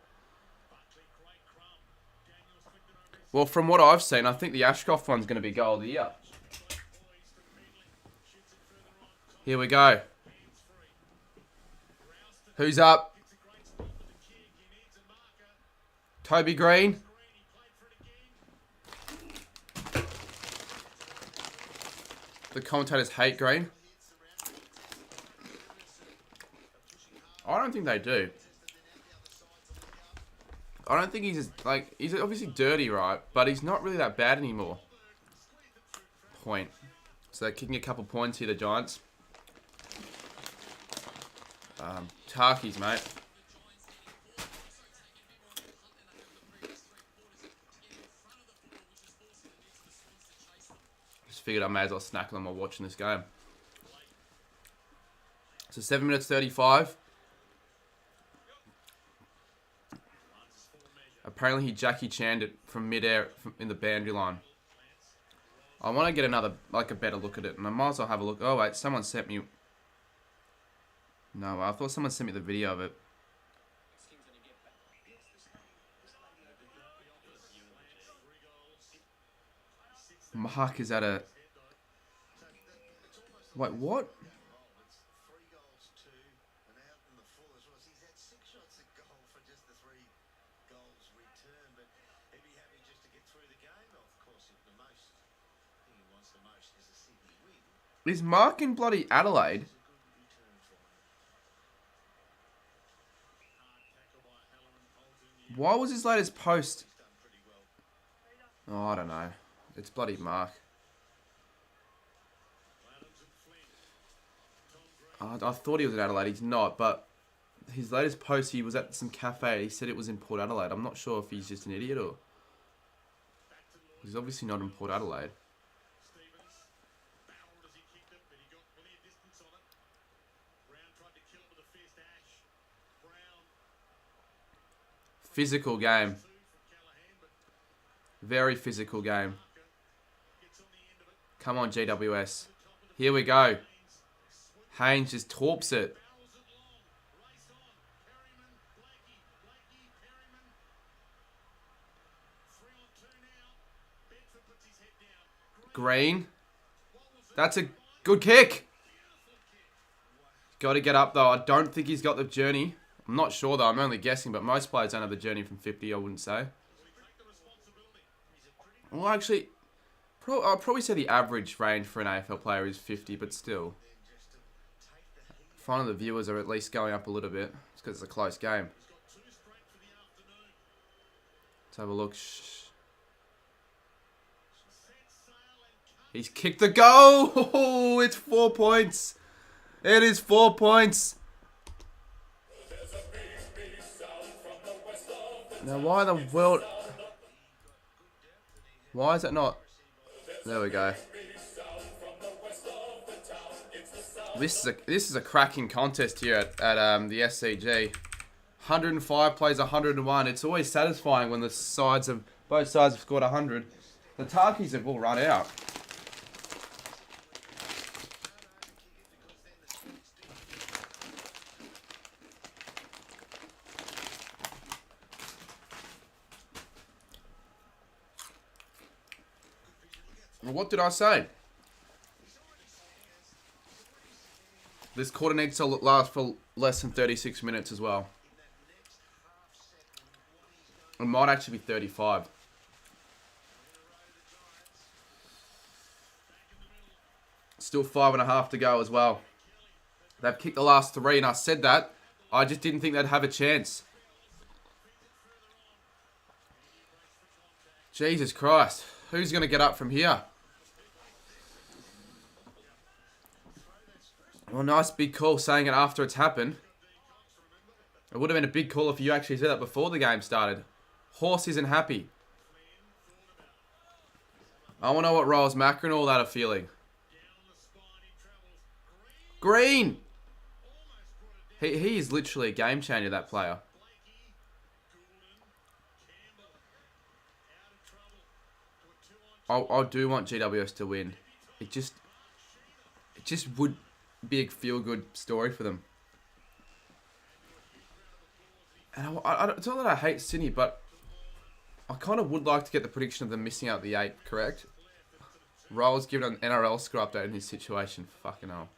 Well, from what I've seen, I think the Ashcroft one's going to be goal of the year. Here we go. Who's up? Toby Green. The commentators hate Green. I don't think they do. I don't think he's he's obviously dirty, right? But he's not really that bad anymore. Point. So they're kicking a couple points here, the Giants. Tarkies, mate. Just figured I may as well snack them while watching this game. So 7 minutes 35. Apparently he Jackie Chan'd it from midair in the boundary line. I want to get another, a better look at it. And I might as well have a look. Oh, wait, someone sent me... No, I thought someone sent me the video of it. Mark is at a... Wait, what? Is Mark in bloody Adelaide? Why was his latest post? Oh, I don't know. It's bloody Mark. I thought he was in Adelaide. He's not, but his latest post, he was at some cafe. He said it was in Port Adelaide. I'm not sure if he's just an idiot or... He's obviously not in Port Adelaide. Physical game. Very physical game. Come on, GWS. Here we go. Haynes just torps it. Green. That's a good kick. Got to get up, though. I don't think he's got the journey. I'm not sure, though. I'm only guessing, but most players don't have the journey from 50, I wouldn't say. Well, actually, I'll probably say the average range for an AFL player is 50, but still. Finally, the viewers are at least going up a little bit. It's because it's a close game. Let's have a look. He's kicked the goal! Oh, it's 4 points. It is 4 points. Now, why the world... Why is it not... There we go. This is a cracking contest here at the SCG. 105 plays 101. It's always satisfying when both sides have scored 100. The Tarkies have all run out. Well, what did I say? This quarter needs to last for less than 36 minutes as well. It might actually be 35. Still 5.5 to go as well. They've kicked the last 3, and I said that. I just didn't think they'd have a chance. Jesus Christ. Who's going to get up from here? Well, nice big call saying it after it's happened. It would have been a big call if you actually said that before the game started. Horse isn't happy. I want to know what Rolls Macca and all that are feeling. Green! He is literally a game changer, that player. I do want GWS to win. It just would be a feel-good story for them. And it's not that I hate Sydney, but I kind of would like to get the prediction of them missing out the 8 correct. Rolls given an NRL score update in his situation. Fucking hell.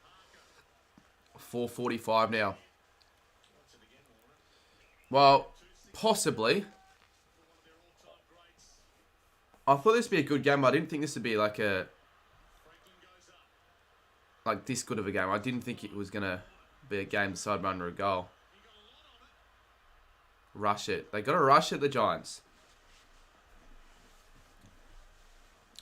4:45 now. Well, possibly. I thought this would be a good game, but I didn't think this would be like this good of a game. I didn't think it was going to be a game decided by under a goal. Rush it. They got to rush it, the Giants.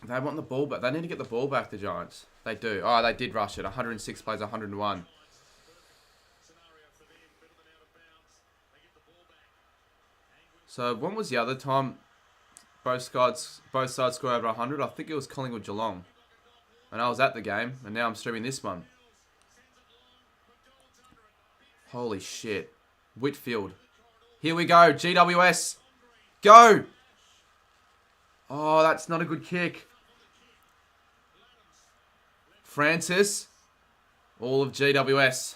They want the ball back. They need to get the ball back, the Giants. They do. Oh, they did rush it. 106 plays 101. So when was the other time both sides scored over 100? I think it was Collingwood Geelong. And I was at the game, and now I'm streaming this one. Holy shit. Whitfield. Here we go. GWS. Go! Oh, that's not a good kick. Francis. All of GWS.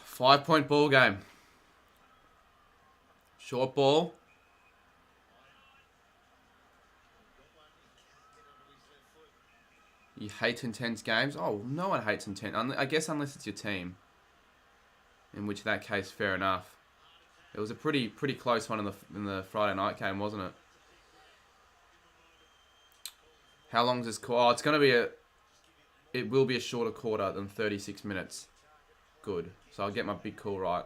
5-point ball game. Short ball. You hate intense games? Oh, no one hates intense. I guess unless it's your team. In which that case, fair enough. It was a pretty close one in the Friday night game, wasn't it? How long is this quarter? Oh, it's going to be it will be a shorter quarter than 36 minutes. Good. So I'll get my big call right.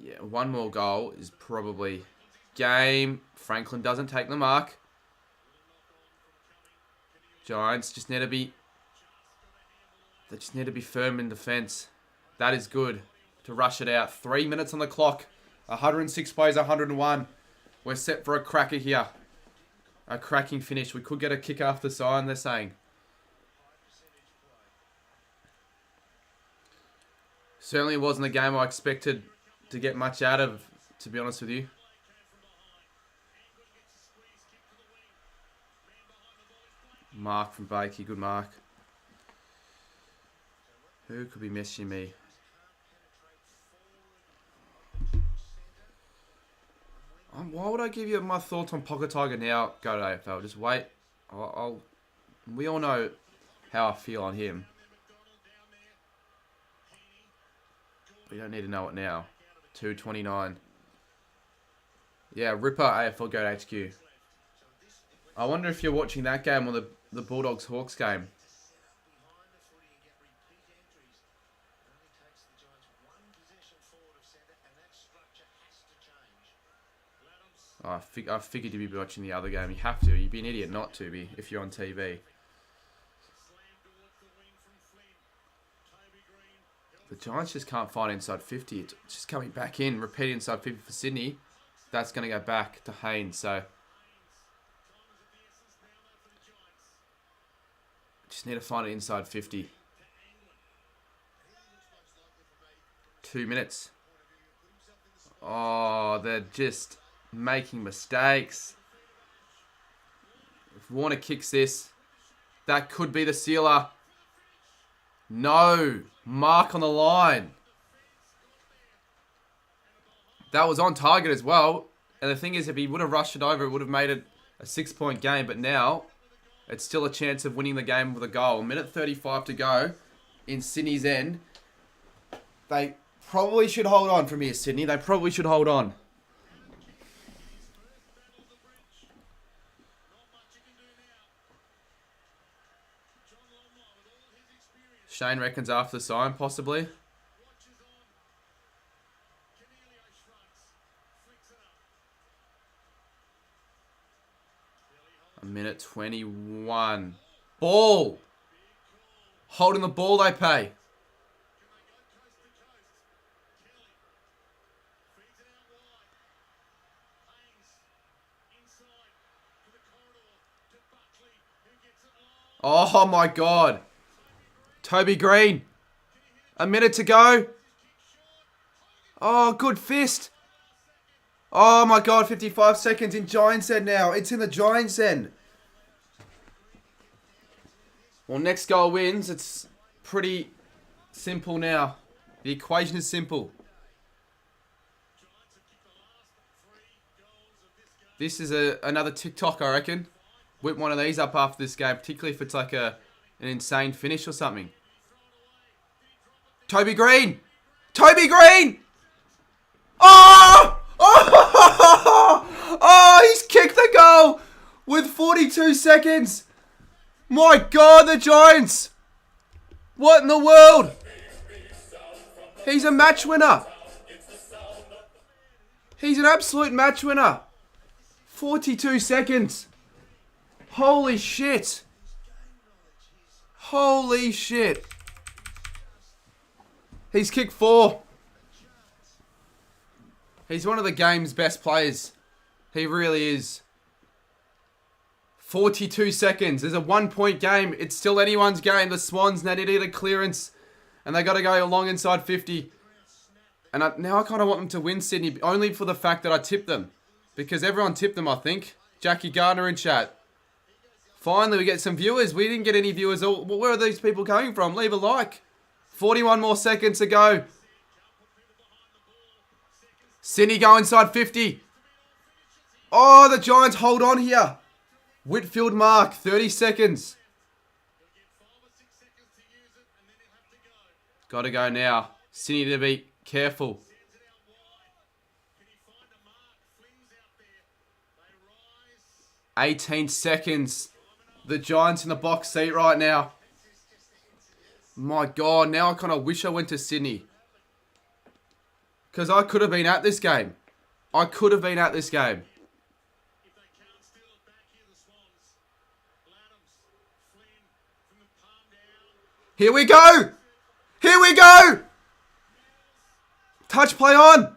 Yeah, one more goal is probably game. Franklin doesn't take the mark. Giants just need to be... They just need to be firm in defence. That is good to rush it out. 3 minutes on the clock. 106 plays, 101. We're set for a cracker here. A cracking finish. We could get a kick after sign, they're saying. Certainly wasn't a game I expected to get much out of, to be honest with you. Mark from Bakey. Good mark. Who could be messaging me? Why would I give you my thoughts on Pocket Tiger now? Go to AFL. Just wait. We all know how I feel on him. We don't need to know it now. 2:29. Yeah, Ripper AFL Go to HQ. I wonder if you're watching that game or the Bulldogs-Hawks game. Oh, I figured you'd be watching the other game. You have to. You'd be an idiot not to be if you're on TV. The Giants just can't find inside 50. It's just coming back in. Repeat inside 50 for Sydney. That's going to go back to Haynes. So just need to find it inside 50. 2 minutes. Oh, they're just making mistakes. If Warner kicks this, that could be the sealer. No. Mark on the line. That was on target as well. And the thing is, if he would have rushed it over, it would have made it a 6-point game. But now, it's still a chance of winning the game with a goal. 1:35 to go in Sydney's end. They probably should hold on from here, Sydney. They probably should hold on. Shane reckons after the sign, possibly. 21. Ball. Holding the ball, they pay. Oh my God. Toby Green. A minute to go. Oh, good fist. Oh my God, 55 seconds in Giants' end now. It's in the Giants' end. Well, next goal wins. It's pretty simple now. The equation is simple. This is another TikTok, I reckon. Whip one of these up after this game, particularly if it's like an insane finish or something. Toby Green! Toby Green! Oh! Oh! Oh, he's kicked the goal with 42 seconds. My God, the Giants. What in the world? He's a match winner. He's an absolute match winner. 42 seconds. Holy shit. Holy shit. He's kicked 4. He's one of the game's best players. He really is. 42 seconds. There's a 1-point game. It's still anyone's game. The Swans now need a clearance. And they got to go along inside 50. And now I kind of want them to win Sydney. Only for the fact that I tipped them. Because everyone tipped them, I think. Jackie Gardner in chat. Finally, we get some viewers. We didn't get any viewers. Where are these people coming from? Leave a like. 41 more seconds to go. Sydney go inside 50. Oh, the Giants hold on here. Whitfield mark, 30 seconds. Got to go now. Sydney to be careful. 18 seconds. The Giants in the box seat right now. My God, now I kind of wish I went to Sydney. Because I could have been at this game. I could have been at this game. Here we go. Here we go. Touch play on.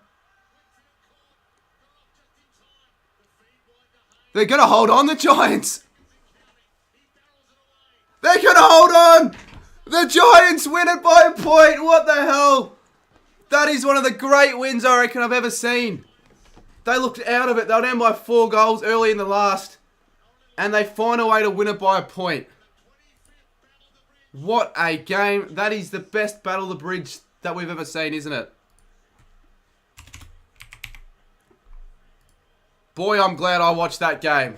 They're going to hold on, the Giants. They're going to hold on. The Giants win it by a point. What the hell? That is one of the great wins I reckon I've ever seen. They looked out of it. They were down by 4 goals early in the last. And they find a way to win it by a point. What a game. That is the best Battle of the Bridge that we've ever seen, isn't it? Boy, I'm glad I watched that game.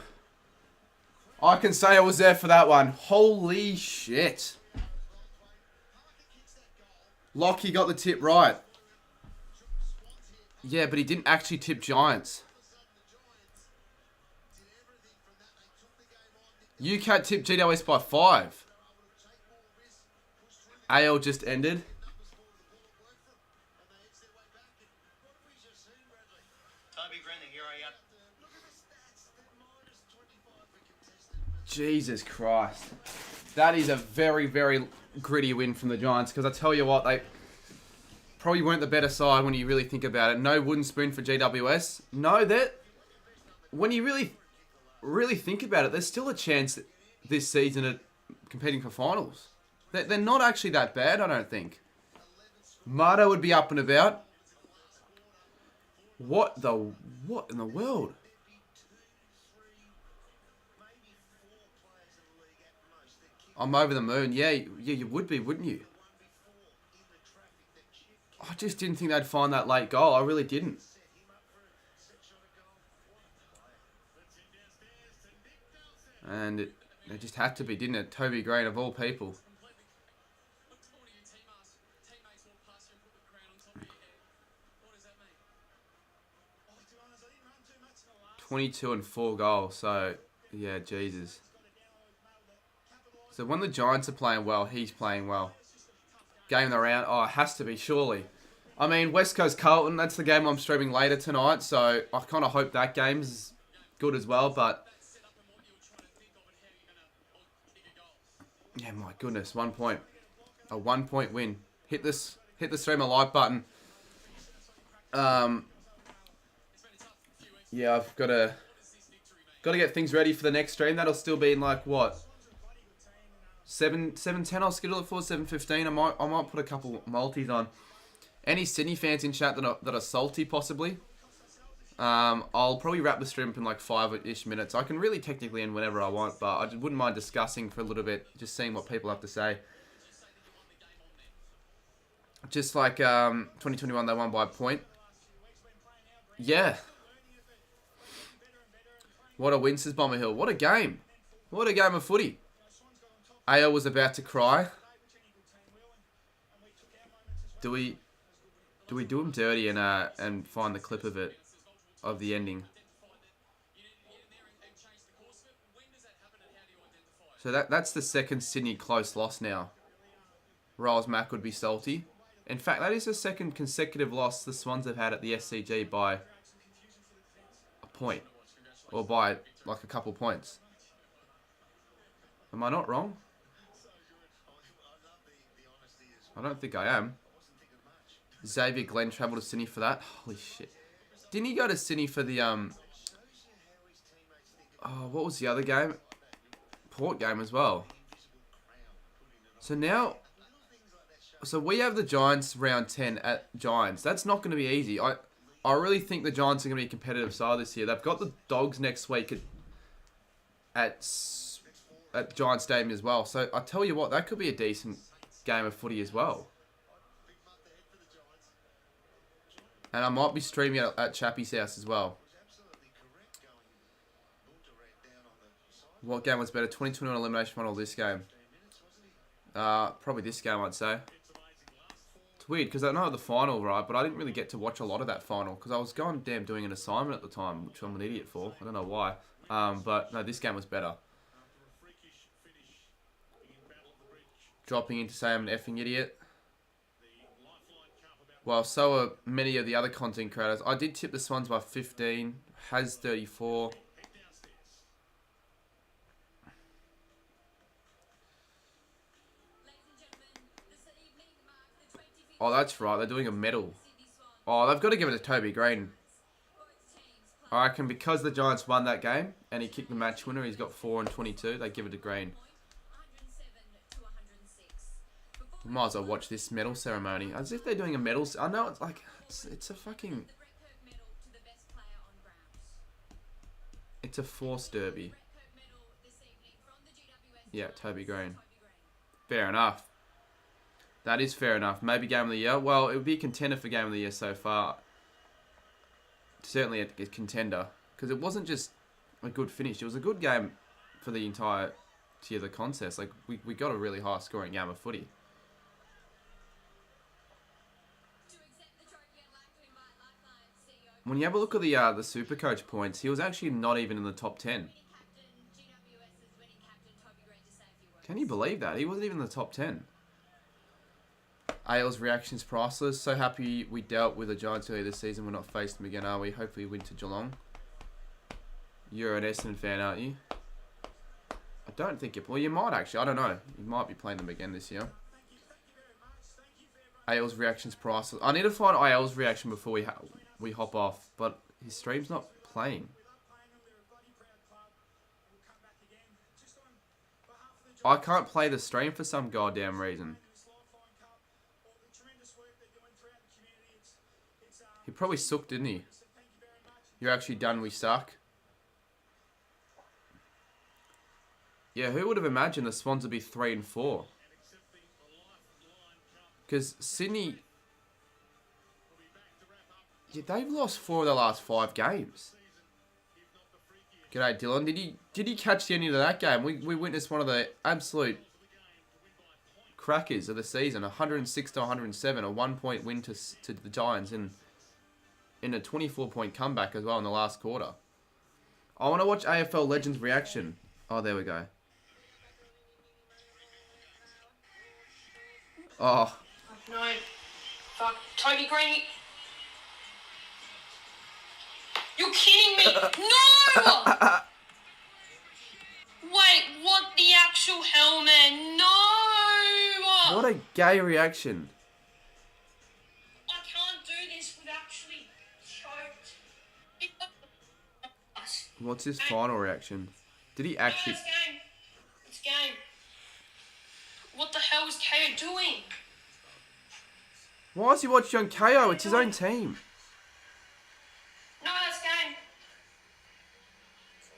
I can say I was there for that one. Holy shit. Lockie got the tip right. Yeah, but he didn't actually tip Giants. UCAT tipped GWS by 5. AL just ended. Jesus Christ. That is a very, very gritty win from the Giants. Because I tell you what, they probably weren't the better side when you really think about it. No wooden spoon for GWS. No, that when you really think about it, there's still a chance this season at competing for finals. They're not actually that bad, I don't think. Marta would be up and about. What in the world? I'm over the moon. Yeah, you would be, wouldn't you? I just didn't think they'd find that late goal. I really didn't. And it just had to be, didn't it? Toby Green, of all people. 22 and 4 goals. So, yeah, Jesus. So when the Giants are playing well, he's playing well. Game of the round. Oh, it has to be, surely. I mean, West Coast Carlton, that's the game I'm streaming later tonight. So I kind of hope that game's good as well. But Yeah, my goodness, 1 point. A 1 point win. Hit the stream a like button. Yeah, I've got to get things ready for the next stream. That'll still be in like what? 7:10 I'll schedule it for 7:15. I might put a couple multis on. Any Sydney fans in chat that are salty possibly. I'll probably wrap the stream up in like 5-ish minutes. I can really technically end whenever I want, but I wouldn't mind discussing for a little bit, just seeing what people have to say. Just like 2021, they won by a point. Yeah. What a win, says Bomber Hill. What a game. What a game of footy. AO was about to cry. Do we do him dirty and find the clip of it, of the ending? So that's the second Sydney close loss now. Riles Mack would be salty. In fact, that is the second consecutive loss the Swans have had at the SCG by a point. Or by like a couple points. Am I not wrong? I don't think I am. Xavier Glenn travelled to Sydney for that. Holy shit. Didn't he go to Sydney for the, oh, what was the other game? Port game as well. So now, so we have the Giants round 10 at Giants. That's not going to be easy. I really think the Giants are going to be a competitive side this year. They've got the Dogs next week at Giants Stadium as well. So I tell you what, that could be a decent game of footy as well. And I might be streaming at Chappie's house as well. What game was better, 2021 elimination final or this game? Probably this game, I'd say. It's weird because I know the final, right? But I didn't really get to watch a lot of that final because I was going damn doing an assignment at the time, which I'm an idiot for. I don't know why. But no, this game was better. Dropping in to say I'm an effing idiot. Well, so are many of the other content creators. I did tip the Swans by 15. Has 34. Oh, that's right. They're doing a medal. Oh, they've got to give it to Toby Green. I reckon because the Giants won that game and he kicked the match winner, he's got 4 and 22. They give it to Green. We might as well watch this medal ceremony. As if they're doing a medal. I know it's like it's a fucking. It's a forced derby. Yeah, Toby Green. Fair enough. That is fair enough. Maybe game of the year. Well, it would be a contender for game of the year so far. Certainly a contender because it wasn't just a good finish. It was a good game for the entire tier of the contest. Like we got a really high scoring game of footy. When you have a look at the Supercoach points, he was actually not even in the top 10. Can you believe that? He wasn't even in the top 10. AL's reaction's priceless. So happy we dealt with the Giants earlier this season. We're not facing them again, are we? Hopefully we win to Geelong. You're an Essendon fan, aren't you? I don't think well, you might actually. I don't know. You might be playing them again this year. AL's reaction's priceless. I need to find AL's reaction before we hop off, but his stream's not playing. I can't play the stream for some goddamn reason. He probably sucked, didn't he? You're actually done, we suck. Yeah, who would have imagined the Swans would be 3 and 4? Because Sydney... Yeah, they've lost 4 of the last 5 games. G'day, Dylan. Did you catch the ending of that game? We witnessed one of the absolute crackers of the season. 106 to 107. A 1-point win to the Giants in a 24-point comeback as well in the last quarter. I want to watch AFL Legends reaction. Oh, there we go. Oh. No. Fuck. Toby Green. You're kidding me! No! Wait, what the actual hell, man? No! What a gay reaction. I can't do this with actually choked. What's his final reaction? Did he No, actually... it's game. It's game. What the hell is KO doing? Why is he watching on KO? It's his own team. No, that's game.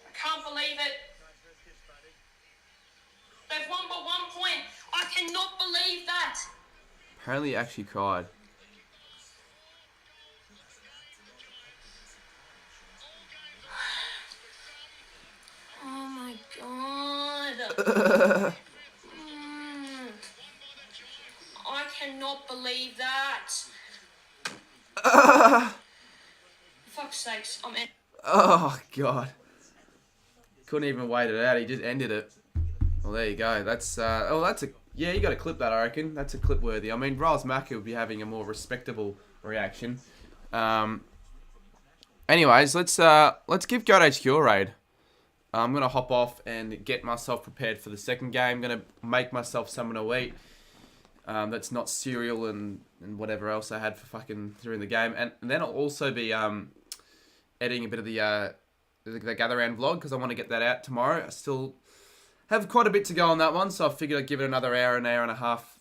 I can't believe it. They've won by 1 point. I cannot believe that. Apparently he actually cried. Oh my god. I cannot believe that. For fuck's sakes, I'm in. Oh, God. Couldn't even wait it out. He just ended it. Well, there you go. That's a... Yeah, you got to clip that, I reckon. That's a clip worthy. I mean, Riles Mackey would be having a more respectable reaction. Anyways, let's give Goat HQ a raid. I'm going to hop off and get myself prepared for the second game. I'm going to make myself something to eat. That's not cereal and whatever else I had for fucking during the game. And then I'll also be editing a bit of the Gather Round vlog because I want to get that out tomorrow. I still have quite a bit to go on that one, so I figured I'd give it another hour and a half.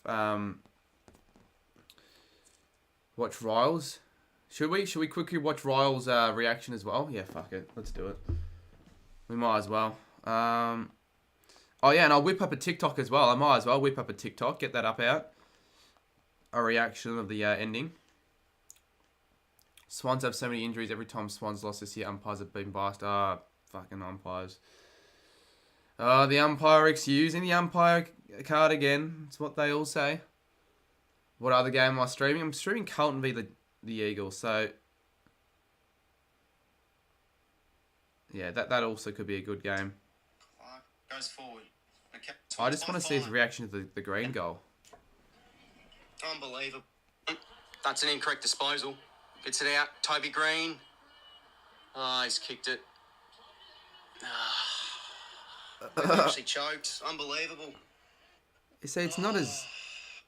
Watch Riles. Should we quickly watch Riles' reaction as well? Yeah, fuck it. Let's do it. We might as well. Oh yeah, and I'll whip up a TikTok as well. I might as well whip up a TikTok, get that up out. A reaction of the ending. Swans have so many injuries every time Swans lost this year. Umpires have been biased. Fucking umpires. The umpire using the umpire card again. That's what they all say. What other game am I streaming? I'm streaming Carlton v the Eagles. So yeah, that also could be a good game. Goes forward. Okay. I just want to see his reaction to the green goal. Unbelievable. That's an incorrect disposal. Gets it out. Toby Green. He's kicked it. Actually choked. Unbelievable. You see, it's not as...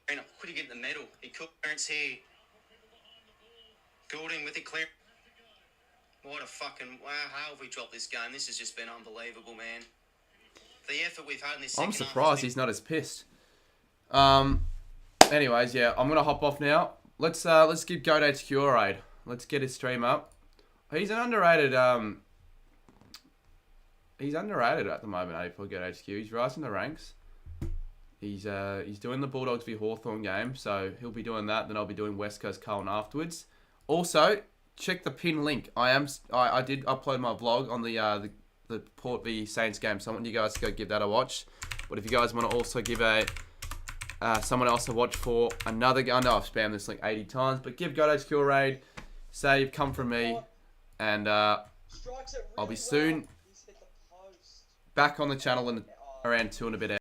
Could he get the medal? He could clearance here. Goulding with the clear. What a fucking... Wow, how have we dropped this game? This has just been unbelievable, man. The effort we've had in this I'm second surprised he's not as pissed. Anyways, yeah, I'm gonna hop off now. Let's give Goat HQ a raid. Let's get his stream up. He's an underrated he's underrated at the moment, AFL Goat HQ. He's rising the ranks. He's doing the Bulldogs v Hawthorn game, so he'll be doing that. Then I'll be doing West Coast Carlton afterwards. Also, check the pin link. I did upload my vlog on the Port v Saints game, so I want you guys to go give that a watch. But if you guys want to also give someone else a watch for another game, I know I've spammed this link 80 times, but give Goat HQ a raid. Say you've come from me, and I'll be soon back on the channel in around 2 and a bit hours.